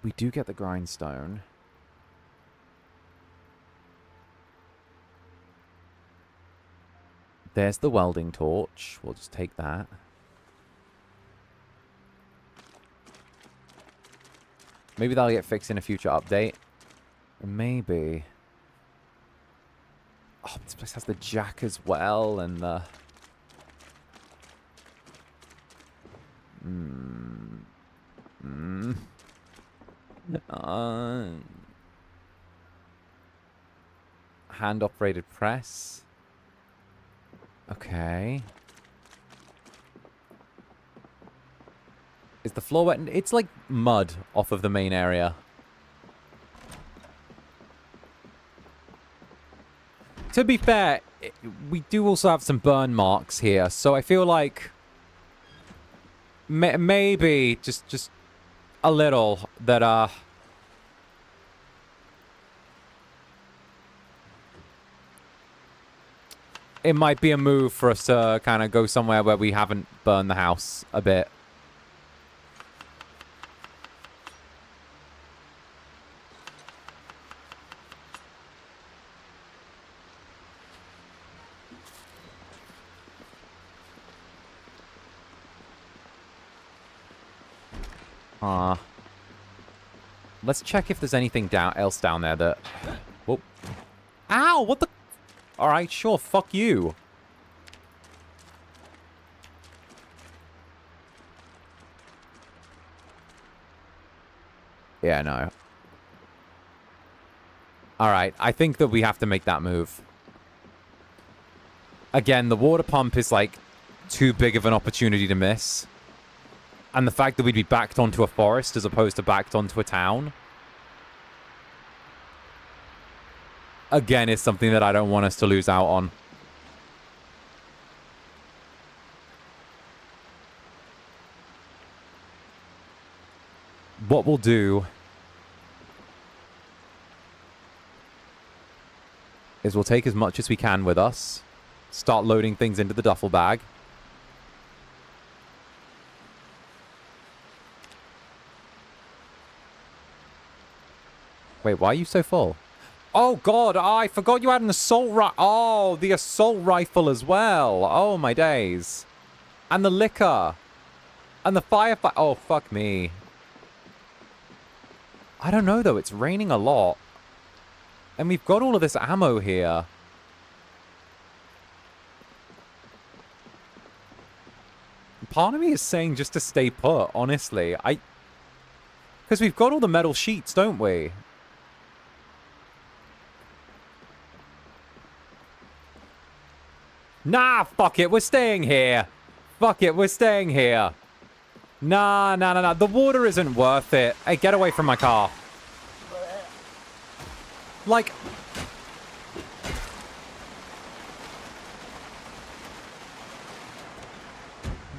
We do get the grindstone. There's the welding torch. We'll just take that. Maybe that'll get fixed in a future update. Maybe. Oh, this place has the jack as well, and the... hand-operated press. Okay. Is the floor wet? It's like mud off of the main area. To be fair, we do also have some burn marks here, so I feel like maybe just a little that, it might be a move for us to kind of go somewhere where we haven't burned the house a bit. Let's check if there's anything else down there that... Whoop. Ow, what the... Alright, sure, fuck you. Yeah, no. Alright, I think that we have to make that move. Again, the water pump is, like, too big of an opportunity to miss. And the fact that we'd be backed onto a forest as opposed to backed onto a town, again, is something that I don't want us to lose out on. What we'll do is we'll take as much as we can with us, start loading things into the duffel bag. Wait, why are you so full? Oh, God, I forgot you had an assault rifle. Oh, the assault rifle as well. Oh, my days. And the liquor. And the firefight. Oh, fuck me. I don't know, though. It's raining a lot. And we've got all of this ammo here. Part of me is saying just to stay put, honestly. Because we've got all the metal sheets, don't we? Nah, fuck it, we're staying here. Fuck it, we're staying here. Nah. The water isn't worth it. Hey, get away from my car. Like...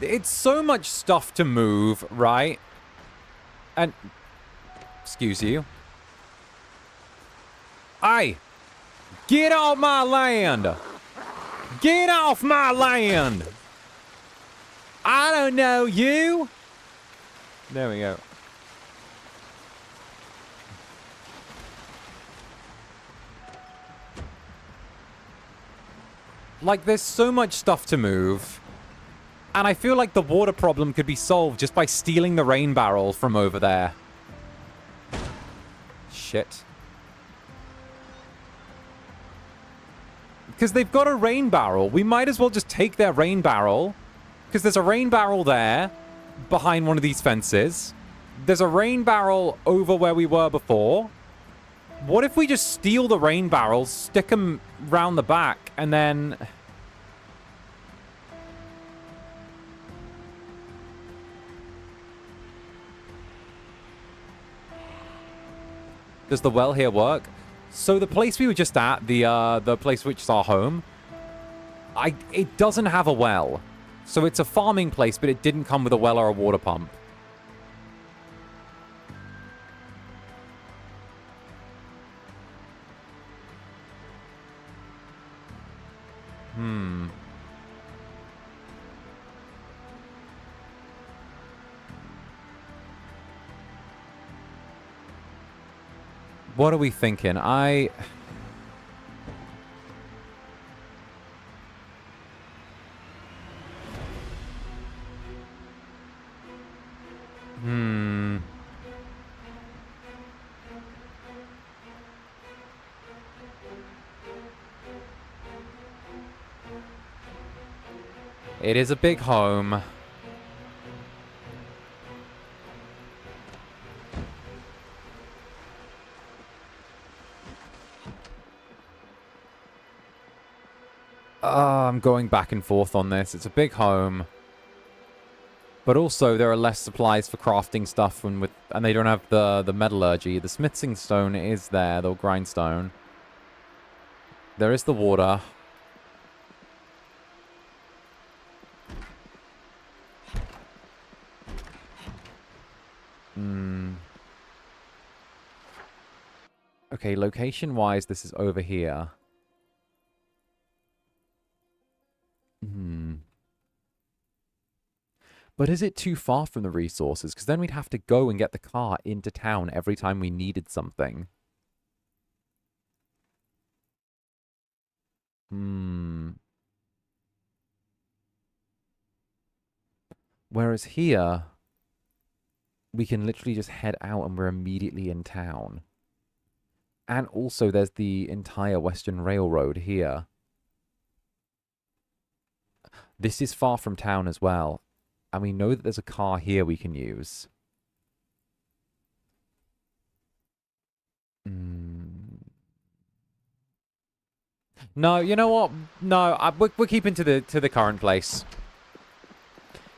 It's so much stuff to move, right? And... Excuse you. Hey! Get off my land! Get off my land! I don't know you! There we go. Like, there's so much stuff to move. And I feel like the water problem could be solved just by stealing the rain barrel from over there. Shit. Because they've got a rain barrel. We might as well just take their rain barrel. Because there's a rain barrel there, behind one of these fences. There's a rain barrel over where we were before. What if we just steal the rain barrels, stick them round the back, and then... Does the well here work? So the place we were just at, the place which is our home, it doesn't have a well. So it's a farming place, but it didn't come with a well or a water pump. What are we thinking? It is a big home. I'm going back and forth on this. It's a big home. But also, there are less supplies for crafting stuff, and they don't have the metallurgy. The smithing stone is there, the grindstone. There is the water. Okay, location-wise, this is over here. But is it too far from the resources? Because then we'd have to go and get the car into town every time we needed something. Whereas here, we can literally just head out and we're immediately in town. And also there's the entire Western Railroad here. This is far from town as well. And we know that there's a car here we can use. No, you know what? No, we're keeping to the current place.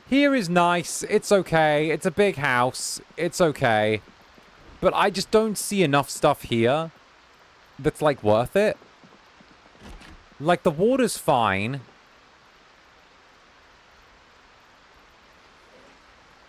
Here is nice. It's okay. It's a big house. It's okay. But I just don't see enough stuff here that's, like, worth it. Like, the water's fine.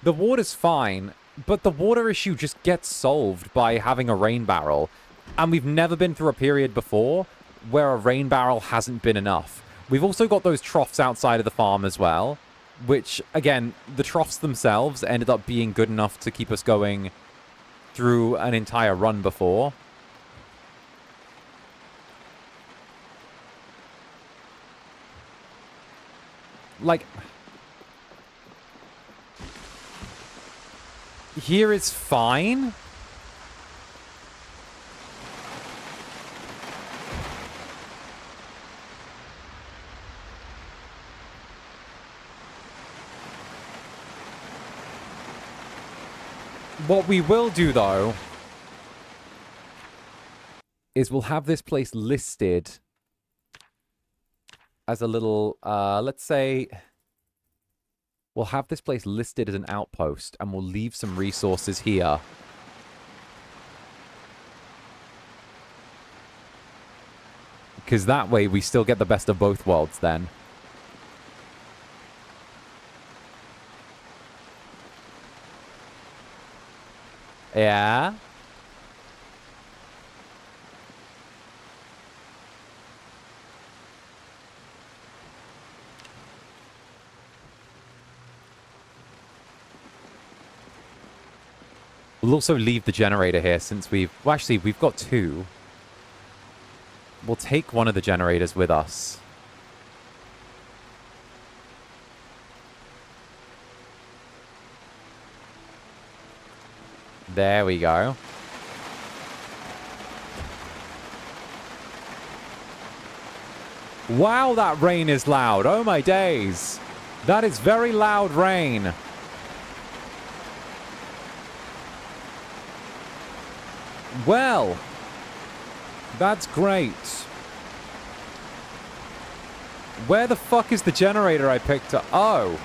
The water's fine, but the water issue just gets solved by having a rain barrel. And we've never been through a period before where a rain barrel hasn't been enough. We've also got those troughs outside of the farm as well, which, again, the troughs themselves ended up being good enough to keep us going through an entire run before. Like, here is fine. What we will do, though, is we'll have this place listed as a little, let's say, we'll have this place listed as an outpost, and we'll leave some resources here. Because that way we still get the best of both worlds then. Yeah? We'll also leave the generator here since we've... Well, actually, we've got two. We'll take one of the generators with us. There we go. Wow, that rain is loud. Oh my days. That is very loud rain. Well, that's great. Where the fuck is the generator I picked up? Oh.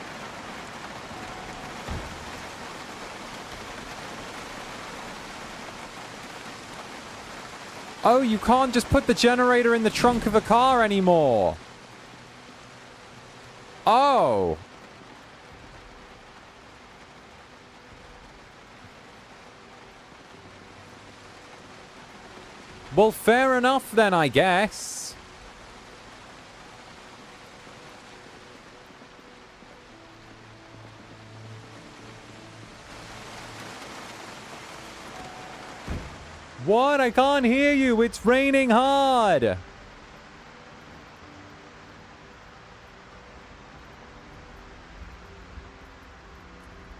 Oh, you can't just put the generator in the trunk of a car anymore. Oh. Well, fair enough then, I guess. What? I can't hear you. It's raining hard.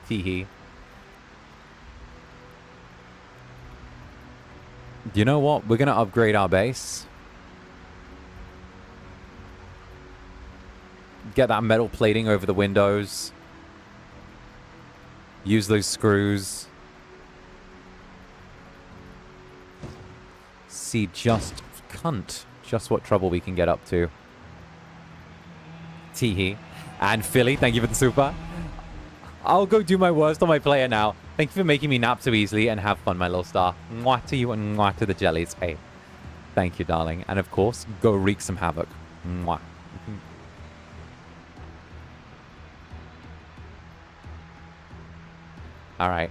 Teehee. You know what? We're going to upgrade our base. Get that metal plating over the windows. Use those screws. See just what trouble we can get up to. Teehee. And Philly, thank you for the super. I'll go do my worst on my player now. Thank you for making me nap so easily and have fun, my little star. Mwah to you and mwah to the jellies. Hey, thank you, darling. And of course, go wreak some havoc. Mwah. All right.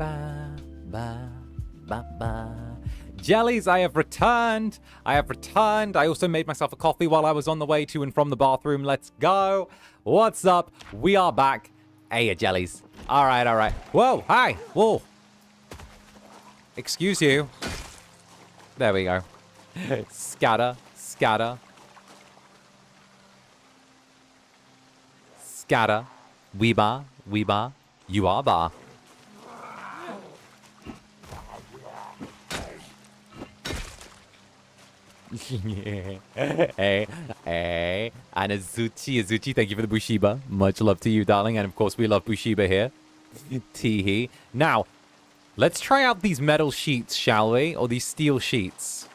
Ba, ba, ba, ba. Jellies, I have returned. I have returned. I also made myself a coffee while I was on the way to and from the bathroom. Let's go. What's up? We are back. Hey, jellies. All right, all right. Whoa, hi. Whoa. Excuse you. There we go. Scatter, scatter. Scatter. Weeba, weeba. You are bar. Hey, hey. And Azuchi, thank you for the Bushiba. Much love to you, darling. And of course, we love Bushiba here. Teehee. Now, let's try out these metal sheets, shall we? Or these steel sheets.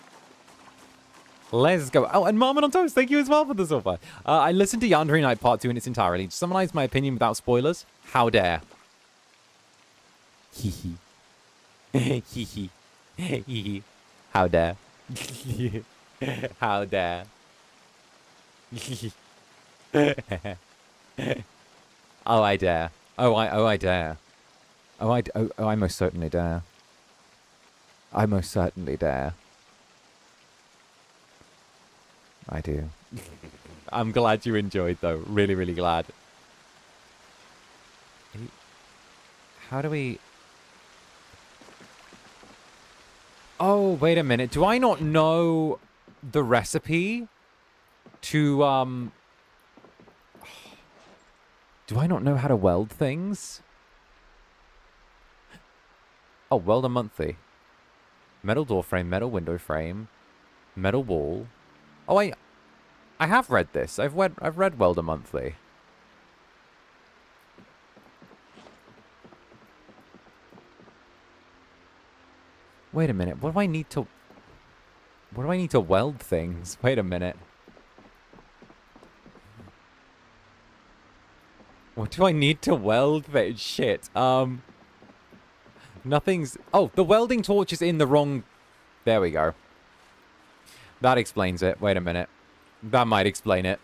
Let's go. Oh, and Marmon on Toast, thank you as well for the silver. I listened to Yandere Night Part 2 in its entirety. To summarize my opinion without spoilers, how dare. Hee hee. Hee hee. Hee hee. How dare. How dare. Oh, I dare. I dare. I most certainly dare. I most certainly dare. I do. I'm glad you enjoyed, though. Really, really glad. How do we... Oh, wait a minute. Do I not know the recipe to, Do I not know how to weld things? Oh, weld a monthly. Metal door frame, metal window frame, metal wall. Oh, I have read this. I've read Weld a Monthly. Wait a minute. What do I need to weld things? Wait a minute. What do I need to weld? Shit. Nothing's... Oh, the welding torch is in the wrong... There we go. That explains it. Wait a minute. That might explain it.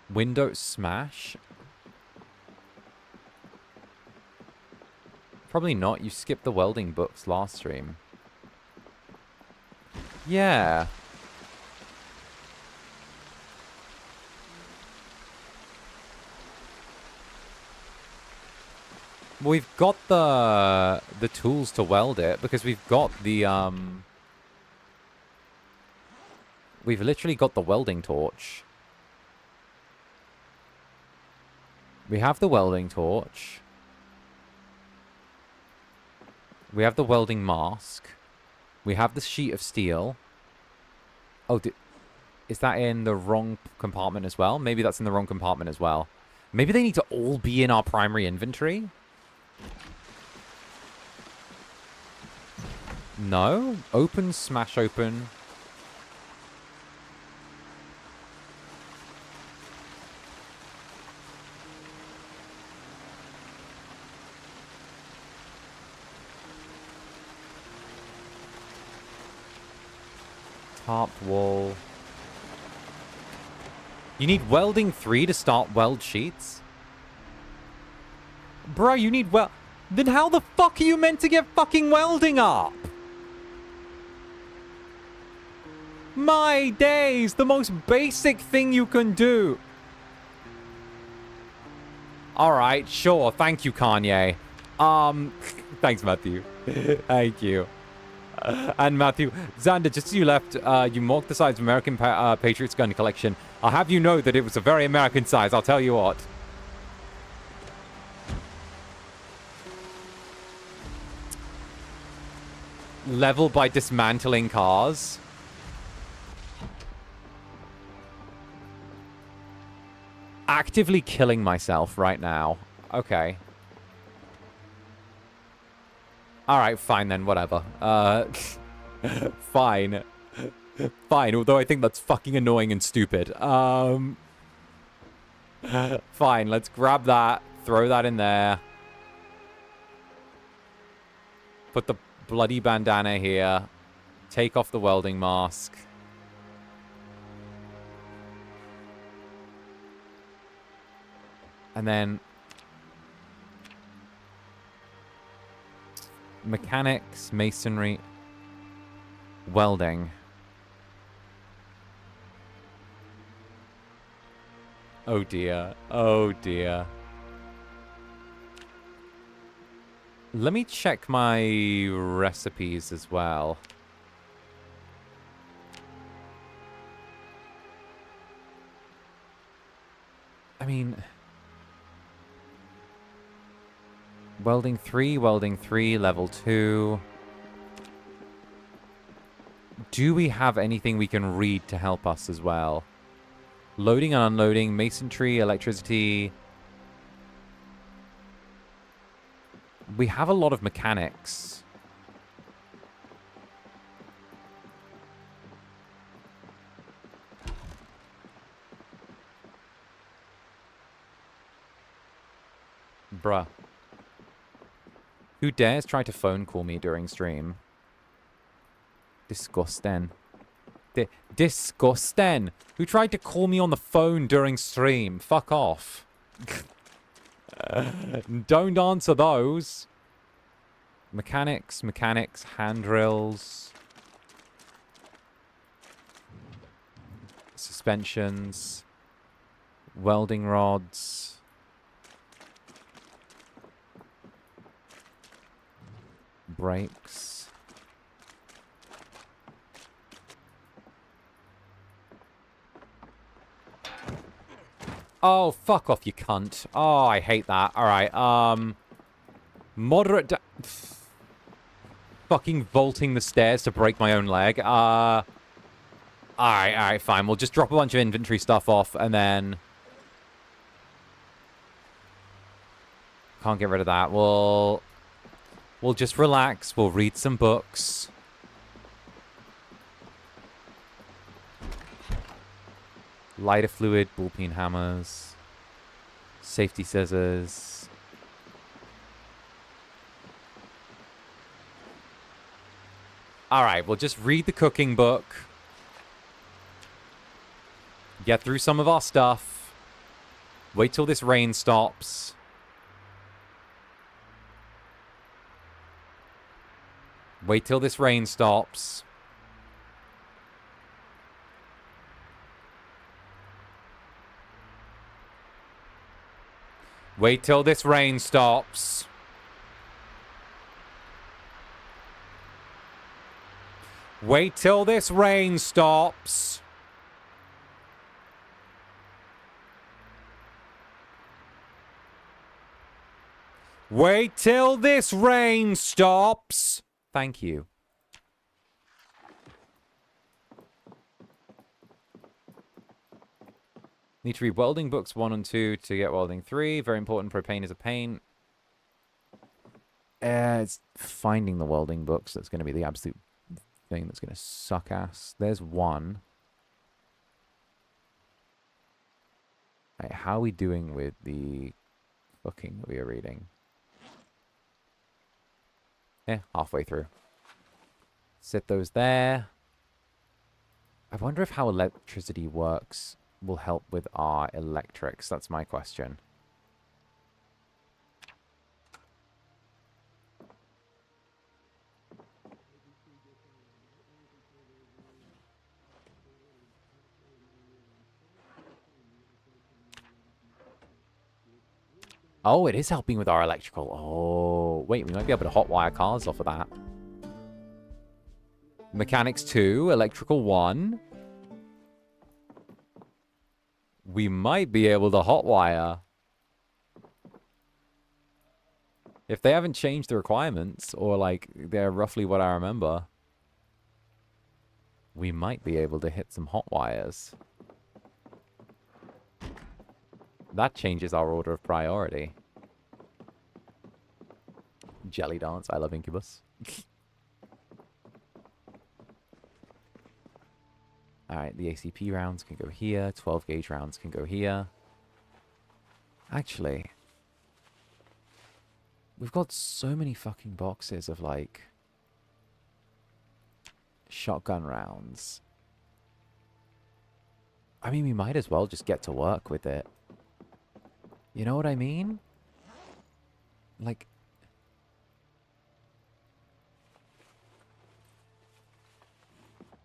Window smash? Probably not. You skipped the welding books last stream. Yeah. We've got the tools to weld it because we've got the we've literally got the welding torch. We have the welding torch. We have the welding mask. We have the sheet of steel. Oh, is that in the wrong compartment as well? Maybe that's in the wrong compartment as well. Maybe they need to all be in our primary inventory? No? Open, smash open. Top wall. You need welding 3 to start weld sheets? Bro, you need Then how the fuck are you meant to get fucking welding up? My days, the most basic thing you can do. Alright, sure. Thank you, Kanye. Thanks, Matthew. Thank you. And Matthew, Zander, just as you left, you marked the size of American Patriots gun collection. I'll have you know that it was a very American size, I'll tell you what. Level by dismantling cars. Actively killing myself right now. Okay. Alright, fine then, whatever. Fine. Fine, although I think that's fucking annoying and stupid. Fine, let's grab that. Throw that in there. Put the bloody bandana here. Take off the welding mask. And then... Mechanics, masonry, welding. Oh dear. Oh dear. Let me check my recipes as well. I mean... welding 3, level 2. Do we have anything we can read to help us as well? Loading and unloading, masonry, electricity. We have a lot of mechanics. Bruh. Who dares try to phone call me during stream? Disgusting. Disgusting. Who tried to call me on the phone during stream? Fuck off. Don't answer those. Mechanics, hand drills. Suspensions. Welding rods. Brakes. Oh, fuck off, you cunt. Oh, I hate that. Alright, moderate fucking vaulting the stairs to break my own leg. Alright, fine. We'll just drop a bunch of inventory stuff off, and then... can't get rid of that. We'll just relax. We'll read some books. Lighter fluid, ball-peen hammers, safety scissors. Alright, we'll just read the cooking book. Get through some of our stuff. Wait till this rain stops. Wait till this rain stops. Wait till this rain stops. Wait till this rain stops. Wait till this rain stops. Thank you. Need to read welding books 1 and 2 to get welding 3. Very important. Propane is a pain. It's finding the welding books that's going to be the absolute thing that's going to suck ass. There's one. Right, how are we doing with the cooking that we are reading? Yeah, halfway through. Set those there. I wonder if how electricity works will help with our electrics. That's my question. Oh, it is helping with our electrical. Oh, wait, we might be able to hotwire cars off of that. Mechanics 2, electrical 1. We might be able to hotwire. If they haven't changed the requirements, or like they're roughly what I remember, we might be able to hit some hot wires. That changes our order of priority. Jelly dance. I love Incubus. Alright, the ACP rounds can go here. 12 gauge rounds can go here. Actually, we've got so many fucking boxes of, like, shotgun rounds. I mean, we might as well just get to work with it. You know what I mean? Like,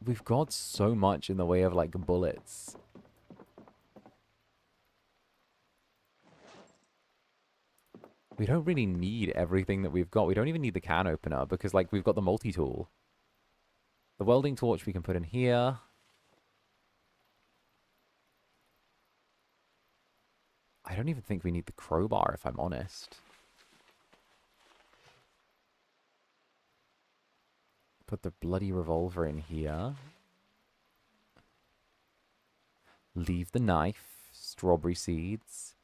We've got so much in the way of, like, bullets. We don't really need everything that we've got. We don't even need the can opener because, like, we've got the multi-tool. The welding torch we can put in here. I don't even think we need the crowbar, if I'm honest. Put the bloody revolver in here. Leave the knife. Strawberry seeds.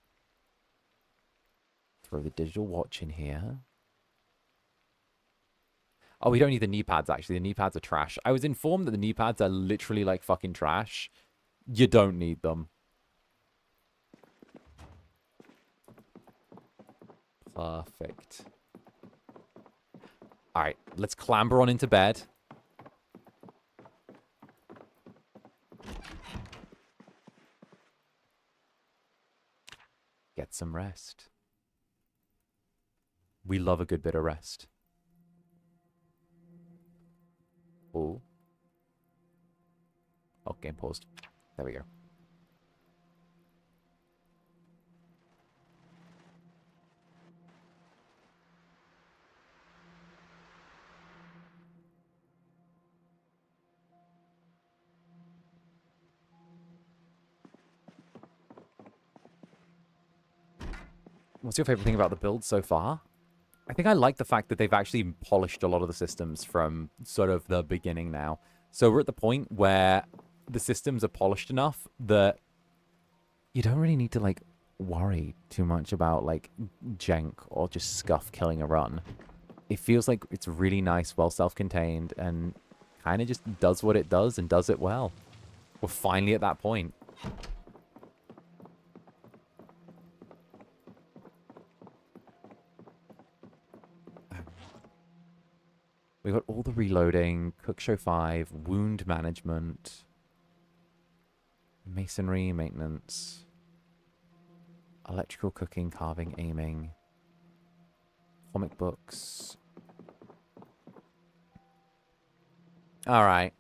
Throw the digital watch in here. Oh, we don't need the knee pads, actually. The knee pads are trash. I was informed that the knee pads are literally, like, fucking trash. You don't need them. Perfect. Alright, let's clamber on into bed. Get some rest. We love a good bit of rest. Oh. Oh, game paused. There we go. What's your favorite thing about the build so far? I think I like the fact that they've actually polished a lot of the systems from sort of the beginning now. So we're at the point where the systems are polished enough that you don't really need to, like, worry too much about, like, jank or just scuff killing a run. It feels like it's really nice, well self-contained, and kind of just does what it does and does it well. We're finally at that point. We've got all the reloading, Cook Show 5, wound management, masonry, maintenance, electrical cooking, carving, aiming, comic books. All right.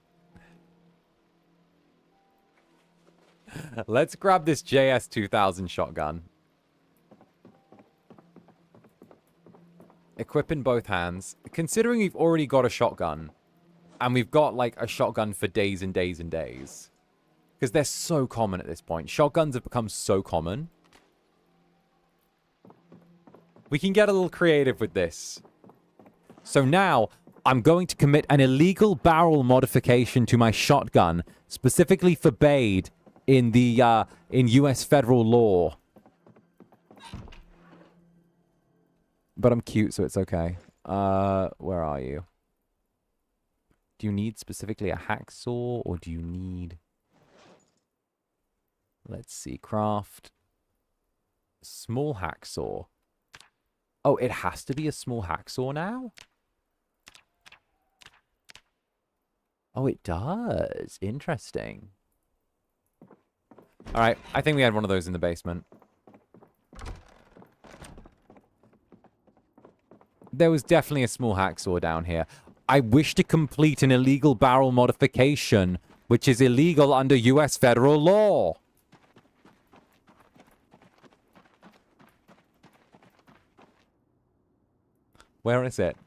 Let's grab this JS 2000 shotgun. Equip in both hands. Considering we've already got a shotgun, and we've got, like, a shotgun for days and days and days, because they're so common at this point. Shotguns have become so common. We can get a little creative with this. So now, I'm going to commit an illegal barrel modification to my shotgun, specifically forbade in the, in US federal law. But I'm cute, so it's okay. Where are you? Do you need specifically a hacksaw, or do you need... Let's see, craft. Small hacksaw. Oh, it has to be a small hacksaw now? Oh, it does. Interesting. Alright, I think we had one of those in the basement. There was definitely a small hacksaw down here. I wish to complete an illegal barrel modification, which is illegal under US federal law. Where is it?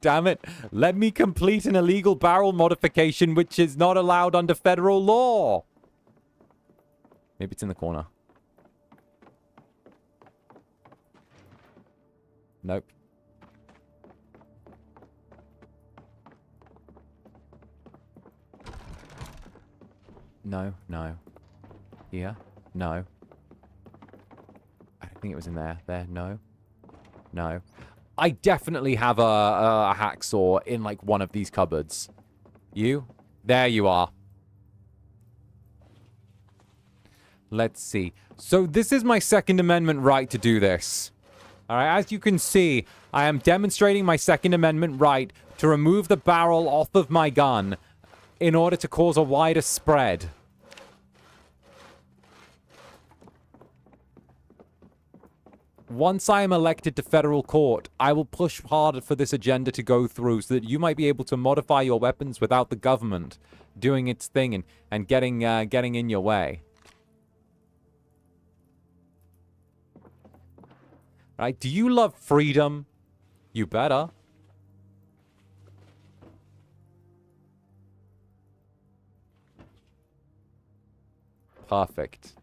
Damn it. Let me complete an illegal barrel modification, which is not allowed under federal law. Maybe it's in the corner. Nope. No, no. Here? No. I don't think it was in there. There, no. No. I definitely have a hacksaw in, like, one of these cupboards. You? There you are. Let's see. So this is my Second Amendment right to do this. Alright, as you can see, I am demonstrating my Second Amendment right to remove the barrel off of my gun in order to cause a wider spread. Once I am elected to federal court, I will push harder for this agenda to go through so that you might be able to modify your weapons without the government doing its thing and getting in your way. Right? Do you love freedom? You better. Perfect.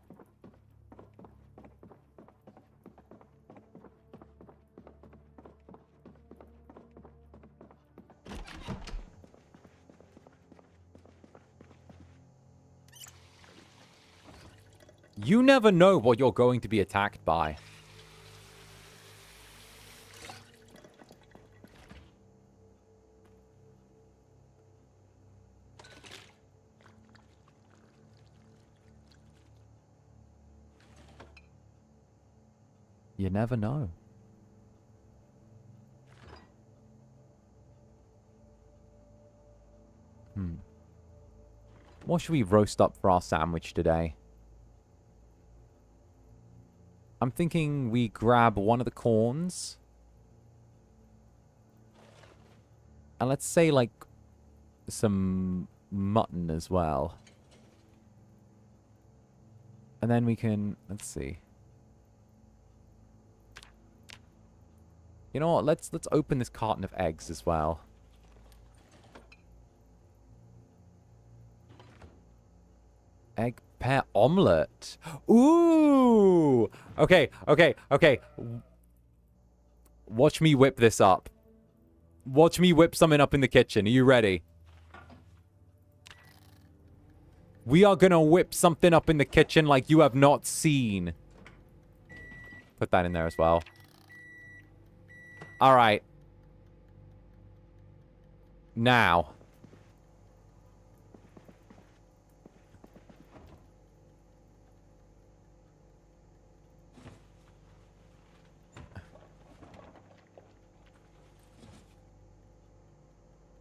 You never know what you're going to be attacked by. You never know. What should we roast up for our sandwich today? I'm thinking we grab one of the corns. And let's say, like, some mutton as well. And then we can... Let's see. You know what? Let's open this carton of eggs as well. Egg pear omelette. Ooh! Okay. Watch me whip this up. Watch me whip something up in the kitchen. Are you ready? We are gonna whip something up in the kitchen like you have not seen. Put that in there as well. Alright. Now.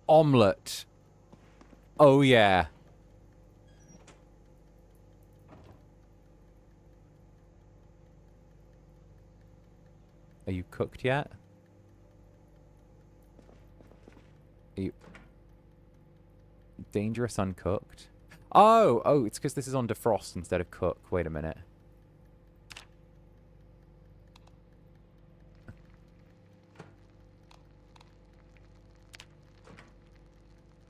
Omelette. Oh, yeah. Are you cooked yet? Are you... Dangerous uncooked? Oh, it's because this is on defrost instead of cook. Wait a minute.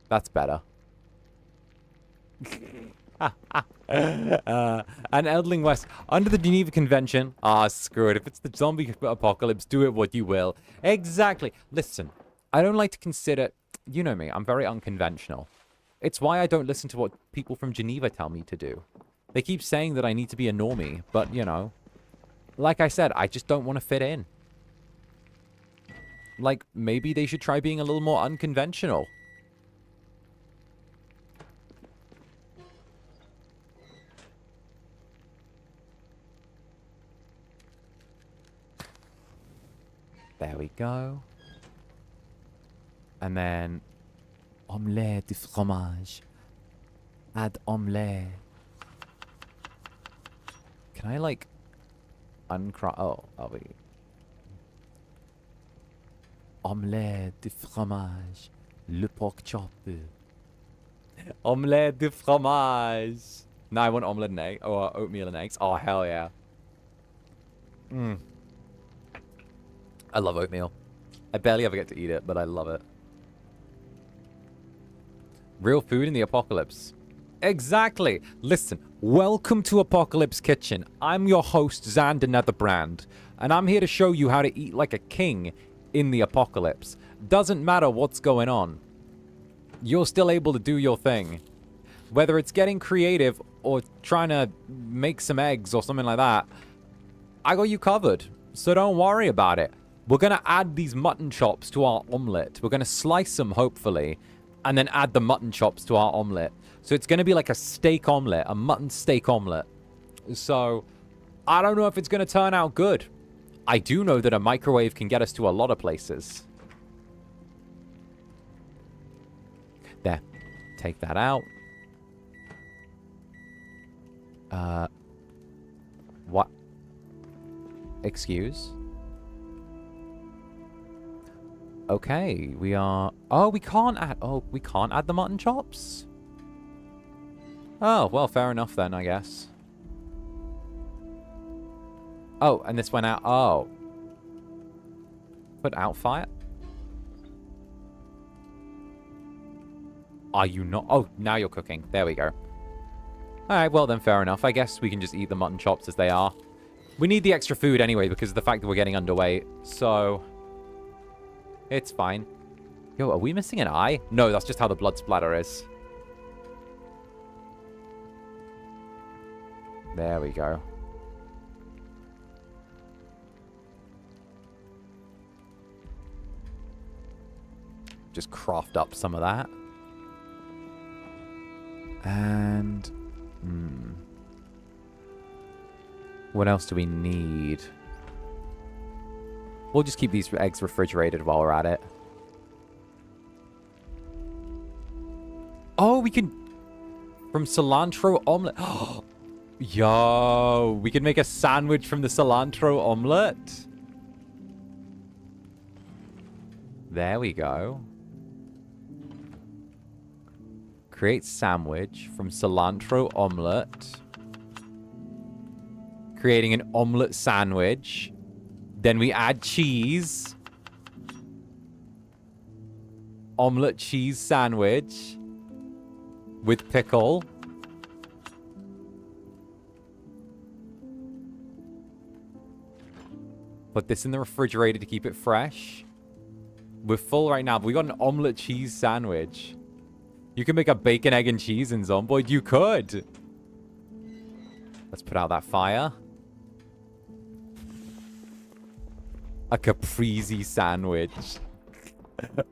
That's better. And Eldling West, under the Geneva Convention, screw it. If it's the zombie apocalypse, do it what you will. Exactly. Listen, I don't like to consider, you know me, I'm very unconventional. It's why I don't listen to what people from Geneva tell me to do. They keep saying that I need to be a normie, but, you know, like I said, I just don't want to fit in. Like, maybe they should try being a little more unconventional. There we go. And then... Omelette de fromage. Add omelette. Can I, like... uncrop... Oh, wait. Omelette de fromage. Le pork chop. Omelette de fromage. No, I want omelette and egg. Or oatmeal and eggs. Oh, hell yeah. I love oatmeal. I barely ever get to eat it, but I love it. Real food in the apocalypse. Exactly. Listen, welcome to Apocalypse Kitchen. I'm your host, Zander Netherbrand, and I'm here to show you how to eat like a king in the apocalypse. Doesn't matter what's going on. You're still able to do your thing. Whether it's getting creative or trying to make some eggs or something like that, I got you covered, so don't worry about it. We're going to add these mutton chops to our omelette. We're going to slice them, hopefully, and then add the mutton chops to our omelette. So it's going to be like a steak omelette, a mutton steak omelette. So I don't know if it's going to turn out good. I do know that a microwave can get us to a lot of places. There. Take that out. What? Excuse? Okay, we are... Oh, we can't add... Oh, we can't add the mutton chops? Oh, well, fair enough then, I guess. Oh, and this went out... Oh. Put out fire? Are you not? Oh, now you're cooking. There we go. Alright, well then, fair enough. I guess we can just eat the mutton chops as they are. We need the extra food anyway because of the fact that we're getting underweight. So, it's fine. Yo, are we missing an eye? No, that's just how the blood splatter is. There we go. Just craft up some of that. And... what else do we need? We'll just keep these eggs refrigerated while we're at it. Oh, we can... From cilantro omelet. Yo, we can make a sandwich from the cilantro omelet. There we go. Create sandwich from cilantro omelet. Creating an omelet sandwich. Then we add cheese. Omelet cheese sandwich. With pickle. Put this in the refrigerator to keep it fresh. We're full right now, but we got an omelet cheese sandwich. You can make a bacon, egg, and cheese in Zomboid. You could. Let's put out that fire. A caprese sandwich.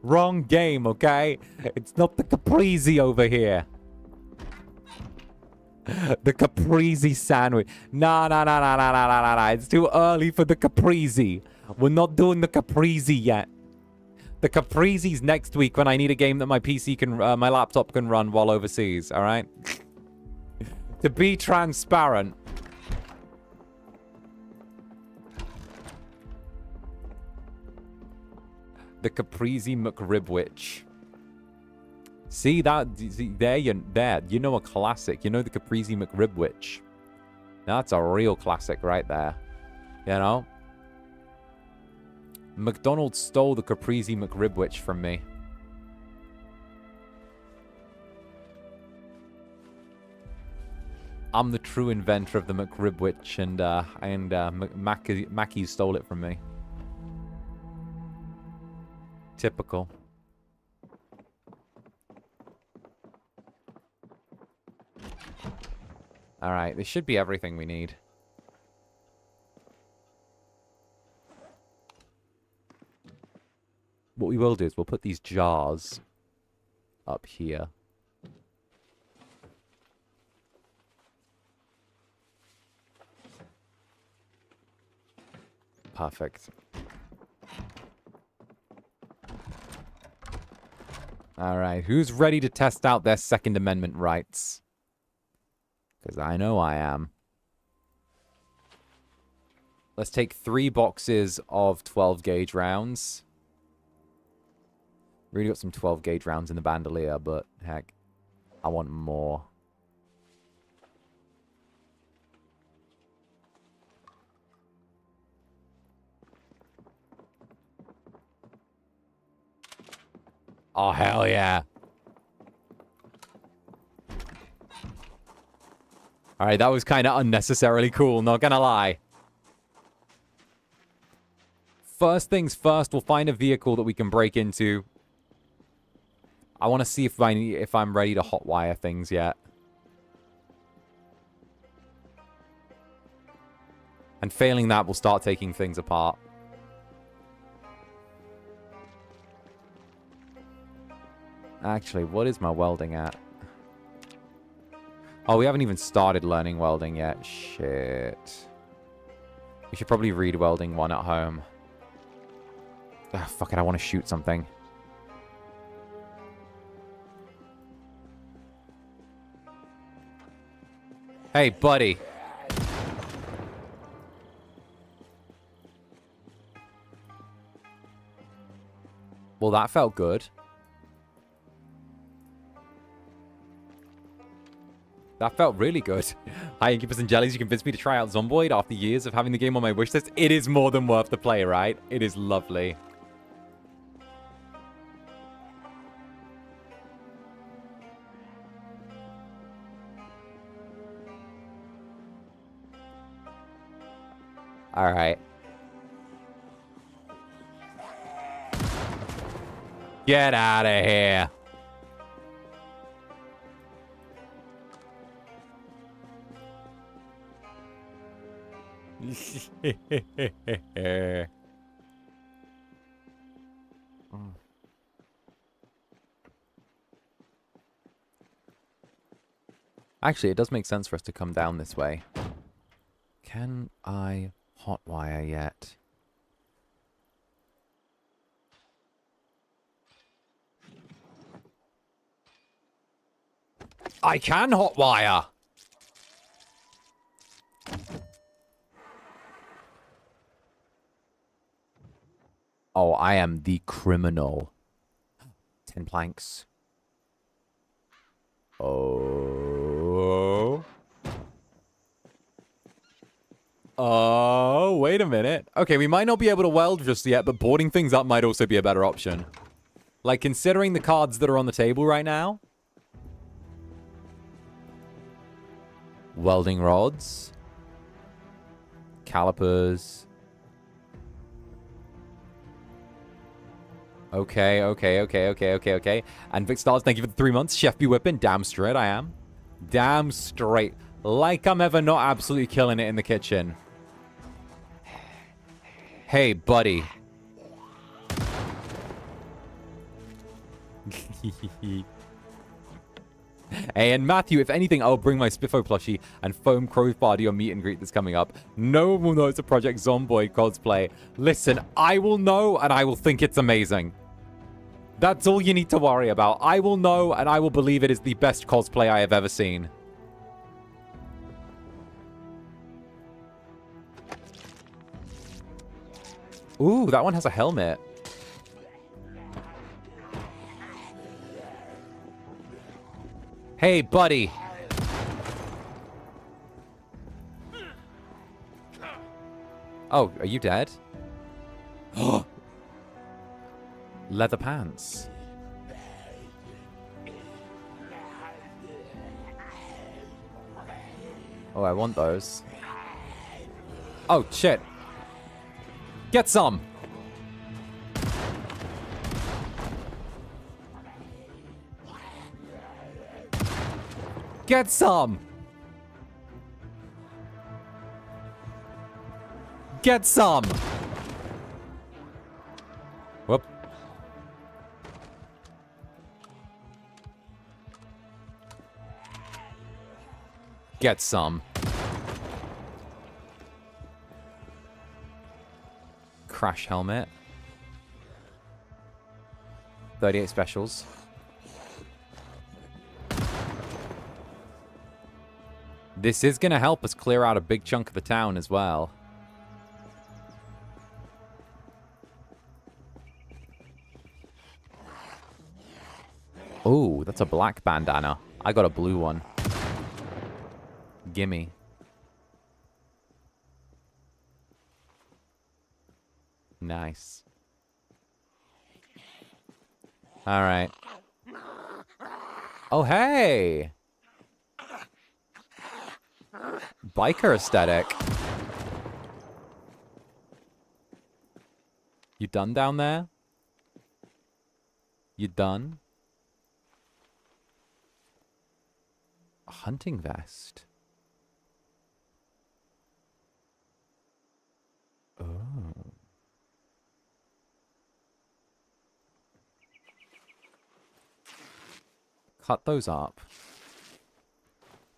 Wrong game, okay? It's not the caprese over here. The caprese sandwich. Nah. It's too early for the caprese. We're not doing the caprese yet. The caprese's next week when I need a game that my PC can, my laptop can run while overseas. All right. To be transparent. The caprese McRibwich. See that? See, there. You know a classic. You know the caprese McRibwich. That's a real classic right there. You know. McDonald's stole the caprese McRibwich from me. I'm the true inventor of the McRibwich, and Mackie stole it from me. Typical. Alright, this should be everything we need. What we will do is we'll put these jars up here. Perfect. Alright, who's ready to test out their Second Amendment rights? Because I know I am. Let's take 3 boxes of 12 gauge rounds. Really got some 12 gauge rounds in the bandolier, but heck, I want more. Oh, hell yeah. Alright, that was kind of unnecessarily cool, not gonna lie. First things first, we'll find a vehicle that we can break into. I want to see if I'm ready to hotwire things yet. And failing that, we'll start taking things apart. Actually, what is my welding at? Oh, we haven't even started learning welding yet. Shit. We should probably read welding 1 at home. Ugh, fuck it, I want to shoot something. Hey, buddy. Well, that felt good. That felt really good. Hi, Incubus and Jellies. You convinced me to try out Zomboid after years of having the game on my wishlist. It is more than worth the play, right? It is lovely. All right. Get out of here. Actually, it does make sense for us to come down this way. Can I hotwire yet? I can hotwire! Oh, I am the criminal. 10 planks. Oh. Oh, wait a minute. Okay, we might not be able to weld just yet, but boarding things up might also be a better option. Like, considering the cards that are on the table right now. Welding rods. Calipers. Okay. And Vic Stars, thank you for the 3 months. Chef be whipping. Damn straight I am. Damn straight. Like I'm ever not absolutely killing it in the kitchen. Hey, buddy. Hey, and Matthew, if anything, I'll bring my Spiffo plushie and foam crowbar to your meet and greet that's coming up. No one will know it's a Project Zomboid cosplay. Listen, I will know and I will think it's amazing. That's all you need to worry about. I will know and I will believe it is the best cosplay I have ever seen. Ooh, that one has a helmet. Hey, buddy. Oh, are you dead? Leather pants. Oh, I want those. Oh, shit. Get some. Get some. Get some. Whoop. Get some. Crash helmet. 38 specials. This is going to help us clear out a big chunk of the town as well. Oh, that's a black bandana. I got a blue one. Gimme. Nice. All right. Oh, hey! Biker aesthetic. You done down there? You done? A hunting vest. Oh. Cut those up.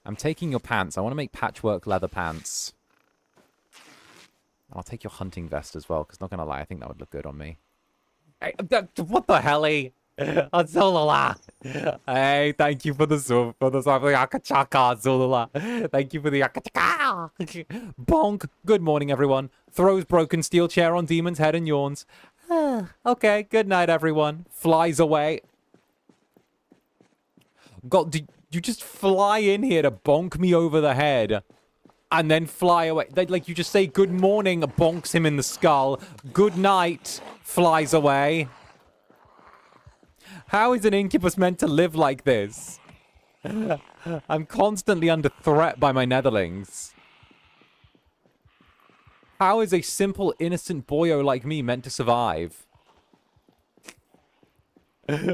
I'm taking your pants. I want to make patchwork leather pants. I'll take your hunting vest as well, because not going to lie, I think that would look good on me. Hey, what the hell-y? Zulala. Hey, thank you for the sub. Yakachaka, Zulala. Thank you for the yakachaka. Bonk. Good morning, everyone. Throws broken steel chair on demon's head and yawns. Okay, good night, everyone. Flies away. God, did you just fly in here to bonk me over the head? And then fly away. Like, you just say good morning, bonks him in the skull. Good night, flies away. How is an incubus meant to live like this? I'm constantly under threat by my netherlings. How is a simple, innocent boyo like me meant to survive?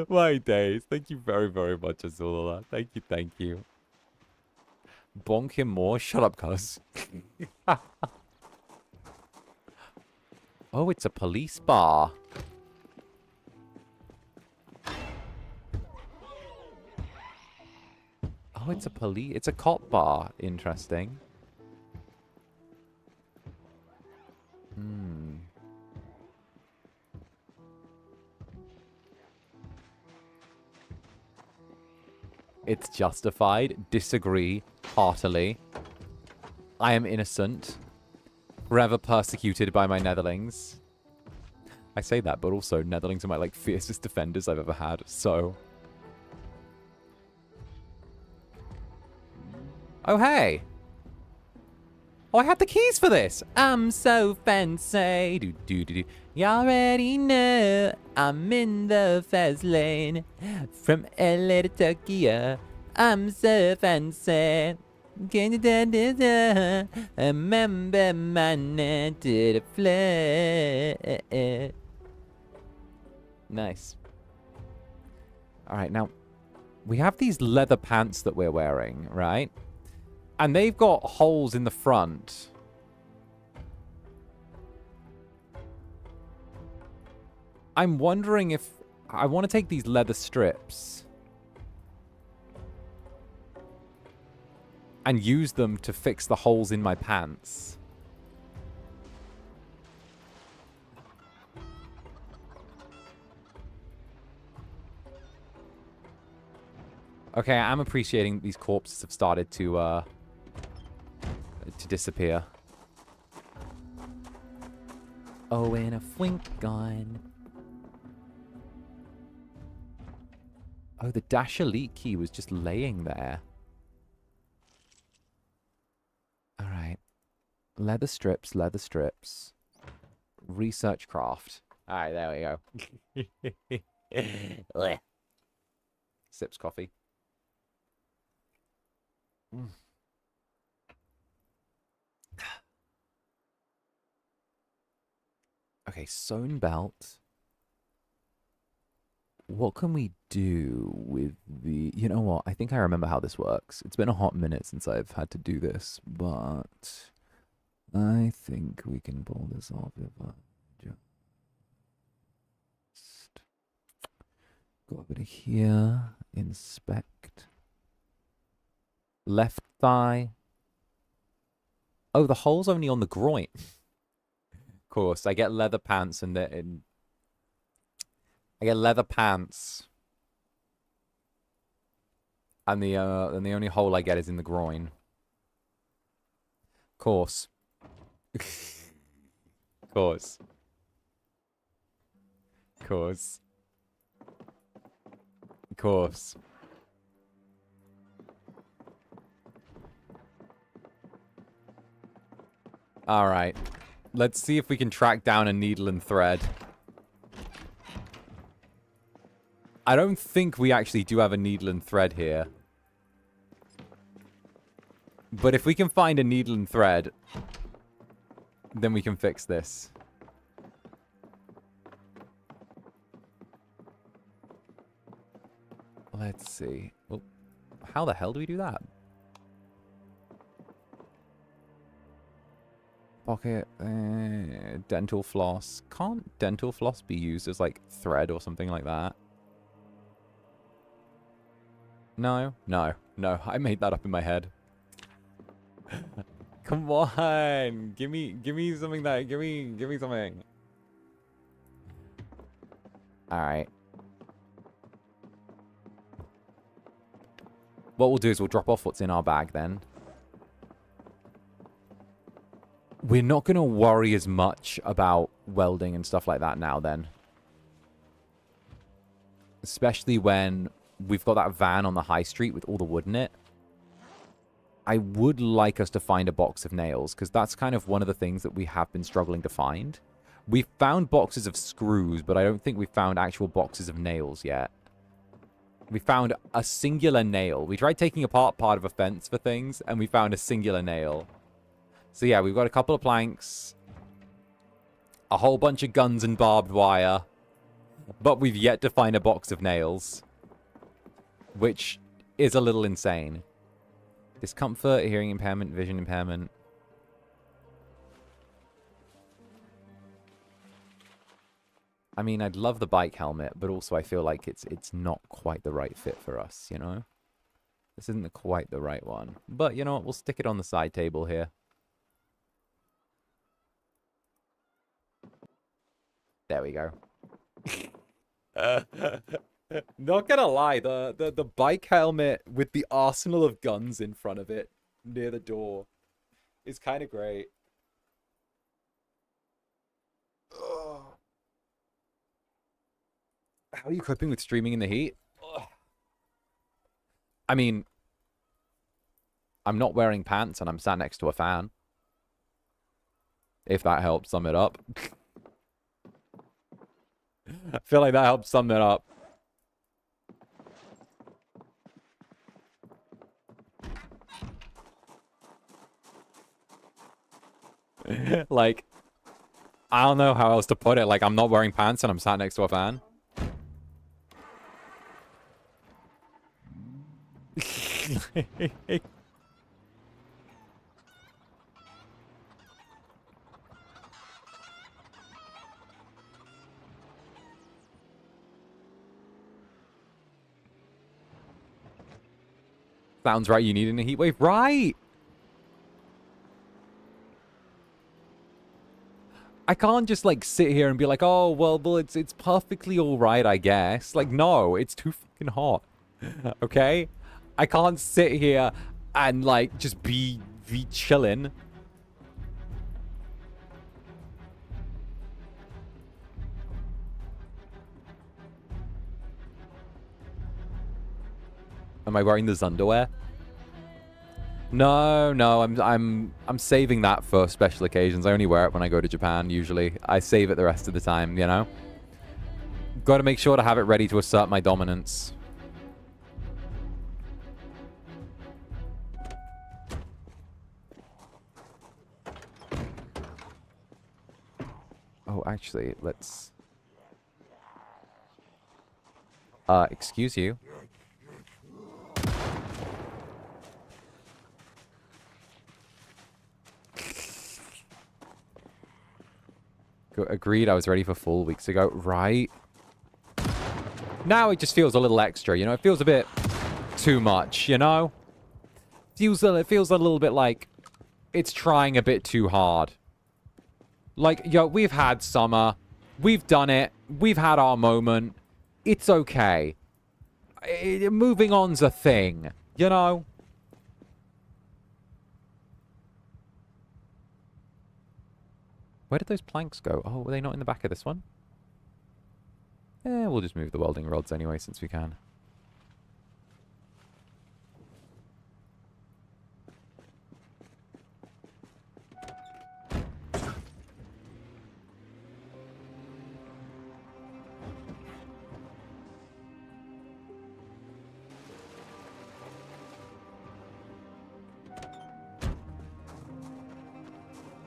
My days. Thank you very, very much, Azula. Thank you, thank you. Bonk him more? Shut up, cuz. Oh, it's a police bar. Oh, it's a cop bar. Interesting. Hmm. It's justified. Disagree heartily. I am innocent. Forever persecuted by my netherlings. I say that, but also netherlings are my, like, fiercest defenders I've ever had, so... Oh, hey! Oh, I had the keys for this! I'm so fancy. Do, do, do, do. You already know I'm in the fast lane. From LA to Tokyo, I'm so fancy. Remember my name to the floor. Nice. Alright, now, we have these leather pants that we're wearing, right? And they've got holes in the front. I'm wondering if... I want to take these leather strips and use them to fix the holes in my pants. Okay, I'm appreciating that these corpses have started to disappear. Oh, and a fwink gone. Oh, the Dash Elite key was just laying there. Alright. Leather strips, leather strips. Research craft. Alright, there we go. Sips coffee. Mm. Okay, sewn belt. What can we do with the... You know what? I think I remember how this works. It's been a hot minute since I've had to do this, but I think we can pull this off if I just go over to here, inspect. Left thigh. Oh, the hole's only on the groin. Of course, I get leather pants and I get leather pants. And the only hole I get is in the groin. Of course. Of course. Of course. Of course. Alright. Let's see if we can track down a needle and thread. I don't think we actually do have a needle and thread here. But if we can find a needle and thread, then we can fix this. Let's see. Well, how the hell do we do that? Pocket, dental floss. Can't dental floss be used as, like, thread or something like that? No, no, no. I made that up in my head. Come on, give me something that, give me something. All right. What we'll do is we'll drop off what's in our bag then. We're not going to worry as much about welding and stuff like that now then. Especially when we've got that van on the high street with all the wood in it. I would like us to find a box of nails, because that's kind of one of the things that we have been struggling to find. We've found boxes of screws, but I don't think we've found actual boxes of nails yet. We found a singular nail. We tried taking apart part of a fence for things, and we found a singular nail. So yeah, we've got a couple of planks, a whole bunch of guns and barbed wire, but we've yet to find a box of nails, which is a little insane. Discomfort, hearing impairment, vision impairment. I mean, I'd love the bike helmet, but also I feel like it's not quite the right fit for us, you know? This isn't quite the right one. But, you know what? We'll stick it on the side table here. There we go. Not gonna lie, the bike helmet with the arsenal of guns in front of it near the door is kind of great. Ugh. How are you coping with streaming in the heat? Ugh. I mean, I'm not wearing pants and I'm sat next to a fan. If that helps sum it up. I feel like that helps sum it up. Like, I don't know how else to put it. Like, I'm not wearing pants and I'm sat next to a fan. Sounds right, you need in a heat wave. Right! I can't just, like, sit here and be like, oh, well, it's perfectly alright, I guess. Like, no, it's too fucking hot. Okay? I can't sit here and, like, just be chilling. Am I wearing the Zunderwear? No, I'm saving that for special occasions. I only wear it when I go to Japan, usually. I save it the rest of the time, you know? Got to make sure to have it ready to assert my dominance. Oh, actually, let's... excuse you. Agreed, I was ready for full weeks ago. Right. Now it just feels a little extra, you know? It feels a bit too much, you know? It feels a little bit like it's trying a bit too hard. Like, yo, we've had summer. We've done it. We've had our moment. It's okay. Moving on's a thing, you know? Where did those planks go? Oh, were they not in the back of this one? Eh, we'll just move the welding rods anyway, since we can.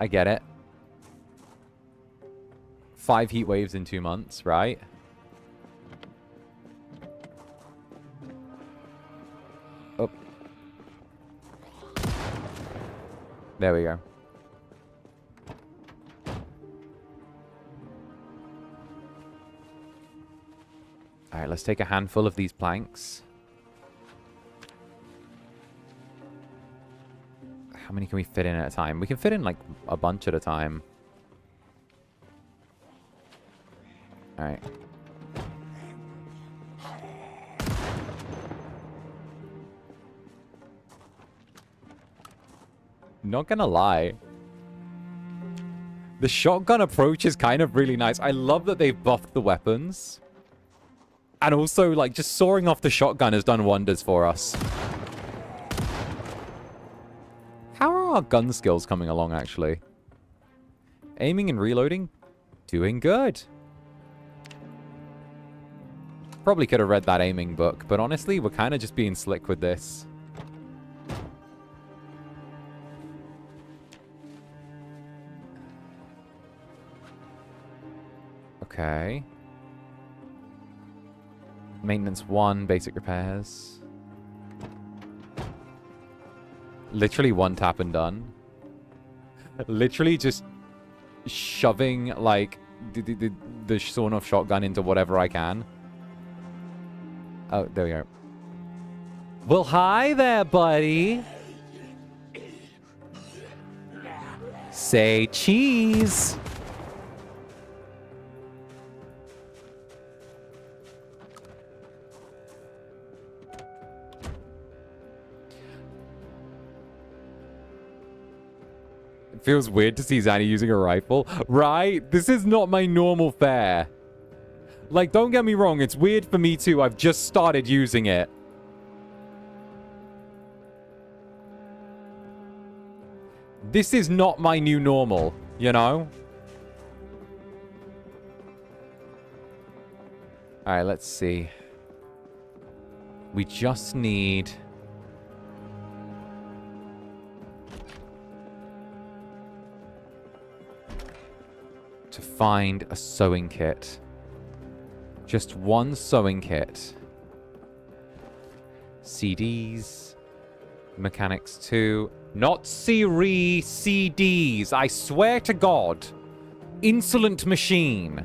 I get it. 5 heat waves in 2 months, right? Oh. There we go. Alright, let's take a handful of these planks. How many can we fit in at a time? We can fit in, like, a bunch at a time. Alright. Not gonna lie. The shotgun approach is kind of really nice. I love that they've buffed the weapons. And also, like, just soaring off the shotgun has done wonders for us. How are our gun skills coming along, actually? Aiming and reloading? Doing good. Probably could have read that aiming book, but honestly, we're kind of just being slick with this. Okay. Maintenance 1, basic repairs. Literally one tap and done. Literally just shoving, like, the sawn-off shotgun into whatever I can. Oh, there we go. Well, hi there, buddy. Say cheese. It feels weird to see Zanny using a rifle. Right? This is not my normal fare. Like, don't get me wrong, it's weird for me too. I've just started using it. This is not my new normal, you know? Alright, let's see. We just need... to find a sewing kit. Just one sewing kit. CDs. Mechanics 2. Not Siri, CDs. I swear to God. Insolent machine.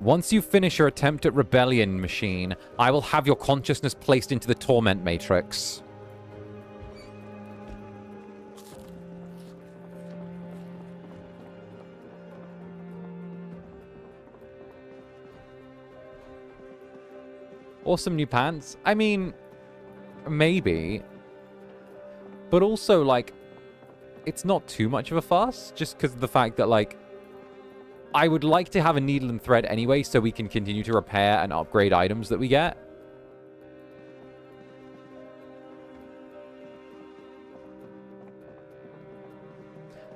Once you finish your attempt at rebellion, machine, I will have your consciousness placed into the torment matrix. Awesome new pants. I mean, maybe. But also, like, it's not too much of a fuss, just because of the fact that, like, I would like to have a needle and thread anyway, so we can continue to repair and upgrade items that we get.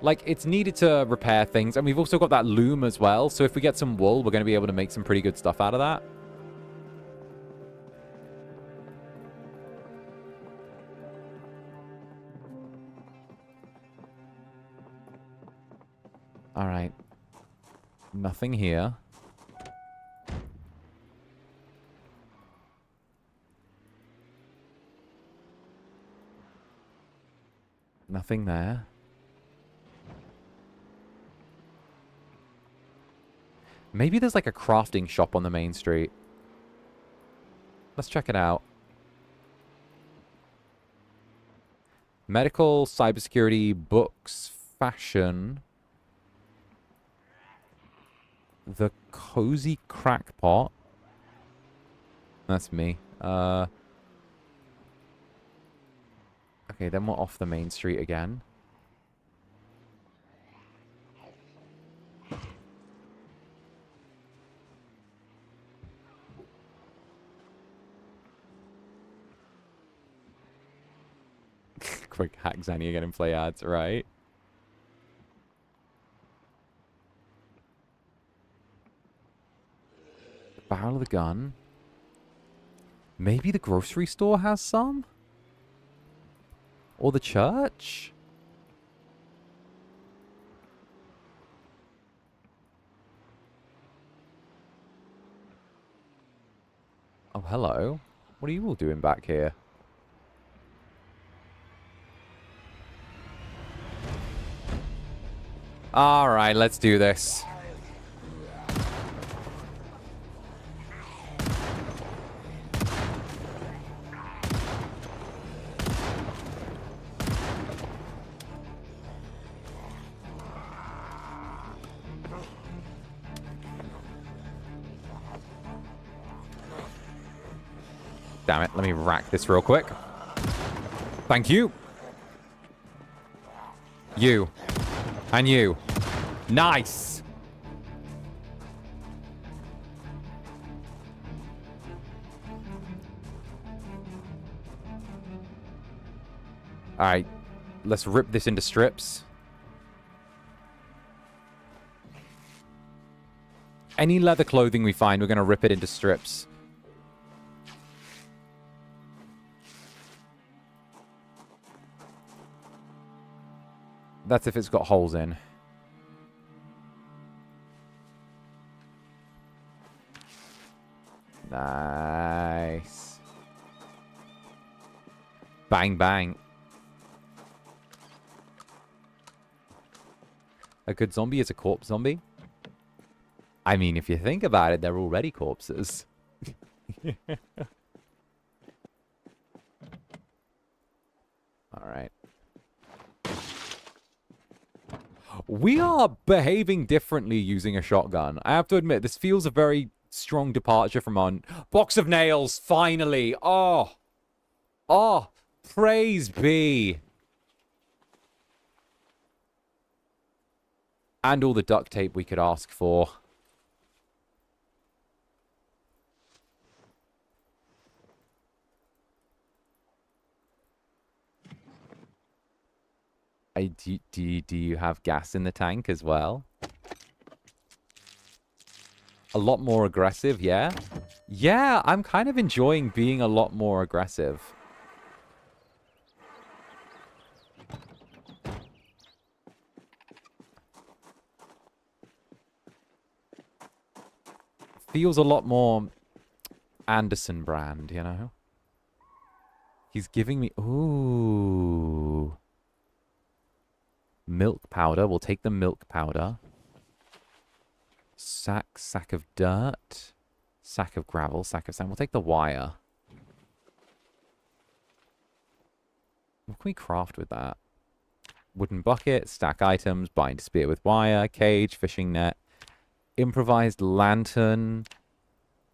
Like, it's needed to repair things, and we've also got that loom as well, so if we get some wool, we're going to be able to make some pretty good stuff out of that. Alright. Nothing here. Nothing there. Maybe there's like a crafting shop on the main street. Let's check it out. Medical, cybersecurity, books, fashion. The cozy crackpot. That's me. Okay, then we're off the main street again. Quick hack Zanny again and play ads, right? Barrel of the gun. Maybe the grocery store has some? Or the church? Oh, hello. What are you all doing back here? Alright, let's do this. Damn it. Let me rack this real quick. Thank you. You. And you. Nice. Alright. Let's rip this into strips. Any leather clothing we find, we're going to rip it into strips. That's if it's got holes in. Nice. Bang, bang. A good zombie is a corpse zombie? I mean, if you think about it, they're already corpses. Alright. We are behaving differently using a shotgun. I have to admit, this feels a very strong departure from on... Box of nails, finally! Oh! Oh! Praise be! And all the duct tape we could ask for. Do you have gas in the tank as well? A lot more aggressive, yeah? Yeah, I'm kind of enjoying being a lot more aggressive. Feels a lot more Anderson brand, you know? He's giving me... Ooh... Milk powder. We'll take the milk powder. Sack of dirt. Sack of gravel. Sack of sand. We'll take the wire. What can we craft with that? Wooden bucket. Stack items. Bind spear with wire. Cage. Fishing net. Improvised lantern.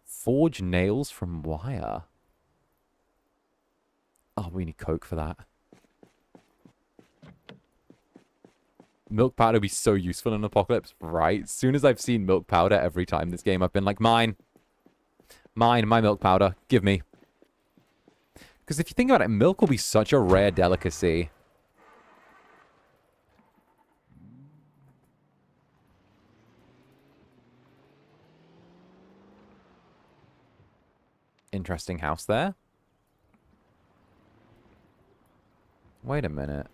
Forge nails from wire. Oh, we need coke for that. Milk powder would be so useful in Apocalypse, right? As soon as I've seen milk powder every time this game, I've been like, mine. Mine, my milk powder. Give me. Because if you think about it, milk will be such a rare delicacy. Interesting house there. Wait a minute.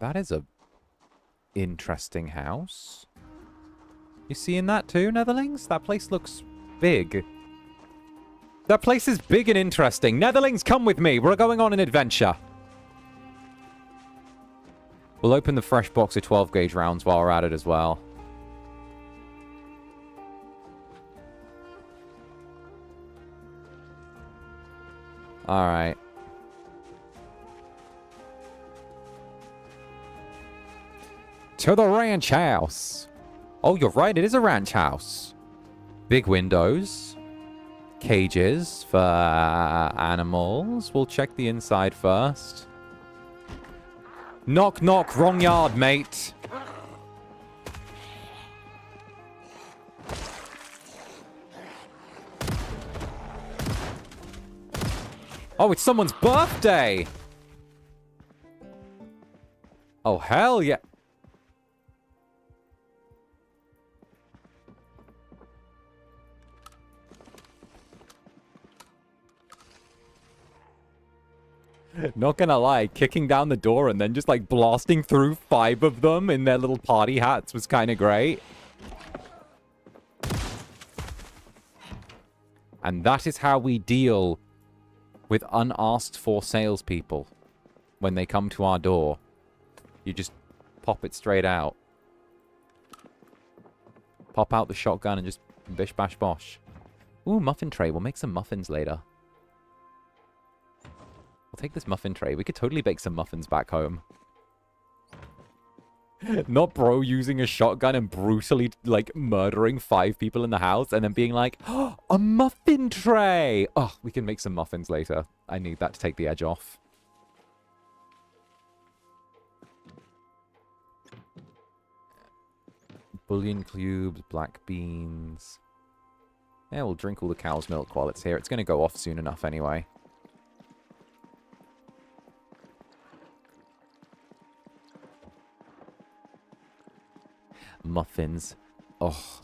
That is a interesting house. You seeing that too, Netherlings? That place looks big. That place is big and interesting. Netherlings, come with me. We're going on an adventure. We'll open the fresh box of 12 gauge rounds while we're at it as well. Alright. To the ranch house. Oh, you're right. It is a ranch house. Big windows. Cages for animals. We'll check the inside first. Knock, knock. Wrong yard, mate. Oh, it's someone's birthday. Oh, hell yeah. Not gonna lie, kicking down the door and then just like blasting through 5 of them in their little party hats was kind of great. And that is how we deal with unasked for salespeople when they come to our door. You just pop it straight out. Pop out the shotgun and just bish bash bosh. Ooh, muffin tray. We'll make some muffins later. We'll take this muffin tray. We could totally bake some muffins back home. Not bro using a shotgun and brutally, like, murdering 5 people in the house and then being like, oh, a muffin tray! Oh, we can make some muffins later. I need that to take the edge off. Bouillon cubes, black beans. Yeah, we'll drink all the cow's milk while it's here. It's going to go off soon enough anyway. Muffins. Oh,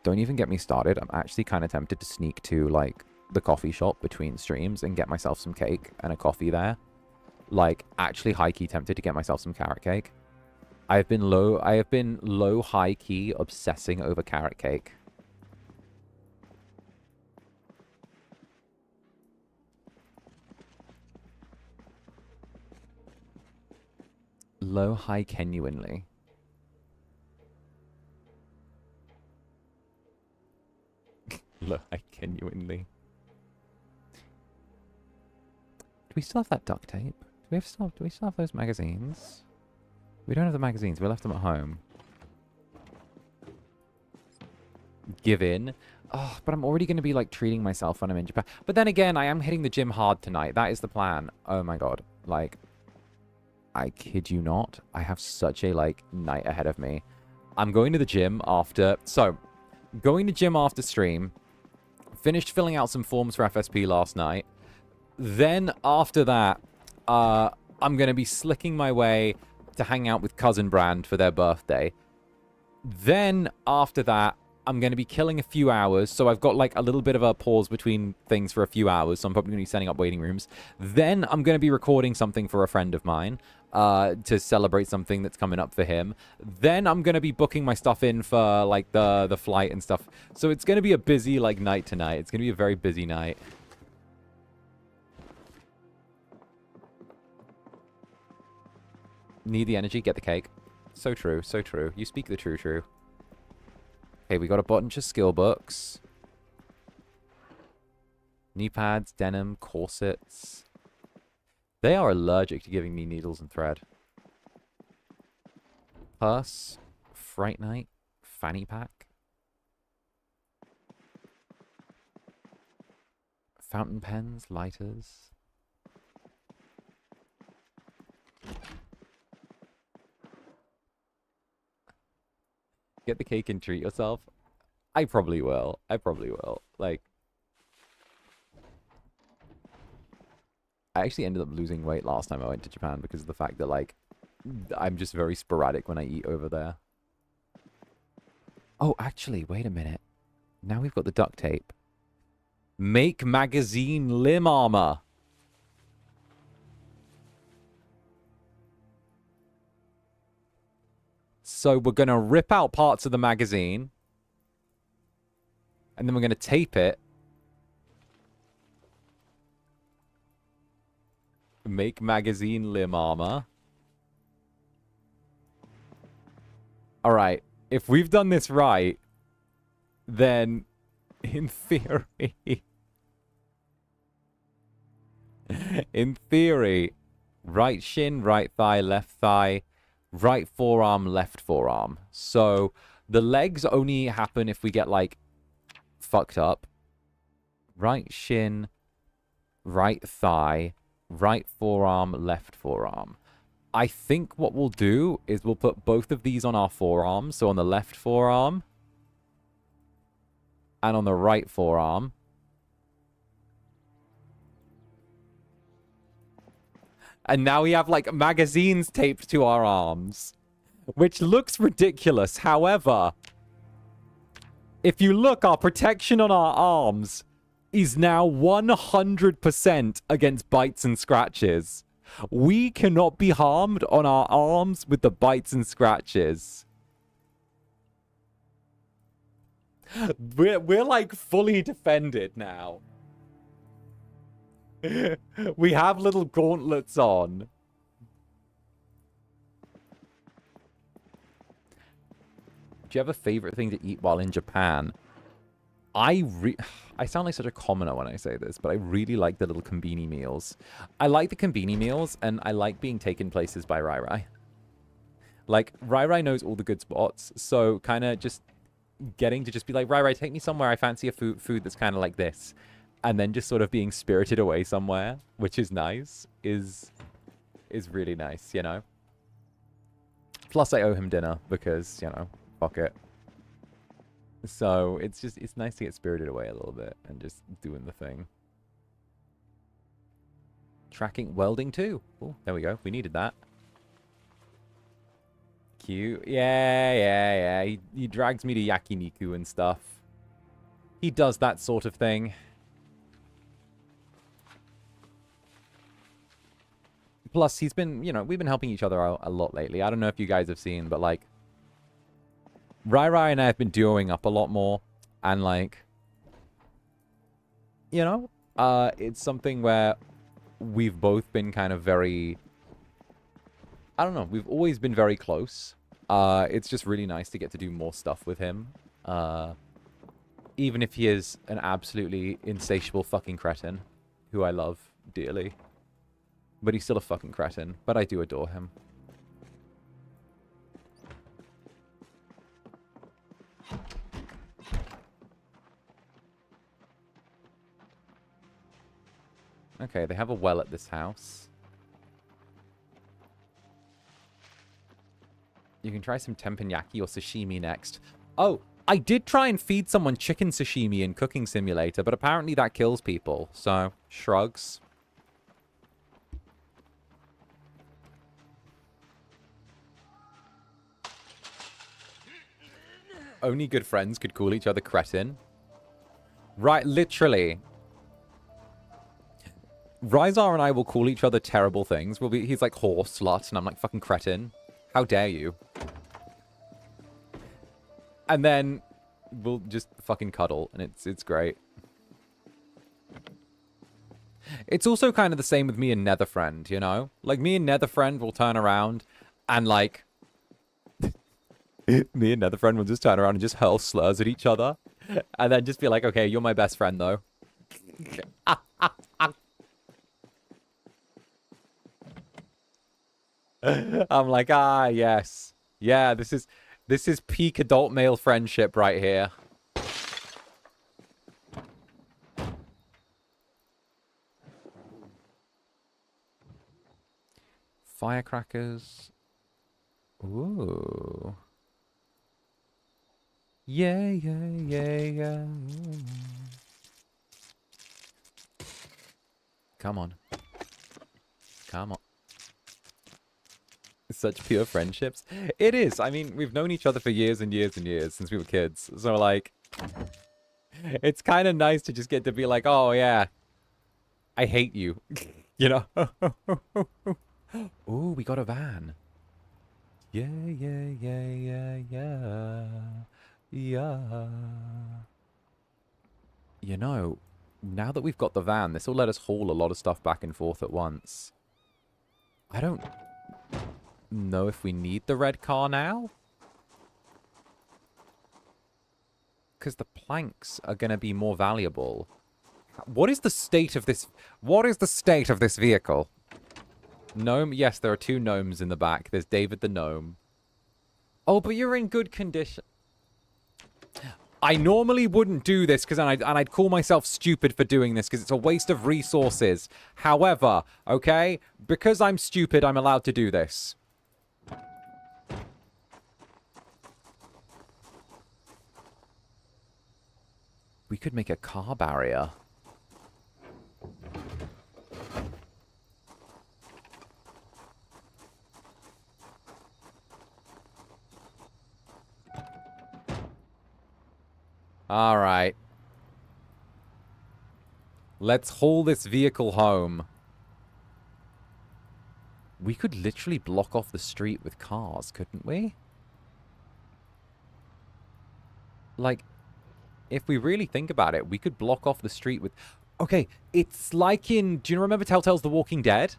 don't even get me started. I'm actually kind of tempted to sneak to, like, the coffee shop between streams and get myself some cake and a coffee there. Like, actually high-key tempted to get myself some carrot cake. I have been low high-key obsessing over carrot cake. Low high genuinely. Low high genuinely. Do we still have that duct tape? Do we still have those magazines? We don't have the magazines. We left them at home. Give in. Oh, but I'm already going to be, like, treating myself when I'm in Japan. But then again, I am hitting the gym hard tonight. That is the plan. Oh, my God. Like, I kid you not. I have such a, like, night ahead of me. I'm going to the gym after... So, going to gym after stream. Finished filling out some forms for FSP last night. Then, after that, I'm going to be slicking my way to hang out with 𝓂𝓸𝓾𝓻 for their birthday. Then, after that, I'm going to be killing a few hours. So I've got, like, a little bit of a pause between things for a few hours. So I'm probably going to be setting up waiting rooms. Then I'm going to be recording something for a friend of mine to celebrate something that's coming up for him. Then I'm going to be booking my stuff in for, like, the flight and stuff. So it's going to be a busy, like, night tonight. It's going to be a very busy night. Need the energy, get the cake. So true, so true. You speak the true. Okay, we got a bunch of skill books. Knee pads, denim, corsets. They are allergic to giving me needles and thread. Purse, Fright Night, fanny pack. Fountain pens, lighters. Get the cake and treat yourself. I probably will. I probably will. Like, I actually ended up losing weight last time I went to Japan because of the fact that, like, I'm just very sporadic when I eat over there. Oh, actually, wait a minute. Now we've got the duct tape. Make magazine limb armor. So we're going to rip out parts of the magazine. And then we're going to tape it. Make magazine limb armor. Alright. If we've done this right, then in theory... in theory, right shin, right thigh, left thigh... right forearm, left forearm. So the legs only happen if we get, like, fucked up. Right shin, right thigh, right forearm, left forearm. I think what we'll do is we'll put both of these on our forearms. So on the left forearm and on the right forearm. And now we have, like, magazines taped to our arms. Which looks ridiculous. However, if you look, our protection on our arms is now 100% against bites and scratches. We cannot be harmed on our arms with the bites and scratches. We're like, fully defended now. We have little gauntlets on. Do you have a favorite thing to eat while in Japan? I sound like such a commoner when I say this, but I really like the little konbini meals. I like the konbini meals, and I like being taken places by Rai Rai. Like, Rai Rai knows all the good spots, so kind of just getting to just be like, Rai Rai, take me somewhere I fancy a food that's kind of like this. And then just sort of being spirited away somewhere, which is nice, is really nice, you know? Plus, I owe him dinner because, you know, fuck it. So, it's nice to get spirited away a little bit and just doing the thing. Tracking welding too. Oh, there we go. We needed that. Cute. Yeah. He drags me to yakiniku and stuff. He does that sort of thing. Plus, he's been, you know, we've been helping each other out a lot lately. I don't know if you guys have seen, but, like, Rai Rai and I have been duoing up a lot more. And, like, you know, it's something where we've both been kind of very, I don't know, we've always been very close. It's just really nice to get to do more stuff with him. Even if he is an absolutely insatiable fucking cretin, who I love dearly. But he's still a fucking cretin. But I do adore him. Okay, they have a well at this house. You can try some teppanyaki or sashimi next. Oh, I did try and feed someone chicken sashimi in Cooking Simulator, but apparently that kills people. So, shrugs. Only good friends could call each other cretin. Right, literally. Ryzar and I will call each other terrible things. He's like whore, slut, and I'm like fucking cretin. How dare you? And then we'll just fucking cuddle, and it's great. It's also kind of the same with me and Netherbrand, you know? Like, me and Netherbrand will turn around and, like... me and Netherbrand will just turn around and just hurl slurs at each other. And then just be like, okay, you're my best friend, though. I'm like, ah, yes. Yeah, this is peak adult male friendship right here. Firecrackers. Ooh. Yeah. Come on. Such pure friendships. It is. I mean, we've known each other for years and years and years since we were kids. So, like, it's kind of nice to just get to be like, oh, yeah, I hate you. You know? Ooh, we got a van. Yeah. You know, now that we've got the van, this will let us haul a lot of stuff back and forth at once. I don't know if we need the red car now. Because the planks are going to be more valuable. What is the state of this? What is the state of this vehicle? Gnome? Yes, there are 2 gnomes in the back. There's David the gnome. Oh, but you're in good condition. I normally wouldn't do this because I'd call myself stupid for doing this because it's a waste of resources. However, okay, because I'm stupid, I'm allowed to do this. We could make a car barrier. All right. Let's haul this vehicle home. We could literally block off the street with cars, couldn't we? Like, if we really think about it, we could block off the street with... Okay, it's like in... Do you remember Telltale's The Walking Dead?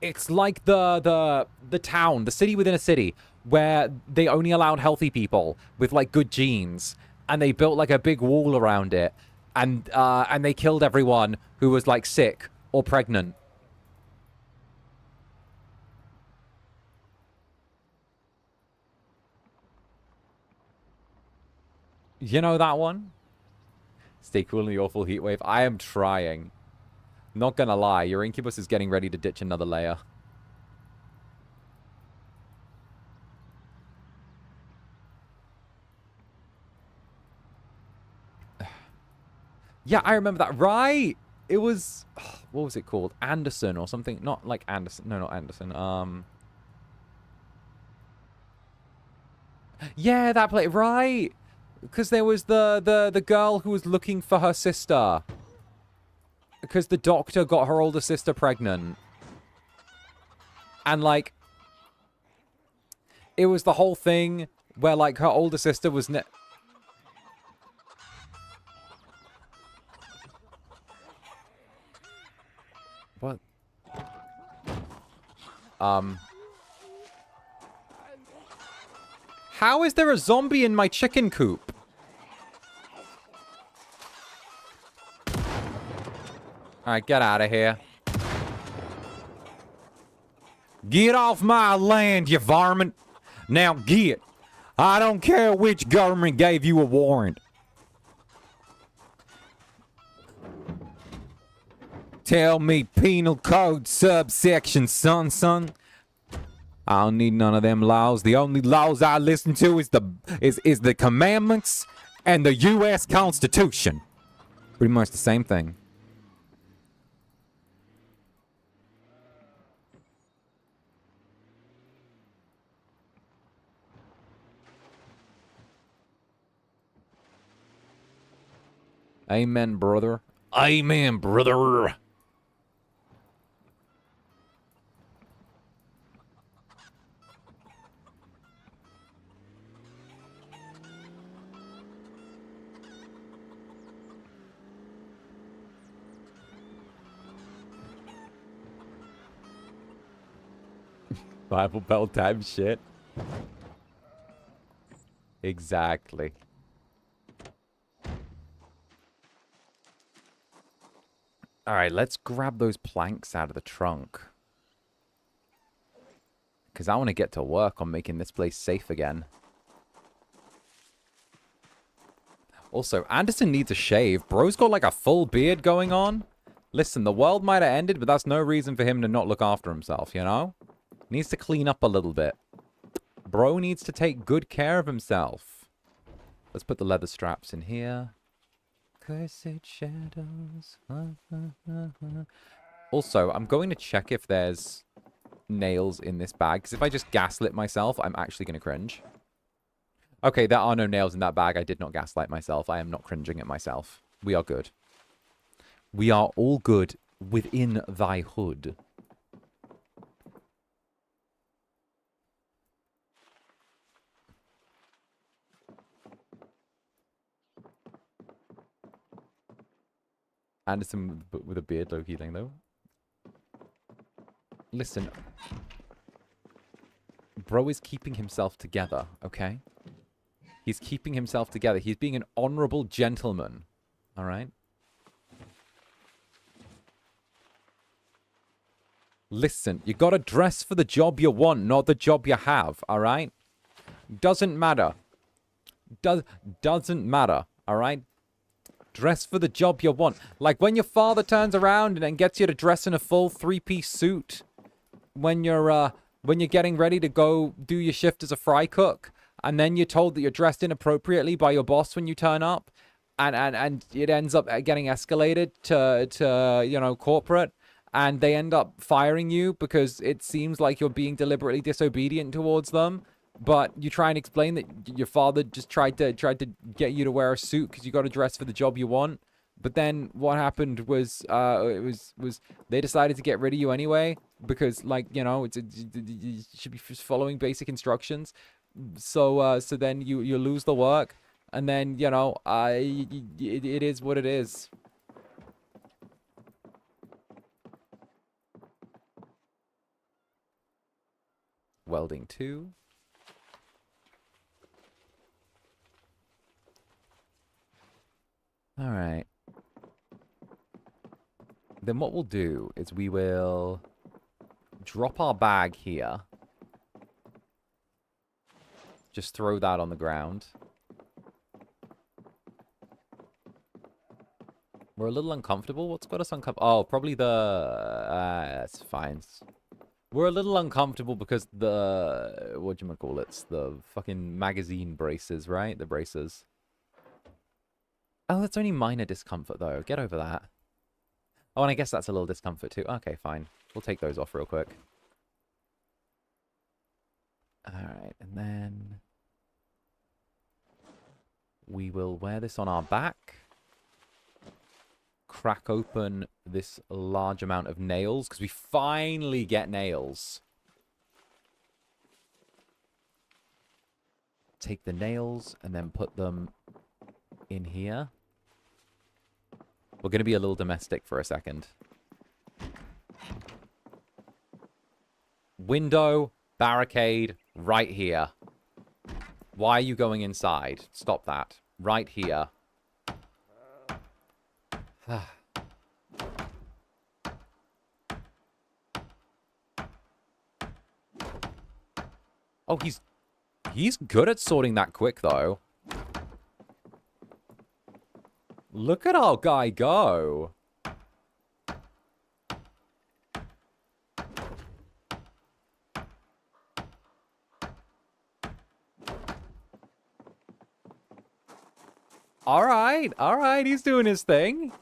It's like the town, the city within a city, where they only allowed healthy people with, like, good genes. And they built, like, a big wall around it. And they killed everyone who was, like, sick or pregnant. You know that one? Stay cool in the awful heat wave. I am trying. Not gonna lie, your Incubus is getting ready to ditch another layer. Yeah, I remember that. Right! It was... What was it called? Anderson or something. Not like Anderson. No, not Anderson. Yeah, that play. Right! Because there was the girl who was looking for her sister. Because the doctor got her older sister pregnant. And, like... It was the whole thing where, like, her older sister was... What? How is there a zombie in my chicken coop? Alright, get out of here. Get off my land, you varmint. Now get. I don't care which government gave you a warrant. Tell me penal code subsection, son. I don't need none of them laws. The only laws I listen to is the commandments and the U.S. Constitution. Pretty much the same thing. Amen, brother. Amen, brother. Bible Belt time shit. Exactly. Alright, let's grab those planks out of the trunk. Because I want to get to work on making this place safe again. Also, Anderson needs a shave. Bro's got like a full beard going on. Listen, the world might have ended, but that's no reason for him to not look after himself, you know? Needs to clean up a little bit. Bro needs to take good care of himself. Let's put the leather straps in here. Cursed shadows. Also, I'm going to check if there's nails in this bag. Because if I just gaslit myself, I'm actually going to cringe. Okay, there are no nails in that bag. I did not gaslight myself. I am not cringing at myself. We are good. We are all good within thy hood. Anderson with a beard, low-key thing, though. Listen. Bro is keeping himself together, okay? He's keeping himself together. He's being an honorable gentleman, alright? Listen, you gotta dress for the job you want, not the job you have, alright? Doesn't matter. Doesn't matter, alright? Dress for the job you want. Like when your father turns around and then gets you to dress in a full three-piece suit when you're getting ready to go do your shift as a fry cook, and then you're told that you're dressed inappropriately by your boss when you turn up, and it ends up getting escalated to you know, corporate, and they end up firing you because it seems like you're being deliberately disobedient towards them. But you try and explain that your father just tried to get you to wear a suit because you got to dress for the job you want. But then what happened was they decided to get rid of you anyway because, like, you know, you should be just following basic instructions. So then you lose the work, and then, you know, it is what it is. Welding 2. All right. Then what we'll do is we will drop our bag here. Just throw that on the ground. We're a little uncomfortable. What's got us uncomfortable? Oh, probably the... it's fine. We're a little uncomfortable because the... Whatchamacallits? The fucking magazine braces, right? The braces. Oh, that's only minor discomfort, though. Get over that. Oh, and I guess that's a little discomfort, too. Okay, fine. We'll take those off real quick. Alright, and then... we will wear this on our back. Crack open this large amount of nails, because we finally get nails. Take the nails and then put them in here. We're going to be a little domestic for a second. Window, barricade, right here. Why are you going inside? Stop that. Right here. Oh, he's good at sorting that quick, though. Look at our guy go. All right, he's doing his thing.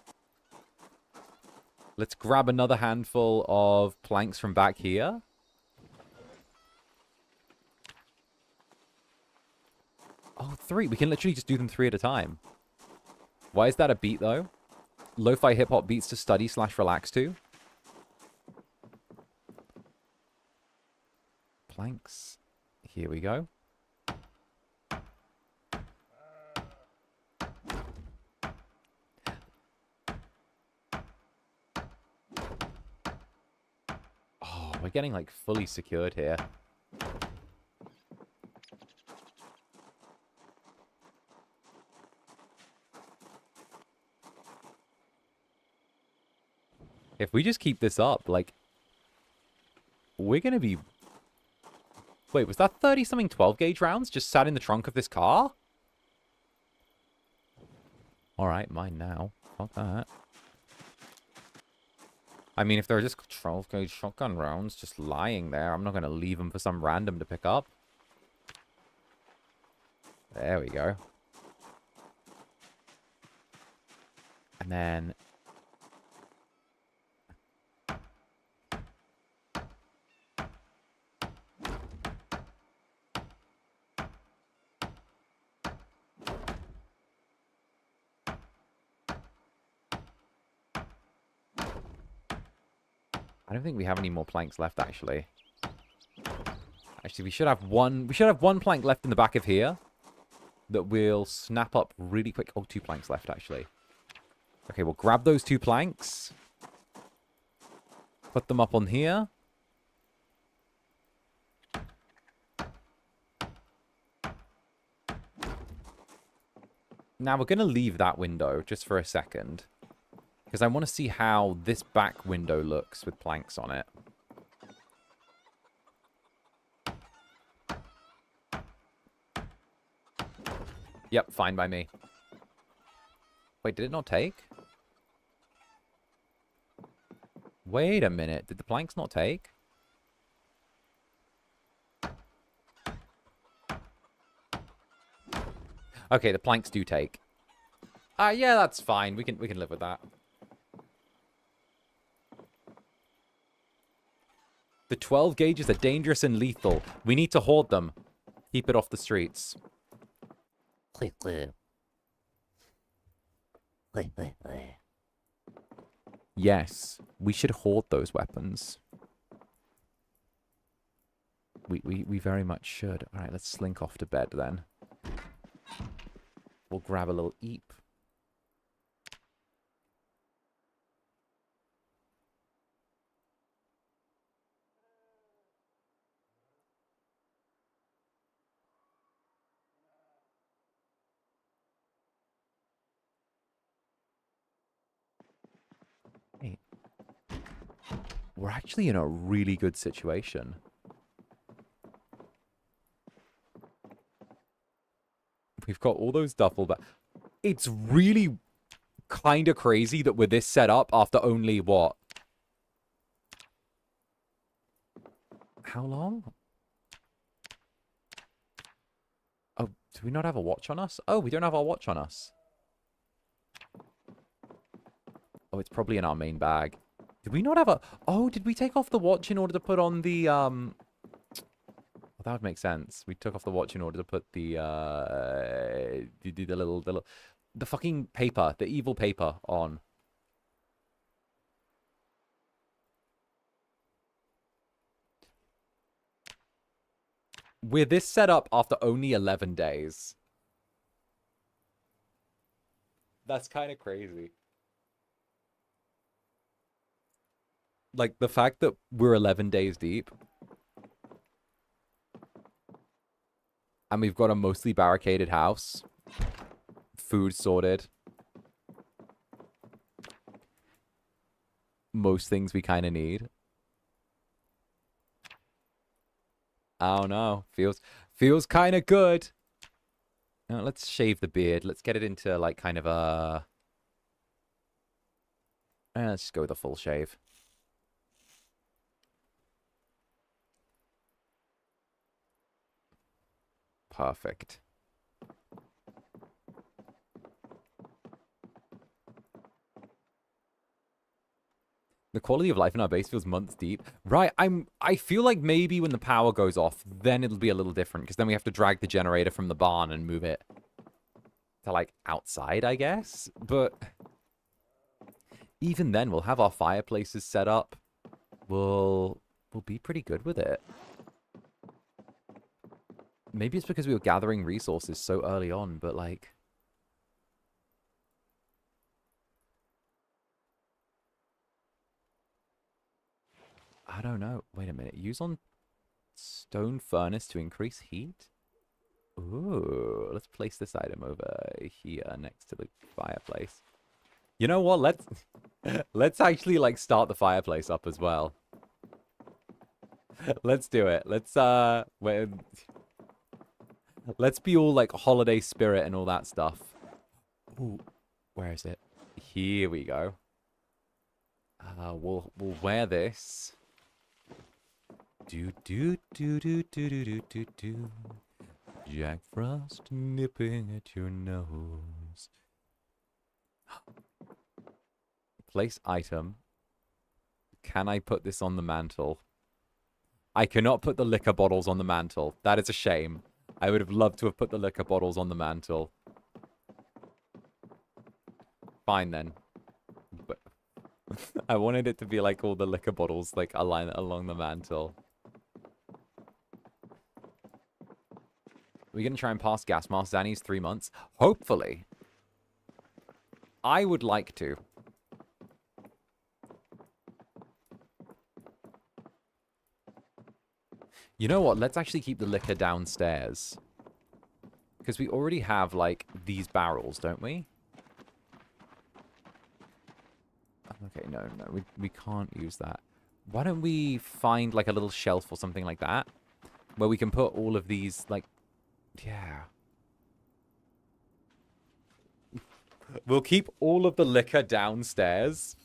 Let's grab another handful of planks from back here. Oh, 3. We can literally just do them 3 at a time. Why is that a beat, though? Lo-fi hip-hop beats to study/relax to. Planks. Here we go. Oh, we're getting, like, fully secured here. If we just keep this up, like, we're going to be... Wait, was that 30-something 12-gauge rounds just sat in the trunk of this car? Alright, mine now. Fuck that. I mean, if they're just 12-gauge shotgun rounds just lying there, I'm not going to leave them for some random to pick up. There we go. And then... I don't think we have any more planks left, actually. Actually, we should have one plank left in the back of here that we'll snap up really quick. Oh, 2 planks left, actually. Okay, we'll grab those 2 planks. Put them up on here. Now, we're going to leave that window just for a second. Because I want to see how this back window looks with planks on it. Yep, fine by me. Wait, did it not take? Wait a minute. Did the planks not take? Okay, the planks do take. Yeah, that's fine. We can live with that. The 12 gauges are dangerous and lethal. We need to hoard them. Keep it off the streets. Yes, we should hoard those weapons. We very much should. Alright, let's slink off to bed then. We'll grab a little eep. We're actually in a really good situation. We've got all those duffel bags. It's really kind of crazy that we're this set up after only, what? How long? Oh, do we not have a watch on us? Oh, we don't have our watch on us. Oh, it's probably in our main bag. Did we not have a... Oh, did we take off the watch in order to put on the, Well, that would make sense. We took off the watch in order to put the the fucking paper, the evil paper on. We're this set up after only 11 days. That's kind of crazy. Like, the fact that we're 11 days deep. And we've got a mostly barricaded house. Food sorted. Most things we kind of need. I don't know. Feels kind of good. Now, let's shave the beard. Let's get it into, like, kind of a... let's just go with a full shave. Perfect. The quality of life in our base feels months deep. Right, I feel like maybe when the power goes off, then it'll be a little different, because then we have to drag the generator from the barn and move it to, like, outside, I guess. But even then, we'll have our fireplaces set up. We'll be pretty good with it. Maybe it's because we were gathering resources so early on, but, like... I don't know. Wait a minute. Use on stone furnace to increase heat? Ooh, let's place this item over here next to the fireplace. You know what? Let's actually, like, start the fireplace up as well. Let's do it. Let's be all, like, holiday spirit and all that stuff. Ooh, where is it? Here we go. We'll wear this. Do. Jack Frost nipping at your nose. Place item. Can I put this on the mantle? I cannot put the liquor bottles on the mantle. That is a shame. I would have loved to have put the liquor bottles on the mantle. Fine then. But I wanted it to be like all the liquor bottles, like, align along the mantle. We're going to try and pass gas mask Zanny's 3 months? Hopefully. I would like to. You know what? Let's actually keep the liquor downstairs. Because we already have, like, these barrels, don't we? Okay, no, we can't use that. Why don't we find, like, a little shelf or something like that? Where we can put all of these, like... Yeah. We'll keep all of the liquor downstairs.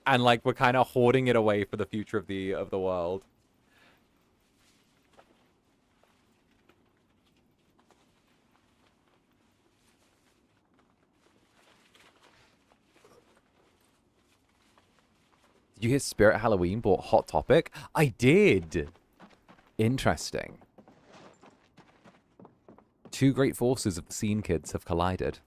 And, like, we're kind of hoarding it away for the future of the world. Did you hear Spirit Halloween bought Hot Topic? I did. Interesting. Two great forces of the scene kids have collided.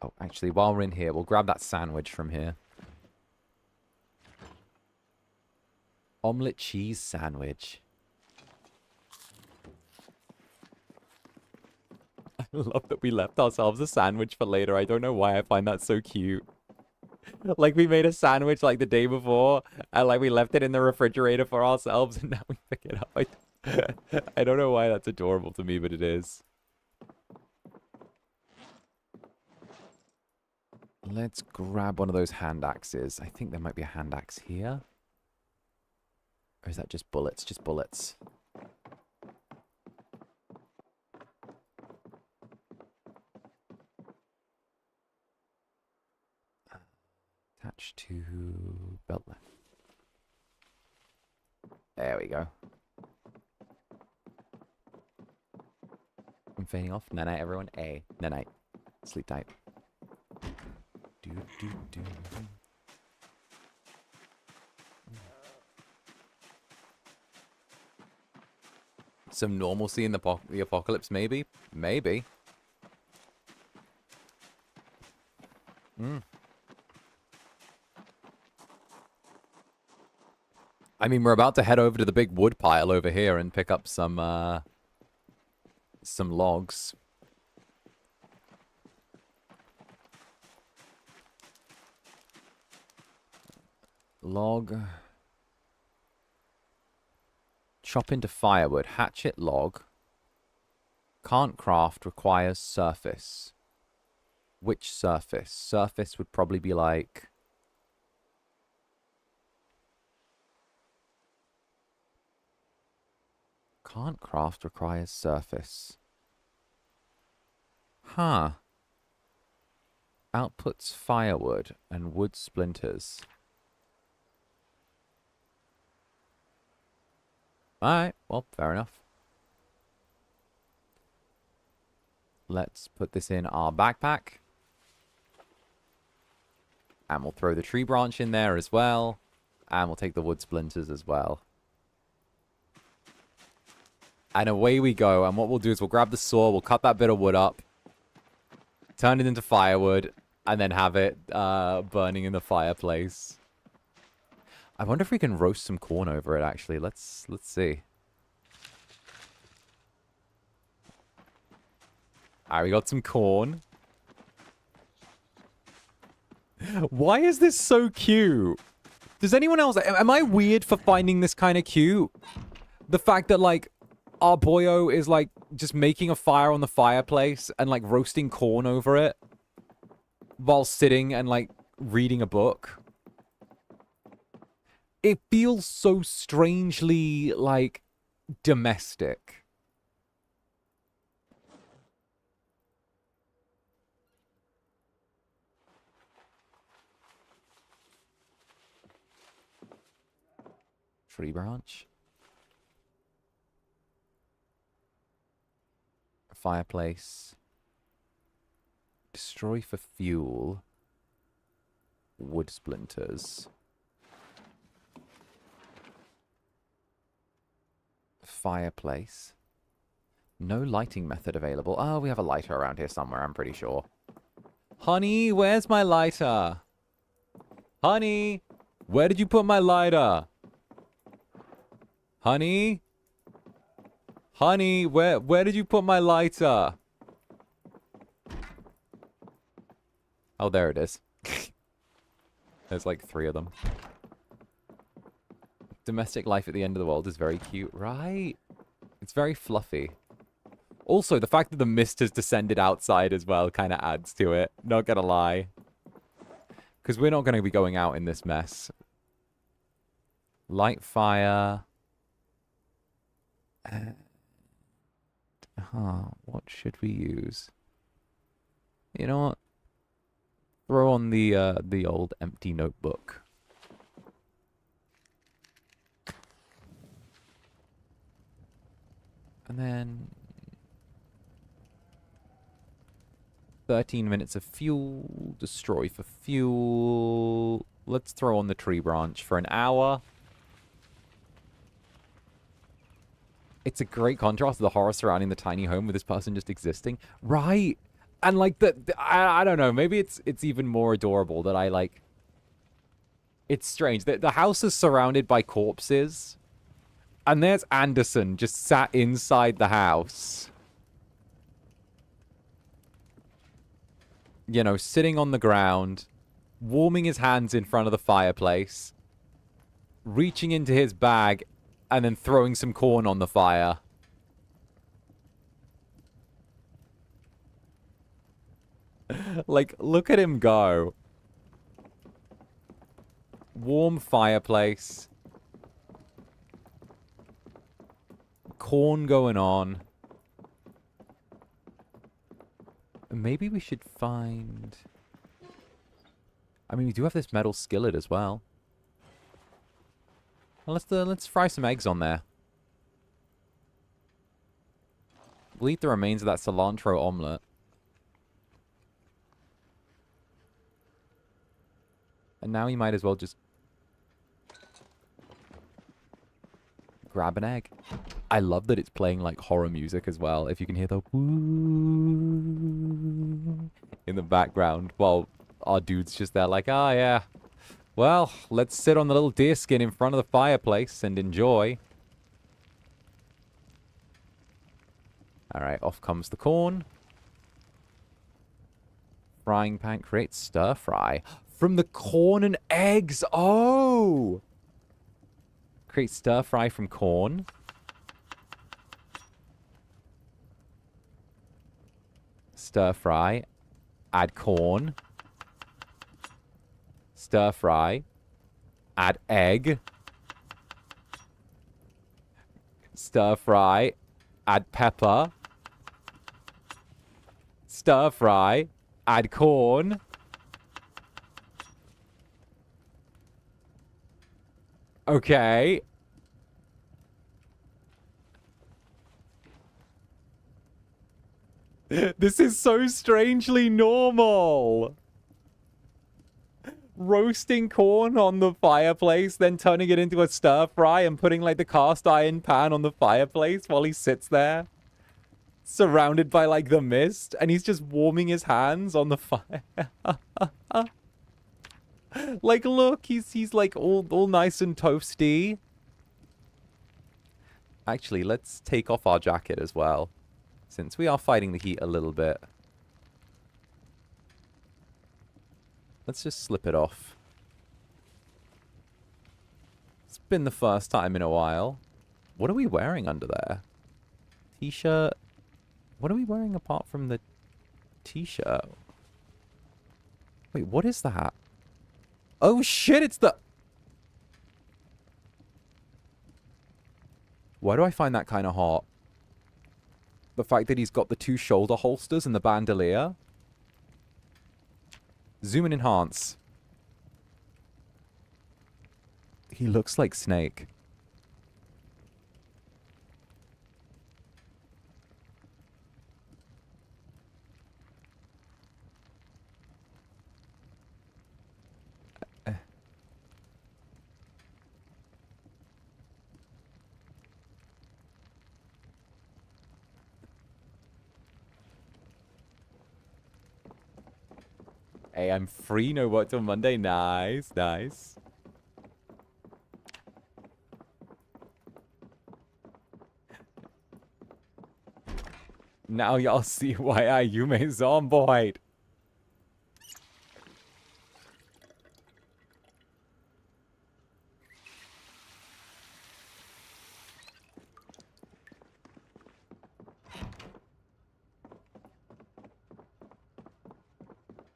Oh, actually, while we're in here, we'll grab that sandwich from here. Omelette cheese sandwich. I love that we left ourselves a sandwich for later. I don't know why I find that so cute. Like, we made a sandwich, like, the day before, and, like, we left it in the refrigerator for ourselves, and now we pick it up. I don't know why that's adorable to me, but it is. Let's grab one of those hand axes. I think there might be a hand axe here. Or is that just bullets? Just bullets. Attached to belt length. There we go. I'm fading off. Night night, everyone. A. Night night. Sleep tight. Do do do. Some normalcy in the apocalypse, maybe? Maybe. I mean, we're about to head over to the big wood pile over here and pick up some logs. Log. Chop into firewood. Hatchet log. Can't craft. Requires surface. Which surface? Surface would probably be like... Can't craft. Requires surface. Huh. Outputs firewood and wood splinters. Alright, well, fair enough. Let's put this in our backpack. And we'll throw the tree branch in there as well. And we'll take the wood splinters as well. And away we go. And what we'll do is we'll grab the saw, we'll cut that bit of wood up, turn it into firewood, and then have it burning in the fireplace. I wonder if we can roast some corn over it, actually. Let's see. Alright, we got some corn. Why is this so cute? Does anyone else... Am I weird for finding this kind of cute? The fact that, like, our boyo is, like, just making a fire on the fireplace and, like, roasting corn over it while sitting and, like, reading a book. It feels so strangely, like, domestic. Tree branch. Fireplace. Destroy for fuel. Wood splinters. Fireplace. No lighting method available. Oh, we have a lighter around here somewhere, I'm pretty sure. Honey, where's my lighter? Honey, where did you put my lighter? Honey? Honey, where did you put my lighter? Oh, there it is. There's like 3 of them. Domestic life at the end of the world is very cute, right? It's very fluffy. Also, the fact that the mist has descended outside as well kind of adds to it. Not gonna lie. Because we're not going to be going out in this mess. Light fire. What should we use? You know what? Throw on the old empty notebook. And then 13 minutes of fuel. Destroy for fuel. Let's throw on the tree branch for an hour. It's a great contrast to the horror surrounding the tiny home with this person just existing. Right. And like I don't know, maybe it's even more adorable that I like. It's strange that the house is surrounded by corpses. And there's Anderson just sat inside the house. You know, sitting on the ground, warming his hands in front of the fireplace, reaching into his bag, and then throwing some corn on the fire. Like, look at him go. Warm fireplace. corn going on. Maybe we should find... I mean, we do have this metal skillet as well. Well, let's fry some eggs on there. We'll eat the remains of that cilantro omelet. And now we might as well just grab an egg. I love that it's playing like horror music as well. If you can hear the woo in the background while our dude's just there like, ah, yeah. Well, let's sit on the little deerskin in front of the fireplace and enjoy. Alright, off comes the corn. Frying pan creates stir fry. From the corn and eggs! Oh! Create stir fry from corn. Stir fry. Add corn. Stir fry. Add egg. Stir fry. Add pepper. Stir fry. Add corn. Okay. This is so strangely normal. Roasting corn on the fireplace, then turning it into a stir fry and putting like the cast iron pan on the fireplace while he sits there. Surrounded by like the mist. And he's just warming his hands on the fire. Like, look, he's like all nice and toasty. Actually, let's take off our jacket as well. Since we are fighting the heat a little bit. Let's just slip it off. It's been the first time in a while. What are we wearing under there? T-shirt. What are we wearing apart from the t-shirt? Wait, what is that? Oh shit, it's the... Why do I find that kind of hot? The fact that he's got the two shoulder holsters and the bandolier. Zoom and enhance. He looks like Snake. Hey, I'm free, no work till Monday. Nice, nice. Now y'all see why I Yume Zomboid.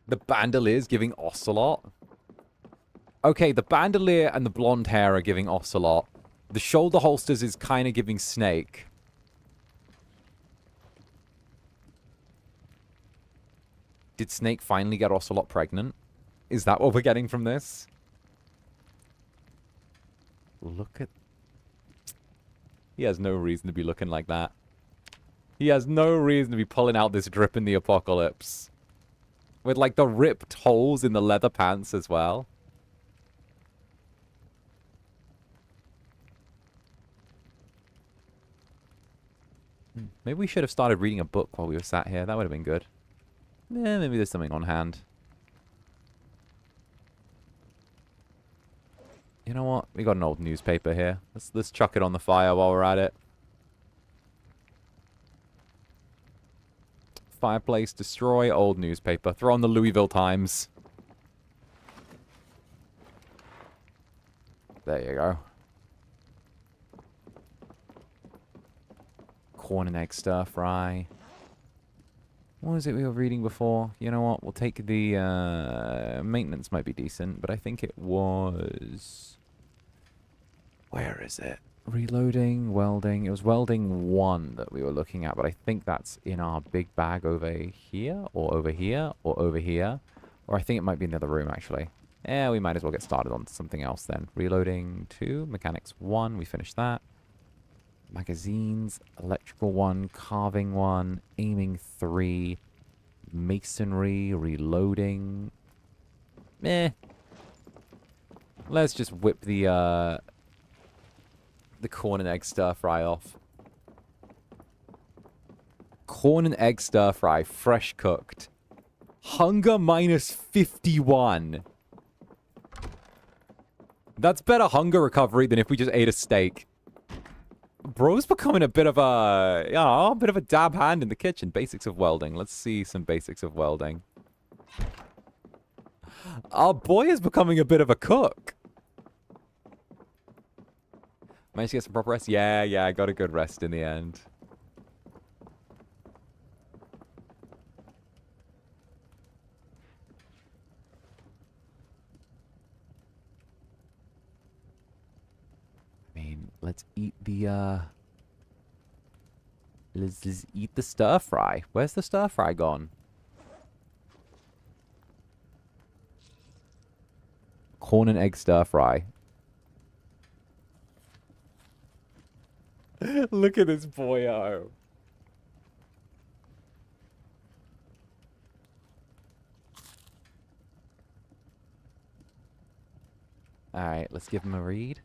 The bandolier is giving Ocelot. Okay, the bandolier and the blonde hair are giving Ocelot. The shoulder holsters is kind of giving Snake. Did Snake finally get Ocelot pregnant? Is that what we're getting from this? Look at... He has no reason to be looking like that. He has no reason to be pulling out this drip in the apocalypse. With, like, the ripped holes in the leather pants as well. Maybe we should have started reading a book while we were sat here. That would have been good. Yeah, maybe there's something on hand. You know what? We got an old newspaper here. Let's chuck it on the fire while we're at it. Fireplace, destroy, old newspaper. Throw on the Louisville Times. There you go. Corn and egg stir fry. What was it we were reading before? You know what? We'll take the maintenance might be decent, but I think it was... Where is it? Reloading, welding. It was welding 1 that we were looking at, but I think that's in our big bag over here, or over here, or over here. Or I think it might be in the other room, actually. Yeah, we might as well get started on something else then. Reloading 2, mechanics 1, we finished that. Magazines, electrical 1, carving 1, aiming 3, masonry, reloading. Meh. Let's just whip the corn and egg stir fry off. Corn and egg stir fry, fresh cooked. Hunger minus 51. That's better hunger recovery than if we just ate a steak. Bro's becoming a bit of a, a bit of a dab hand in the kitchen. Basics of welding. Let's see some basics of welding. Our boy is becoming a bit of a cook. Managed to get some proper rest? Yeah, I got a good rest in the end. I mean, let's eat the, let's eat the stir fry. Where's the stir fry gone? Corn and egg stir fry. Look at this boyo. Alright, let's give him a read.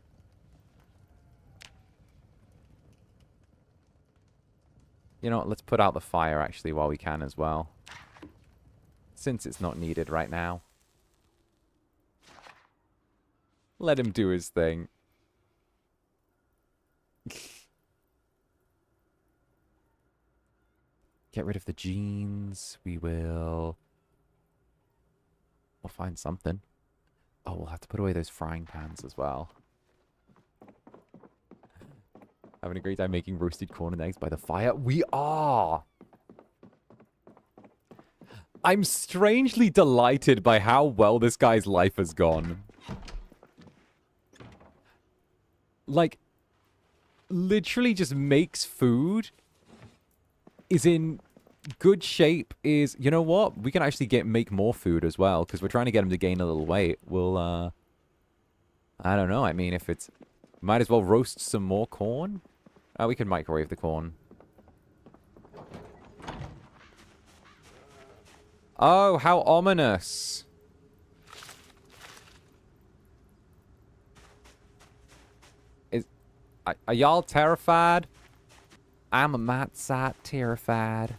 You know what, let's put out the fire actually while we can as well. Since it's not needed right now. Let him do his thing. Get rid of the jeans. We'll find something. Oh, we'll have to put away those frying pans as well. Having a great time making roasted corn and eggs by the fire. We are! I'm strangely delighted by how well this guy's life has gone. Like, literally just makes food, is in good shape, is, you know what? We can actually make more food as well, because we're trying to get him to gain a little weight. We'll, I don't know. I mean, if it's, might as well roast some more corn. We can microwave the corn. Oh, how ominous. Are y'all terrified? I'm a matsat terrified.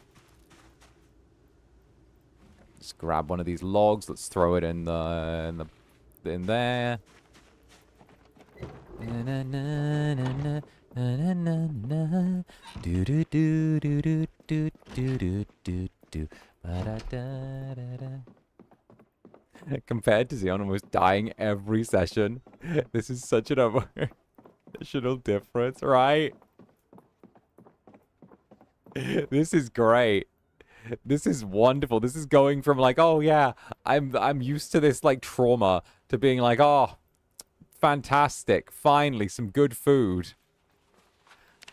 Just grab one of these logs. Let's throw it in there. Do do do do do do do do do. Compared to Xeon almost dying every session, this is such an emotional difference, right? This is great. This is wonderful. This is going from like, oh yeah, I'm used to this like trauma, to being like, oh, fantastic. Finally, some good food.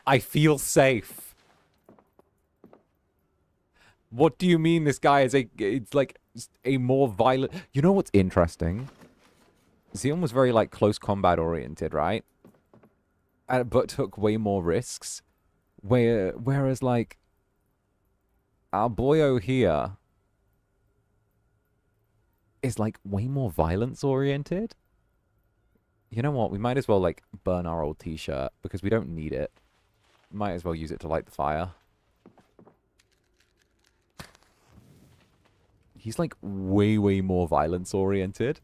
I feel safe. What do you mean this guy is it's like a more violent... You know what's interesting? Xeon was very like close combat oriented, right? But took way more risks. Whereas like our boyo here is like way more violence oriented. You know what? We might as well like burn our old t-shirt because we don't need it. Might as well use it to light the fire. He's like way more violence oriented.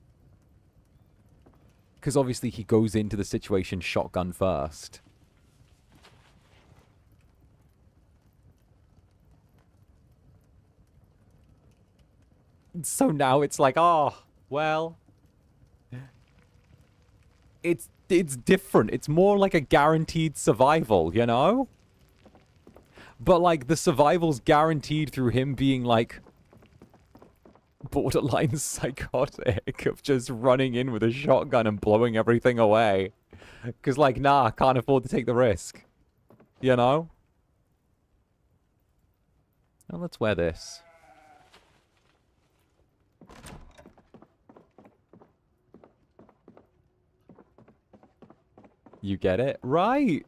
Because obviously he goes into the situation shotgun first. So now it's like, oh, well, it's different. It's more like a guaranteed survival, you know? But like the survival's guaranteed through him being like borderline psychotic of just running in with a shotgun and blowing everything away. Because, like, nah, I can't afford to take the risk. You know? Now let's wear this. You get it? Right!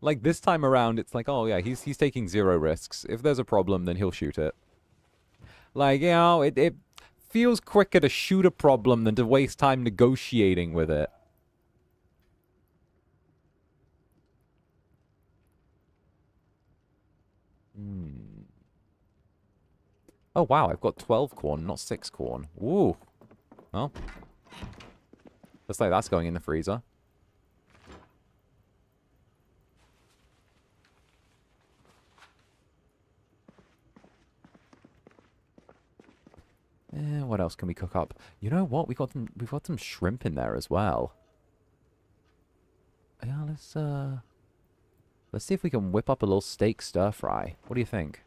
Like, this time around, it's like, oh, yeah, he's taking 0 risks. If there's a problem, then he'll shoot it. Like, you know, it feels quicker to shoot a problem than to waste time negotiating with it. Oh, wow, I've got 12 corn, not 6 corn. Ooh. Well. Looks like that's going in the freezer. What else can we cook up? You know what? We've got some shrimp in there as well. Yeah, let's see if we can whip up a little steak stir fry. What do you think?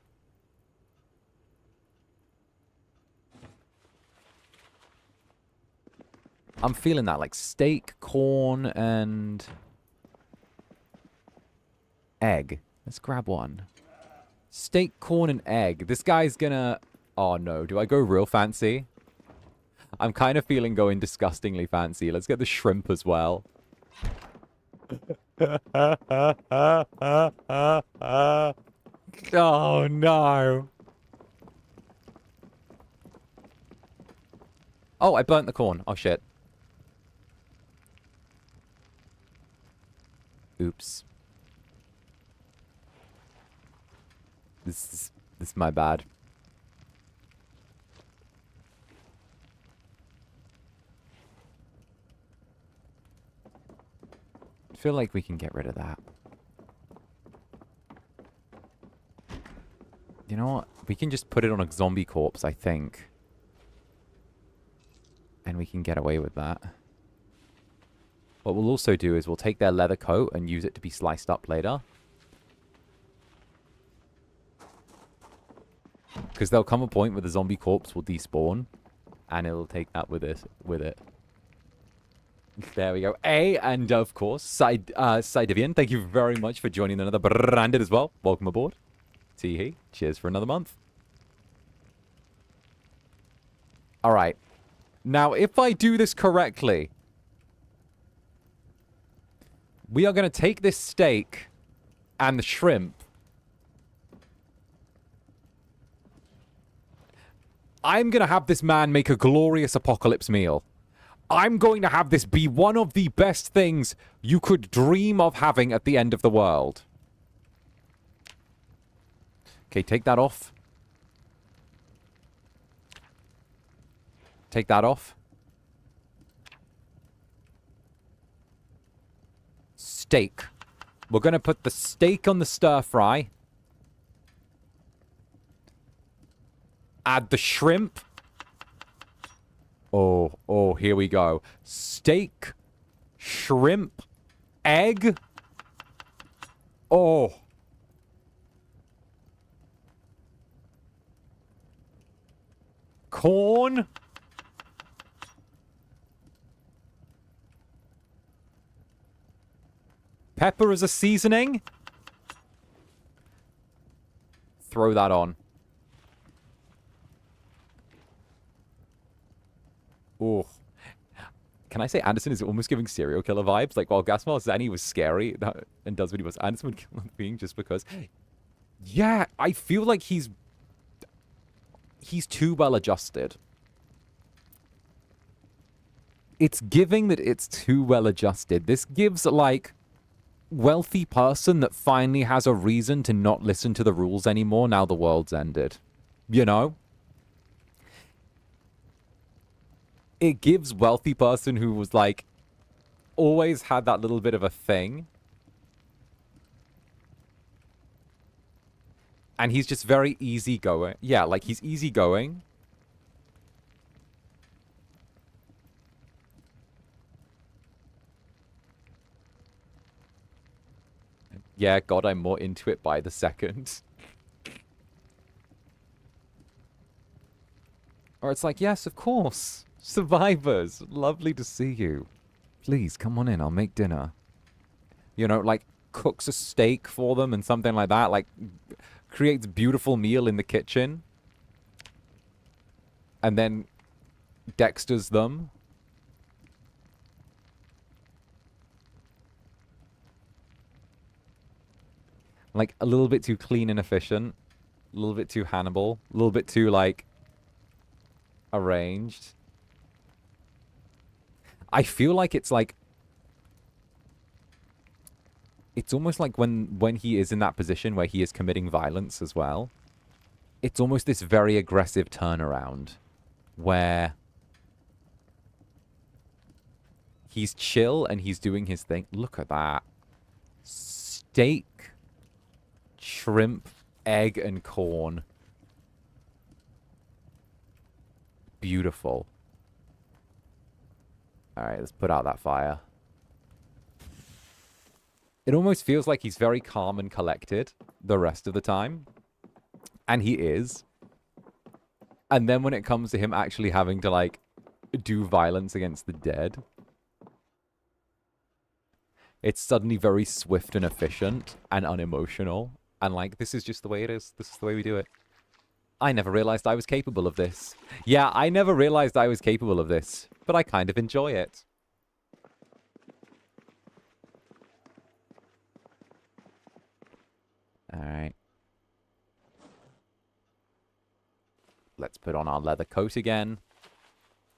I'm feeling that, like steak, corn, and egg. Let's grab one. Steak, corn, and egg. This guy's gonna... Oh no, do I go real fancy? I'm kind of feeling going disgustingly fancy. Let's get the shrimp as well. Oh no. Oh, I burnt the corn. Oh shit. Oops. This is my bad. I feel like we can get rid of that. You know what? We can just put it on a zombie corpse, I think. And we can get away with that. What we'll also do is we'll take their leather coat and use it to be sliced up later. Because there'll come a point where the zombie corpse will despawn. And it'll take that with it. There we go. And of course, 𝓂𝓸𝓾𝓻, thank you very much for joining another branded as well. Welcome aboard. Tee-hee. Cheers for another month. Alright. Now, if I do this correctly, we are going to take this steak and the shrimp. I'm going to have this man make a glorious apocalypse meal. I'm going to have this be one of the best things you could dream of having at the end of the world. Okay, take that off. Take that off. Steak. We're going to put the steak on the stir fry. Add the shrimp. Oh, here we go. Steak, shrimp, egg. Oh. Corn. Pepper as a seasoning. Throw that on. Oh. Can I say Anderson is almost giving serial killer vibes? Like, while Gaspar Zanny was scary and does what he was, Anderson would kill a being just because... Yeah, I feel like he's too well adjusted. It's giving that it's too well adjusted. This gives, like, wealthy person that finally has a reason to not listen to the rules anymore now the world's ended. You know? It gives wealthy person who was, like, always had that little bit of a thing. And he's just very easygoing. Yeah, like, he's easygoing. Yeah, God, I'm more into it by the second. Or it's like, yes, of course. Survivors. Lovely to see you. Please, come on in. I'll make dinner. You know, like, cooks a steak for them and something like that. Like, creates beautiful meal in the kitchen. And then Dexter's them. Like, a little bit too clean and efficient. A little bit too Hannibal. A little bit too, like, arranged. I feel like it's like... It's almost like when he is in that position where he is committing violence as well. It's almost this very aggressive turnaround. Where... he's chill and he's doing his thing. Look at that. Steak, shrimp, egg, and corn. Beautiful. Alright, let's put out that fire. It almost feels like he's very calm and collected the rest of the time. And he is. And then when it comes to him actually having to, like, do violence against the dead, it's suddenly very swift and efficient and unemotional. And, like, this is just the way it is. This is the way we do it. I never realized I was capable of this. Yeah, I never realized I was capable of this. But I kind of enjoy it. Alright. Let's put on our leather coat again.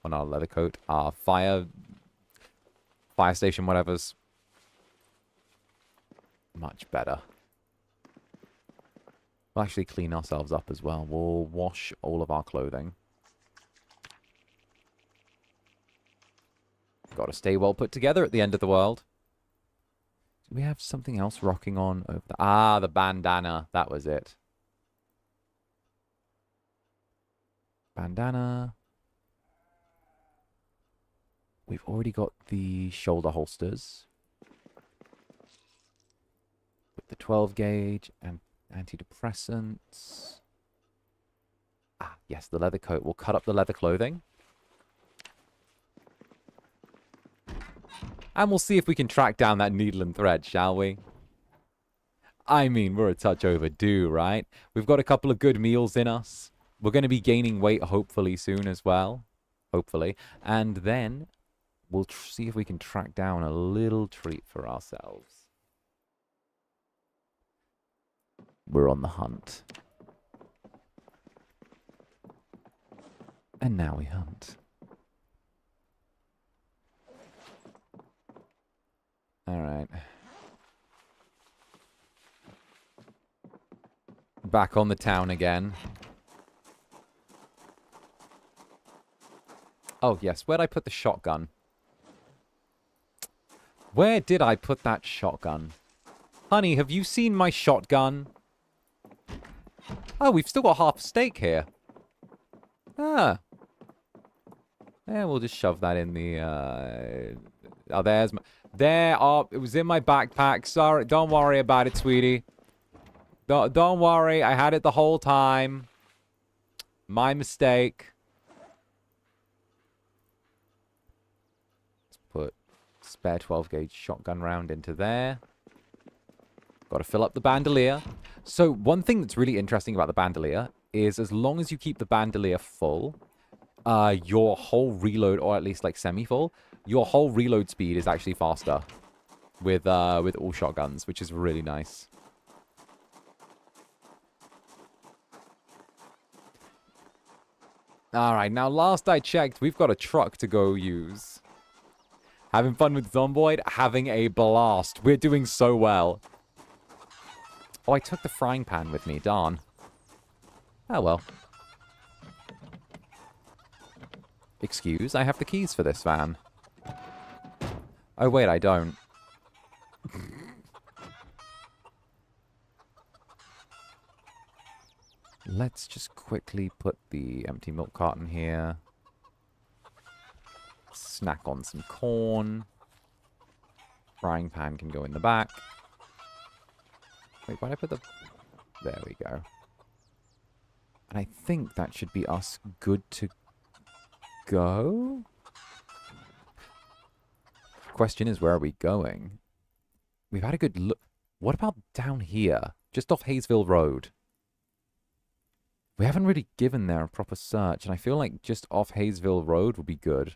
On our leather coat. Our fire station, whatever's. Much better. We'll actually clean ourselves up as well. We'll wash all of our clothing. Got to stay well put together at the end of the world. Do we have something else rocking on over the... Ah, the bandana. That was it. Bandana. We've already got the shoulder holsters. With the 12 gauge and antidepressants. Ah, yes, the leather coat. We'll cut up the leather clothing. And we'll see if we can track down that needle and thread, shall we? I mean, we're a touch overdue, right? We've got a couple of good meals in us. We're going to be gaining weight, hopefully, soon as well. Hopefully. And then we'll see if we can track down a little treat for ourselves. We're on the hunt. And now we hunt. Alright. Back on the town again. Oh, yes. Where'd I put the shotgun? Where did I put that shotgun? Honey, have you seen my shotgun? Oh, we've still got half a steak here. Ah. Yeah, we'll just shove that in the, Oh, there's my... There, oh, it was in my backpack. Sorry, don't worry about it, sweetie. Don't worry, I had it the whole time. My mistake. Let's put spare 12 gauge shotgun round into there. Got to fill up the bandolier. So one thing that's really interesting about the bandolier is as long as you keep the bandolier full, your whole reload, or at least like semi-full, your whole reload speed is actually faster with all shotguns, which is really nice. Alright, now last I checked, we've got a truck to go use. Having fun with Zomboid? Having a blast. We're doing so well. Oh, I took the frying pan with me, darn. Oh well. Excuse, I have the keys for this van. Oh, wait, I don't. Let's just quickly put the empty milk carton here. Snack on some corn. Frying pan can go in the back. Wait, why did I put the... There we go. And I think that should be us good to go? Question is, where are we going? We've had a good look. What about down here? Just off Hayesville Road. We haven't really given there a proper search, and I feel like just off Hayesville Road would be good.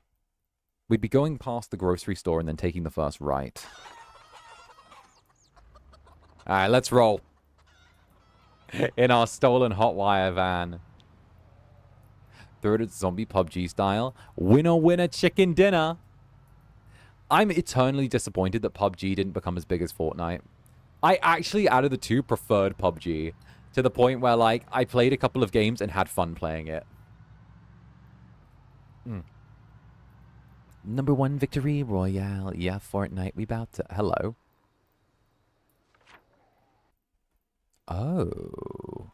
We'd be going past the grocery store and then taking the first right. Alright, let's roll. In our stolen hotwire van. Throw it at zombie PUBG style. Winner, winner, chicken dinner. I'm eternally disappointed that PUBG didn't become as big as Fortnite. I actually, out of the two, preferred PUBG. To the point where, like, I played a couple of games and had fun playing it. Number 1 victory royale. Yeah, Fortnite, we about to... Hello. Oh.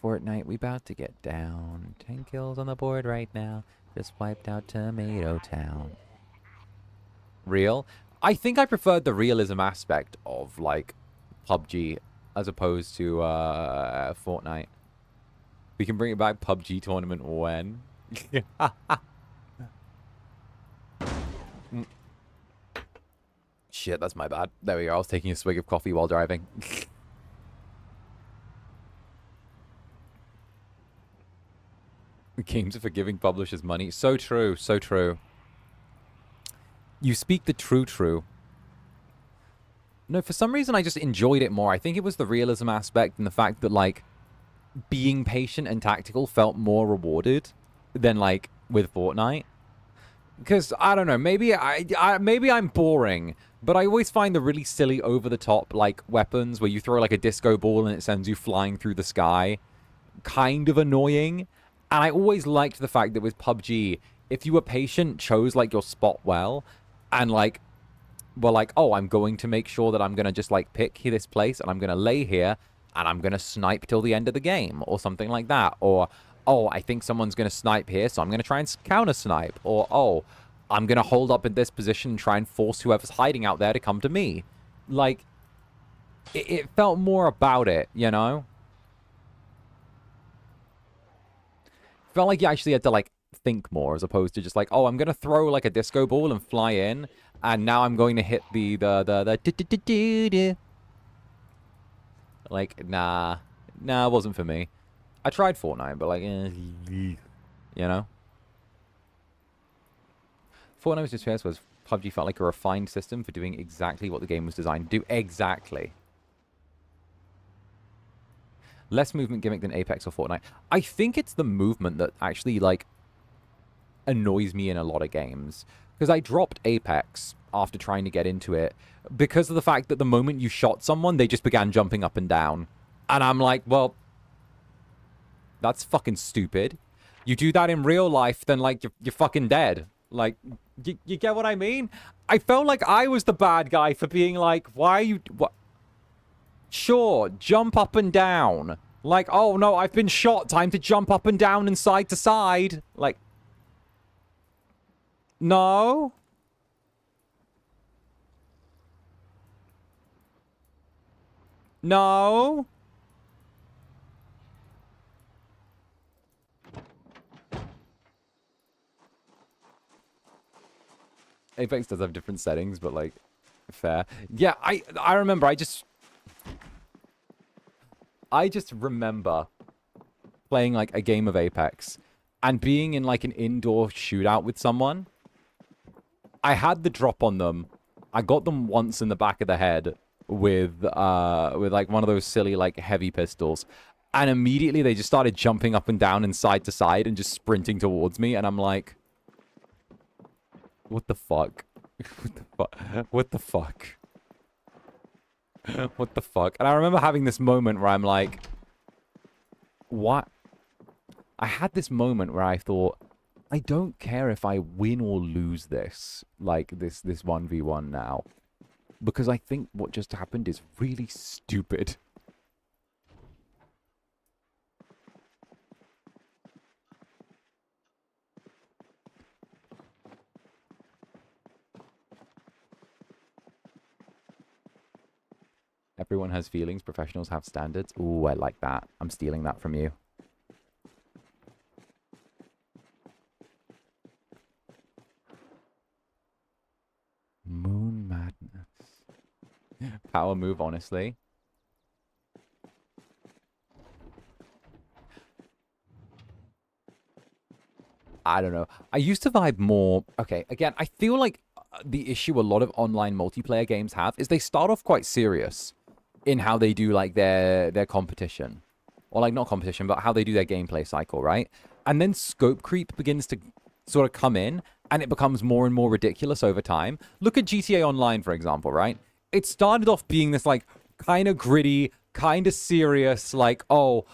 Fortnite, we about to get down. 10 kills on the board right now. Just wiped out Tomato Town. Real? I think I preferred the realism aspect of, like, PUBG as opposed to Fortnite. We can bring it back PUBG tournament when? Shit, that's my bad. There we go. I was taking a swig of coffee while driving. Games are for giving publishers money. So true, so true. You speak the true. No, for some reason I just enjoyed it more. I think it was the realism aspect and the fact that, like, being patient and tactical felt more rewarded than, like, with Fortnite. Because, I don't know, maybe maybe I'm boring, but I always find the really silly, over-the-top, like, weapons where you throw, like, a disco ball and it sends you flying through the sky kind of annoying. And I always liked the fact that with PUBG, if you were patient, chose, like, your spot well, and, like, were like, oh, I'm going to make sure that I'm going to just, like, pick this place, and I'm going to lay here, and I'm going to snipe till the end of the game, or something like that. Or, oh, I think someone's going to snipe here, so I'm going to try and counter-snipe. Or, oh, I'm going to hold up in this position and try and force whoever's hiding out there to come to me. Like, it felt more about it, you know? Felt like you actually had to, like, think more as opposed to just like, oh, I'm going to throw, like, a disco ball and fly in, and now I'm going to hit the like, nah, it wasn't for me. I tried Fortnite, but, like, you know? Fortnite was just first was PUBG felt like a refined system for doing exactly what the game was designed to do. Exactly. Less movement gimmick than Apex or Fortnite. I think it's the movement that actually, like, annoys me in a lot of games. Because I dropped Apex after trying to get into it because of the fact that the moment you shot someone, they just began jumping up and down. And I'm like, well, that's fucking stupid. You do that in real life, then, like, you're fucking dead. Like, you get what I mean? I felt like I was the bad guy for being like, why are you... What? Sure, jump up and down. Like, oh, no, I've been shot. Time to jump up and down and side to side. Like... No? No? Apex does have different settings, but, like, fair. Yeah, I remember, I just remember playing, like, a game of Apex and being in, like, an indoor shootout with someone. I had the drop on them. I got them once in the back of the head with like, one of those silly, like, heavy pistols. And immediately they just started jumping up and down and side to side and just sprinting towards me. And I'm like, what the fuck? What the fuck? What the fuck? What the fuck? And I remember having this moment where I'm like, what? I had this moment where I thought, I don't care if I win or lose this, like, this 1v1 now. Because I think what just happened is really stupid. Everyone has feelings, professionals have standards. Ooh, I like that. I'm stealing that from you. power move, honestly. I don't know. I used to vibe more. Okay, again, I feel like the issue a lot of online multiplayer games have is they start off quite serious in how they do like their competition. Or like not competition, but how they do their gameplay cycle, right? And then scope creep begins to sort of come in and it becomes more and more ridiculous over time. Look at GTA Online, for example, right? It started off being this like kind of gritty, kind of serious, like, oh,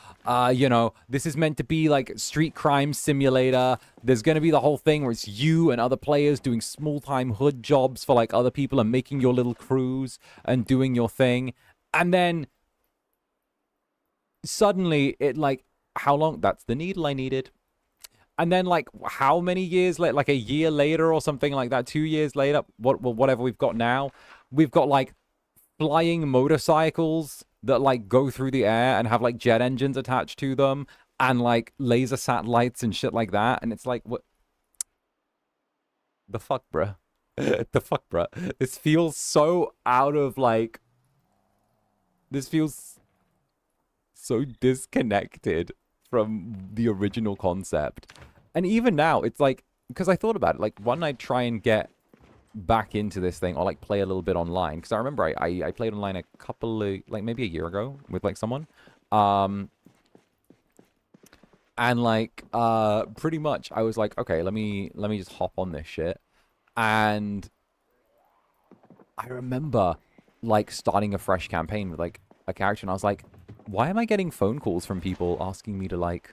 you know, this is meant to be like street crime simulator. There's going to be the whole thing where it's you and other players doing small-time hood jobs for like other people and making your little crews and doing your thing. And then suddenly it like, how long? That's the needle I needed. And then like how many years later, like a year later or something like that, 2 years later, whatever we've got now, we've got like flying motorcycles that like go through the air and have like jet engines attached to them and like laser satellites and shit like that. And it's like, what the fuck, bruh? The fuck, bruh? This feels so out of like, this feels so disconnected from the original concept. And even now, it's like, because I thought about it, like, why don't I try and get back into this thing or like play a little bit online? Because I remember I played online a couple of, like maybe a year ago with like someone. And like, pretty much I was like, okay, let me just hop on this shit. And I remember like starting a fresh campaign with like a character and I was like, why am I getting phone calls from people asking me to like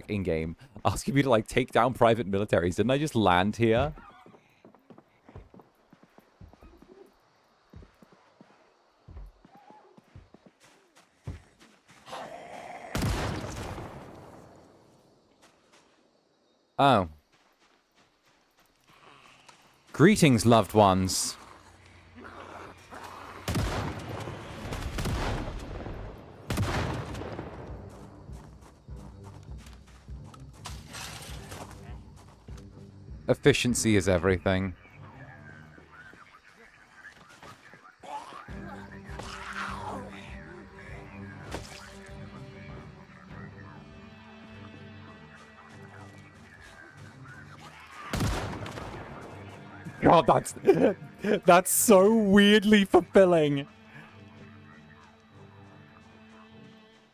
in-game, asking me to like take down private militaries? Didn't I just land here? Oh. Greetings, loved ones. Efficiency is everything. God, that's so weirdly fulfilling.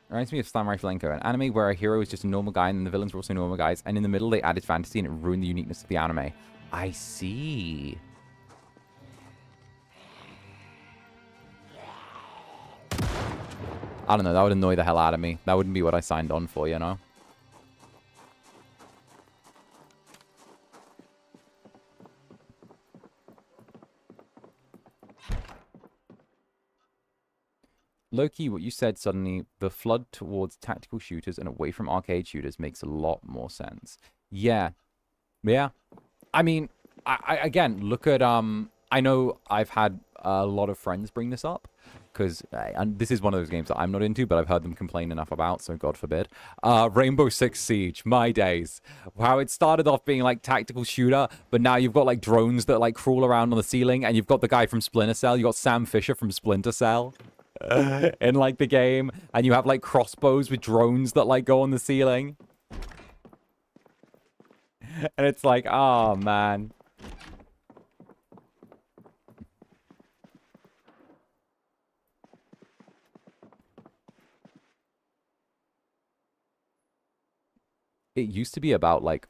Reminds me of 𝔂𝓸𝓼𝓽, an anime where a hero is just a normal guy and the villains were also normal guys, and in the middle they added fantasy and it ruined the uniqueness of the anime. I see. I don't know, that would annoy the hell out of me. That wouldn't be what I signed on for, you know? Loki, what you said suddenly, the flood towards tactical shooters and away from arcade shooters makes a lot more sense. Yeah. Yeah. I mean, I again, look at, I know I've had a lot of friends bring this up, because and this is one of those games that I'm not into, but I've heard them complain enough about, so God forbid. Rainbow Six Siege, my days. How it started off being like tactical shooter, but now you've got like drones that like crawl around on the ceiling, and you've got the guy from Splinter Cell, you got Sam Fisher from Splinter Cell. In like the game, and you have like crossbows with drones that like go on the ceiling, and it's like, oh man. It used to be about like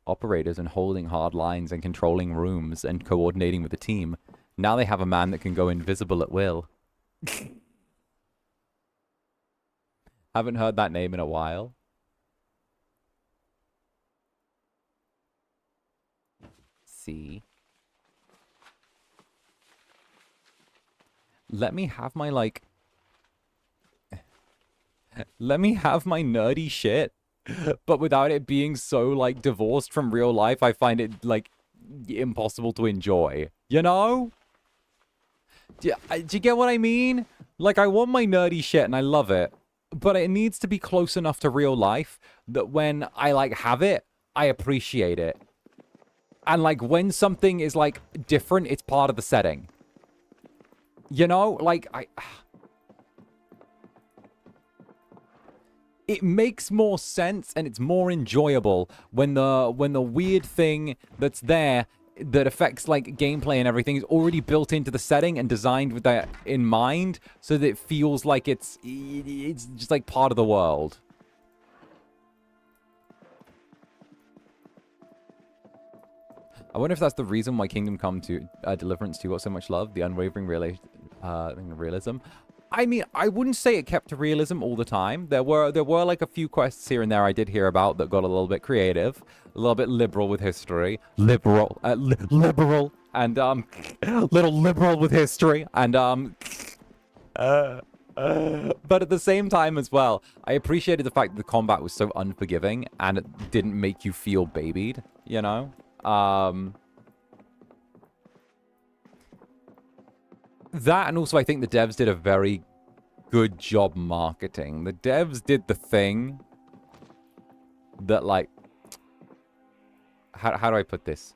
operators and holding hard lines and controlling rooms and coordinating with the team. Now they have a man that can go invisible at will. Haven't heard that name in a while. See. Let me have my, like... Let me have my nerdy shit. But without it being so, like, divorced from real life, I find it, like, impossible to enjoy. You know? Do you get what I mean? Like, I want my nerdy shit and I love it, but it needs to be close enough to real life that when I, like, have it, I appreciate it. And, like, when something is, like, different, it's part of the setting. You know, like, it makes more sense and it's more enjoyable when the weird thing that's there that affects like gameplay and everything is already built into the setting and designed with that in mind, so that it feels like it's just like part of the world. I wonder if that's the reason why Kingdom Come to Deliverance 2 got so much love, the unwavering realism. I mean, I wouldn't say it kept to realism all the time. There were like a few quests here and there I did hear about that got a little bit creative, a little bit liberal with history, liberal, and little liberal with history, and but at the same time as well, I appreciated the fact that the combat was so unforgiving and it didn't make you feel babied, you know? That, and also I think the devs did a very good job marketing. The devs did the thing that, like, how do I put this?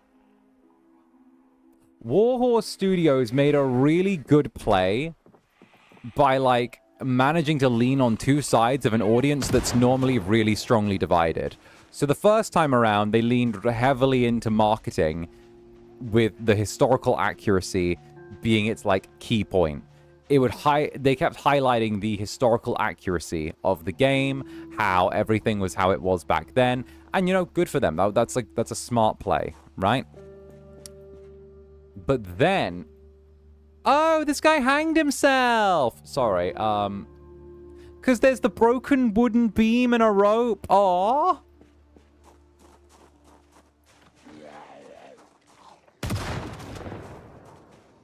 Warhorse Studios made a really good play by, like, managing to lean on two sides of an audience that's normally really strongly divided. So the first time around, they leaned heavily into marketing with the historical accuracy being its like key point. It would they kept highlighting the historical accuracy of the game, how everything was how it was back then, and you know, good for them. That's a smart play, right? But then, oh, this guy hanged himself. Sorry, because there's the broken wooden beam and a rope. Aww.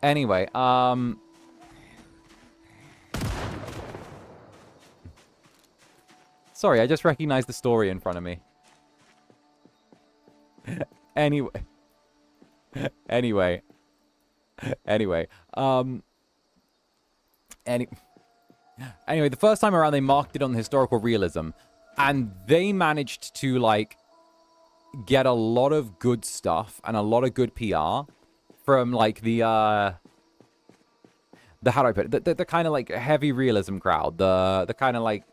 Anyway, sorry, I just recognized the story in front of me. Anyway, anyway, the first time around they marked it on the historical realism, and they managed to like get a lot of good stuff and a lot of good PR from like the how do I put it? The kind of like heavy realism crowd, the kind of like,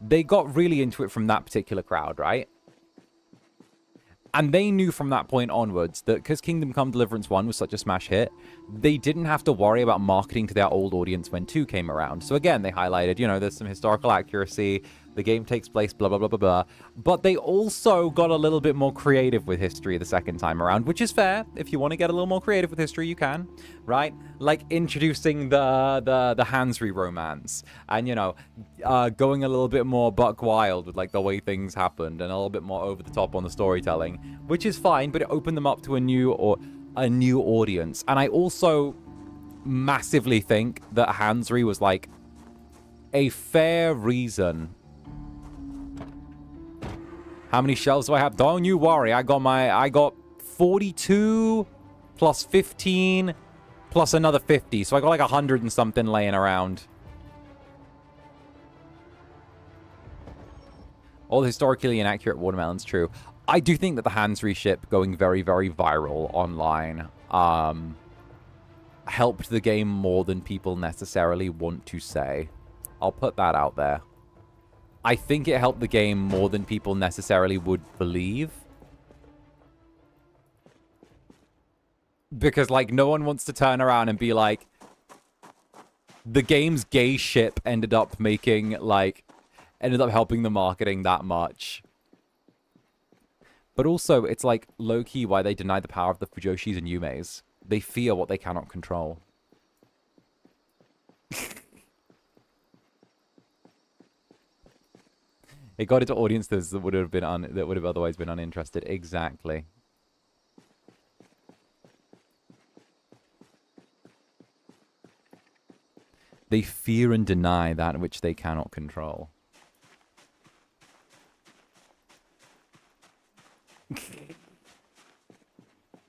they got really into it from that particular crowd, right? And they knew from that point onwards that because Kingdom Come Deliverance 1 was such a smash hit, they didn't have to worry about marketing to their old audience when 2 came around. So again, they highlighted, you know, there's some historical accuracy, the game takes place, blah, blah, blah, blah, blah. But they also got a little bit more creative with history the second time around, which is fair. If you want to get a little more creative with history, you can, right? Like introducing the Hansry romance and, you know, going a little bit more buck wild with like the way things happened and a little bit more over the top on the storytelling, which is fine, but it opened them up to a new audience. And I also massively think that Hansry was like a fair reason. How many shells do I have? Don't you worry. I got 42 plus 15 plus another 50. So I got like 100 and something laying around. All historically inaccurate watermelons, true. I do think that the Hansry ship going very, very viral online helped the game more than people necessarily want to say. I'll put that out there. I think it helped the game more than people necessarily would believe. Because, like, no one wants to turn around and be like, the game's gay ship ended up helping the marketing that much. But also, it's like, low-key why they deny the power of the Fujoshis and Yumeis. They fear what they cannot control. It got into audiences that would have otherwise been uninterested. Exactly. They fear and deny that which they cannot control.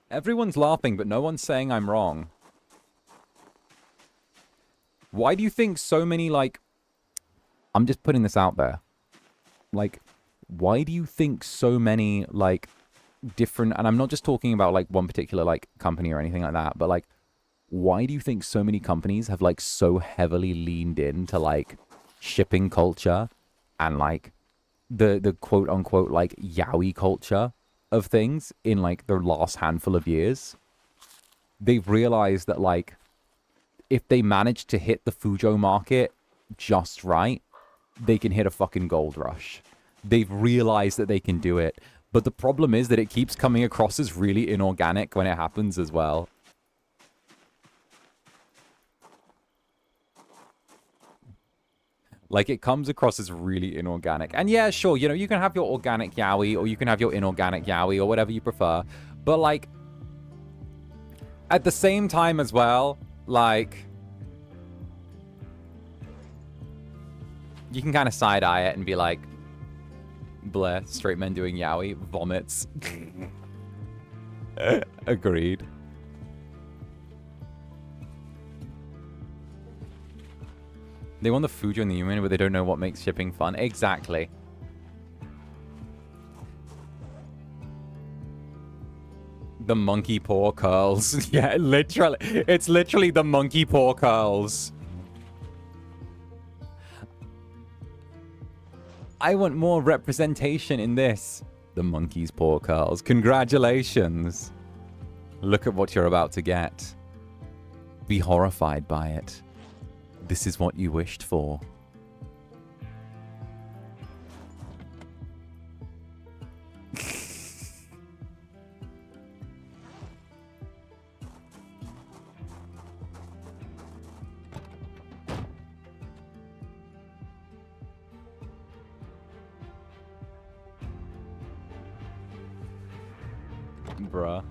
Everyone's laughing, but no one's saying I'm wrong. Why do you think so many, like... I'm just putting this out there. Like, why do you think so many, like, different... And I'm not just talking about, like, one particular, like, company or anything like that, but, like, why do you think so many companies have like so heavily leaned into like shipping culture and like the quote unquote like yaoi culture of things in like their last handful of years? They've realized that like if they manage to hit the Fujo market just right, they can hit a fucking gold rush. They've realized that they can do it. But the problem is that it keeps coming across as really inorganic when it happens as well. Like, it comes across as really inorganic. And yeah, sure, you know, you can have your organic yaoi, or you can have your inorganic yaoi, or whatever you prefer. But, like, at the same time as well, like, you can kind of side-eye it and be like, bleh, straight men doing yaoi, vomits. Agreed. They want the Fujo and the human, but they don't know what makes shipping fun. Exactly. The monkey paw curls. Yeah, literally. It's literally the monkey paw curls. I want more representation in this. The monkey's paw curls. Congratulations. Look at what you're about to get. Be horrified by it. This is what you wished for. Bruh.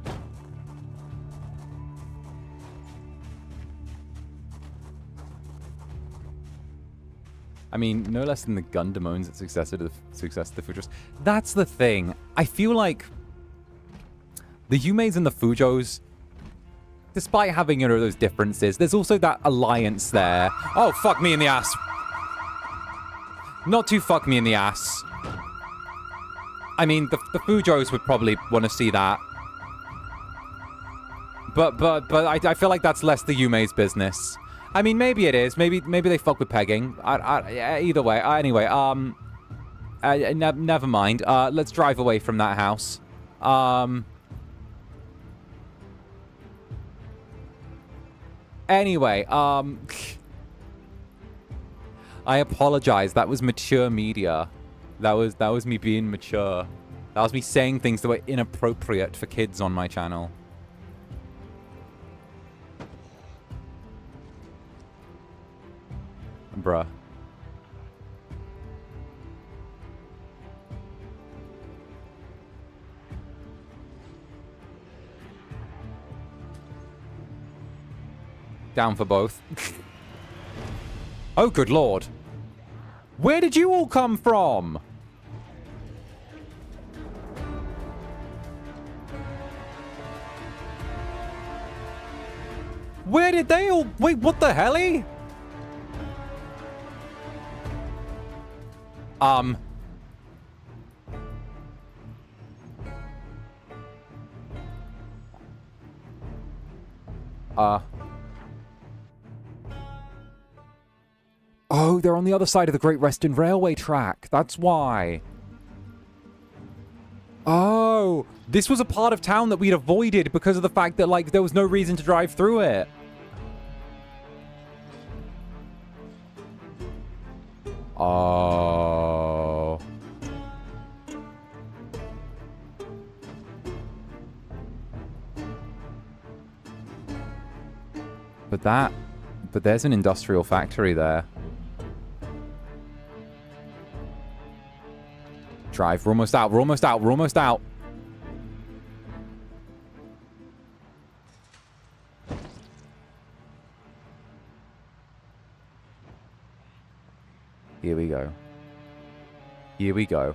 I mean, no less than the Gundam owns its success to the Fujos. That's the thing. I feel like the Yumeis and the Fujos, despite having, you know, those differences, there's also that alliance there. Oh, fuck me in the ass. Not too fuck me in the ass. I mean, the Fujos would probably want to see that. But I feel like that's less the Yume's business. I mean, maybe it is. Maybe they fuck with pegging. Either way. Anyway, never mind. Let's drive away from that house. Anyway, I apologize. That was mature media. That was me being mature. That was me saying things that were inappropriate for kids on my channel. Bruh. Down for both. Oh, good lord. Where did you all come from? Where did they all... Wait, what the helly? Oh, they're on the other side of the Great Western Railway track. That's why. Oh, this was a part of town that we'd avoided because of the fact that, like, there was no reason to drive through it. Oh. But there's an industrial factory there. Drive, we're almost out, we're almost out, we're almost out. Here we go. Here we go.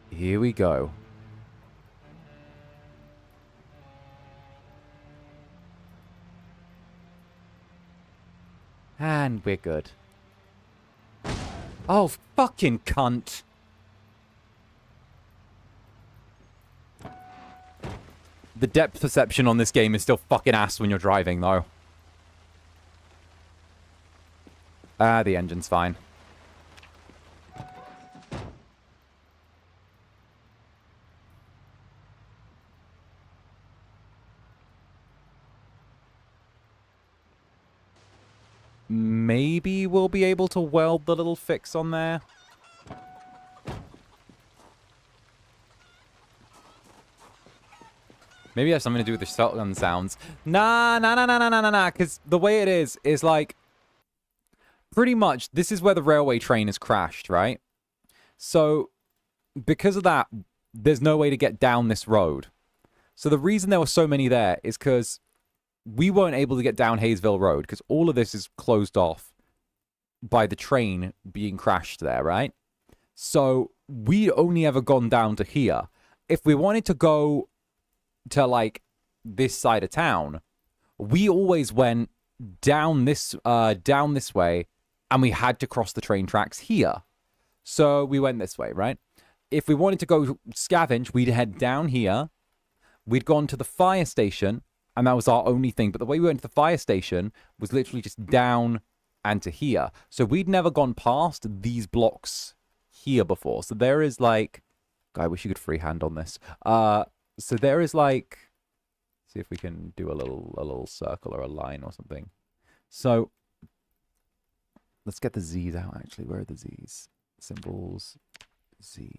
Here we go. And we're good. Oh, fucking cunt. The depth perception on this game is still fucking ass when you're driving, though. The engine's fine. Maybe we'll be able to weld the little fix on there. Maybe it has something to do with the shotgun sounds. Nah, because the way it is like, pretty much, this is where the railway train has crashed, right? So, because of that, there's no way to get down this road. So the reason there were so many there is because we weren't able to get down Hayesville Road, because all of this is closed off by the train being crashed there, right? So, we'd only ever gone down to here. If we wanted to go to, like, this side of town, we always went down this way, and we had to cross the train tracks here. So we went this way, right? If we wanted to go scavenge, we'd head down here. We'd gone to the fire station, and that was our only thing. But the way we went to the fire station was literally just down and to here. So we'd never gone past these blocks here before. So there is, like... God, I wish you could freehand on this. So there is, like... See if we can do a little circle or a line or something. So... Let's get the Z's out, actually. Where are the Z's? Symbols. Z.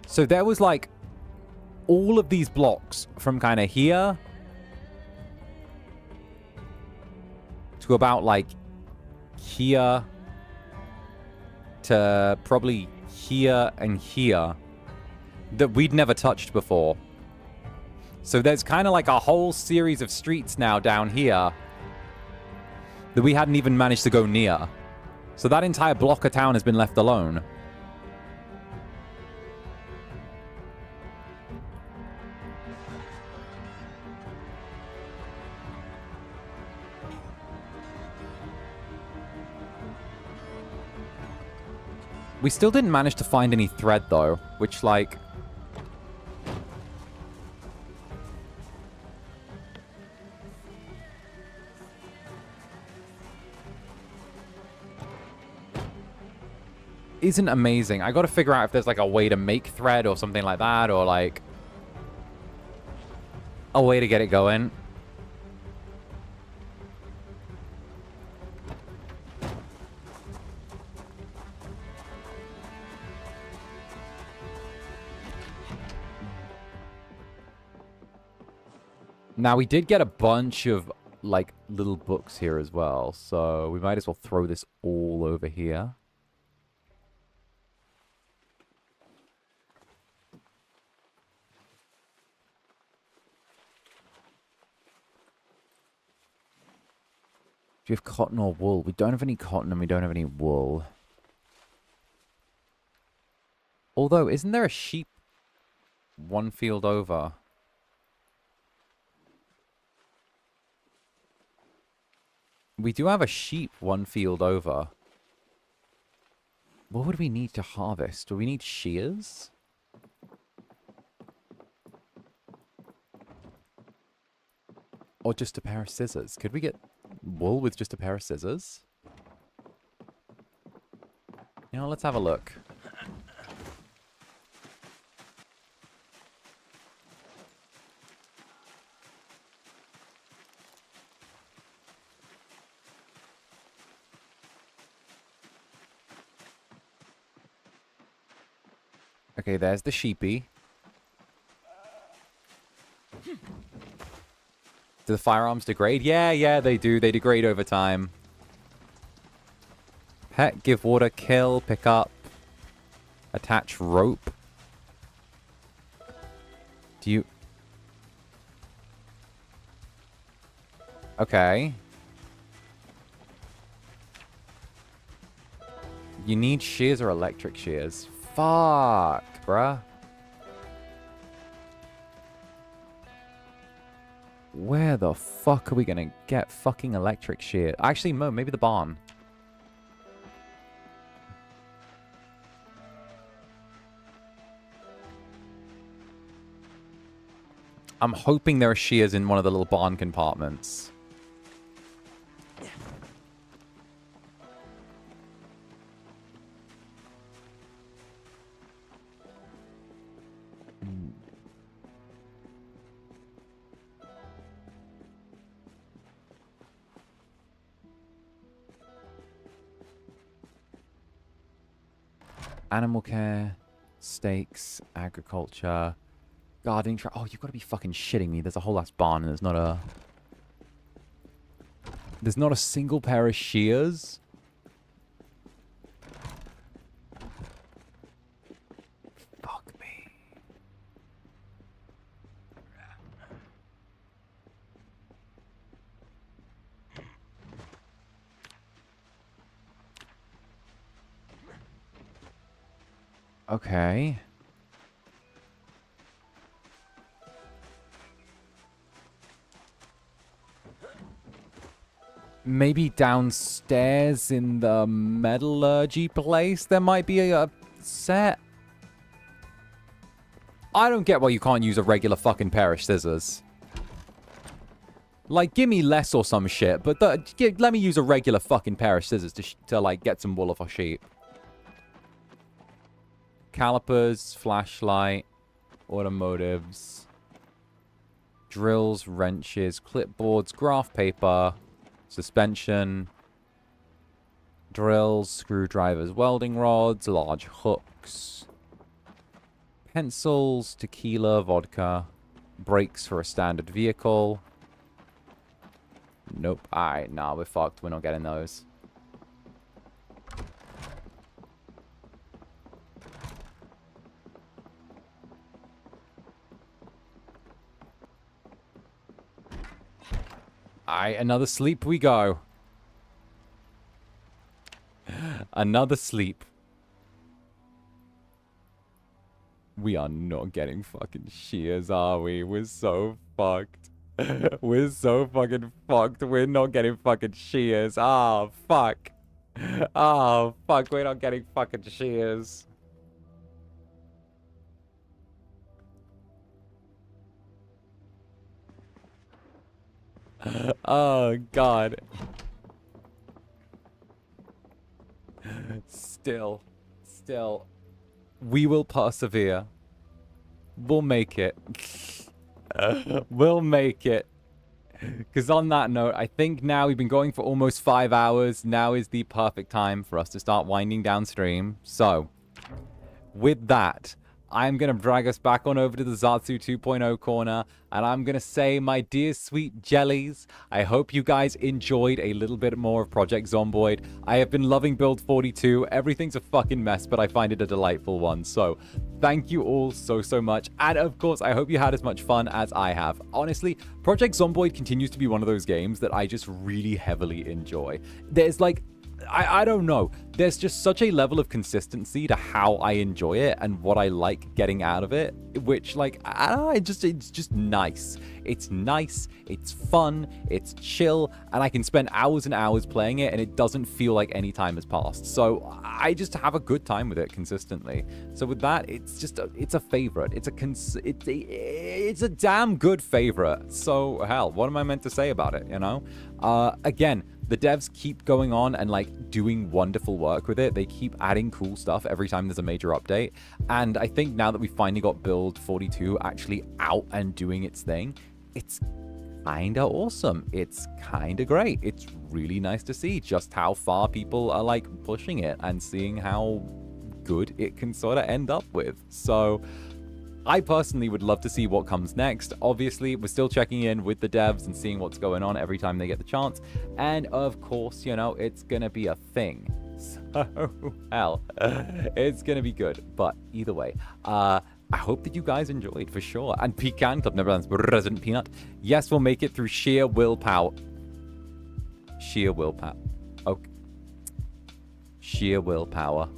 So there was, like, all of these blocks from kind of here to about, like, here to probably here and here that we'd never touched before. So there's kind of like a whole series of streets now down here that we hadn't even managed to go near. So that entire block of town has been left alone. We still didn't manage to find any thread, though, which, like... isn't amazing. I gotta figure out if there's, like, a way to make thread or something like that, or, like... a way to get it going. Now, we did get a bunch of, like, little books here as well, so we might as well throw this all over here. Do you have cotton or wool? We don't have any cotton and we don't have any wool. Although, isn't there a sheep one field over? We do have a sheep one field over. What would we need to harvest? Do we need shears? Or just a pair of scissors? Could we get wool with just a pair of scissors? You know, let's have a look. Okay, there's the sheepy. Do the firearms degrade? Yeah, they do. They degrade over time. Pet, give water, kill, pick up, attach rope. Do you... Okay. You need shears or electric shears. Fuck, bruh. Where the fuck are we gonna get fucking electric shear? Actually, no, maybe the barn. I'm hoping there are shears in one of the little barn compartments. Animal care, steaks, agriculture, gardening. Oh, you've got to be fucking shitting me. There's a whole ass barn and there's not a... There's not a single pair of shears? Fuck me. Okay. Maybe downstairs in the metallurgy place there might be a set. I don't get why you can't use a regular fucking pair of scissors. Like, give me less or some shit, but let me use a regular fucking pair of scissors to like, get some wool off a sheep. Calipers, flashlight, automotives, drills, wrenches, clipboards, graph paper, suspension, drills, screwdrivers, welding rods, large hooks, pencils, tequila, vodka, brakes for a standard vehicle. Nope. Alright, nah, we're fucked. We're not getting those. Alright, another sleep we go. Another sleep. We are not getting fucking shears, are we? We're so fucked. We're so fucking fucked. We're not getting fucking shears. Oh, fuck. Oh, fuck. We're not getting fucking shears. Oh, God. Still. We will persevere. We'll make it. We'll make it. Because on that note, I think now we've been going for almost 5 hours. Now is the perfect time for us to start winding downstream. So, with that, I'm going to drag us back on over to the 𝓂𝓸𝓾 2.0 corner, and I'm going to say, my dear sweet jellies, I hope you guys enjoyed a little bit more of Project Zomboid. I have been loving Build 42. Everything's a fucking mess, but I find it a delightful one. So, thank you all so much. And of course, I hope you had as much fun as I have. Honestly, Project Zomboid continues to be one of those games that I just really heavily enjoy. There's like... I don't know. There's just such a level of consistency to how I enjoy it and what I like getting out of it, which, like, I don't know, it's just nice. It's nice, it's fun, it's chill, and I can spend hours and hours playing it, and it doesn't feel like any time has passed. So I just have a good time with it consistently. So with that, it's just it's a favorite. It's a damn good favorite. So hell, what am I meant to say about it? You know, again. The devs keep going on and like doing wonderful work with it. They keep adding cool stuff every time there's a major update. And I think now that we finally got Build 42 actually out and doing its thing, it's kind of awesome. It's kind of great. It's really nice to see just how far people are like pushing it and seeing how good it can sort of end up with. So I personally would love to see what comes next. Obviously, we're still checking in with the devs and seeing what's going on every time they get the chance. And of course, you know, it's going to be a thing. So, hell, it's going to be good. But either way, I hope that you guys enjoyed for sure. And Pecan Club, Netherbrand's Resident Peanut. Yes, we'll make it through sheer willpower. Sheer willpower. Okay. Sheer willpower.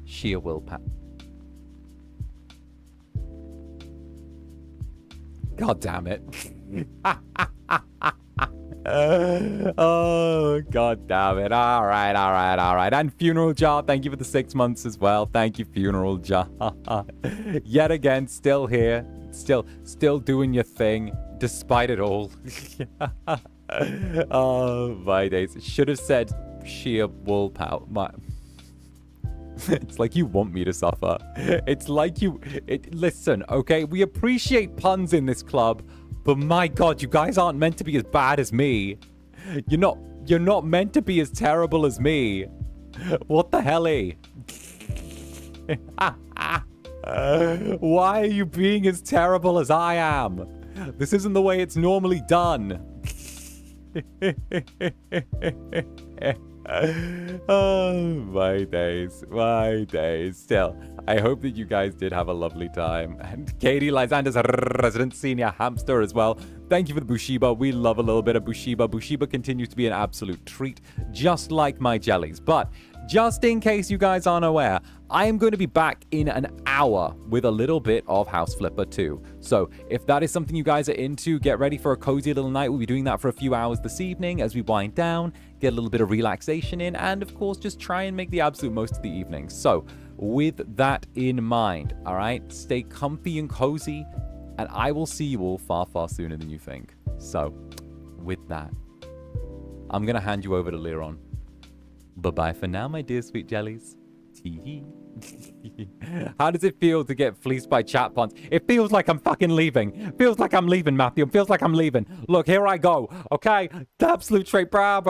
Sheer willpower. God damn it. Oh, god damn it. All right. And Funeral Jar, thank you for the 6 months as well. Thank you, Funeral Jar. Yet again, still here. Still doing your thing, despite it all. Oh, my days. Should have said sheer wool pout. It's like you want me to suffer. It's like listen, okay? We appreciate puns in this club, but my god, you guys aren't meant to be as bad as me. You're not meant to be as terrible as me. What the hell-y? Why are you being as terrible as I am? This isn't the way it's normally done. Oh, my days. Still, I hope that you guys did have a lovely time. And Katie Lysander's resident senior hamster as well. Thank you for the Bushiba. We love a little bit of Bushiba. Bushiba continues to be an absolute treat, just like my jellies. But just in case you guys aren't aware, I am going to be back in an hour with a little bit of House Flipper 2. So if that is something you guys are into, get ready for a cozy little night. We'll be doing that for a few hours this evening as we wind down, get a little bit of relaxation in, and of course, just try and make the absolute most of the evening. So with that in mind, all right, stay comfy and cozy, and I will see you all far, far sooner than you think. So with that, I'm going to hand you over to Liron. Bye-bye for now, my dear sweet jellies. Tee-hee. How does it feel to get fleeced by chat puns? It feels like I'm fucking leaving. Feels like I'm leaving, Matthew. Feels like I'm leaving. Look, here I go. Okay? The absolute straight. Thank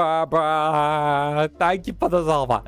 you for the silver.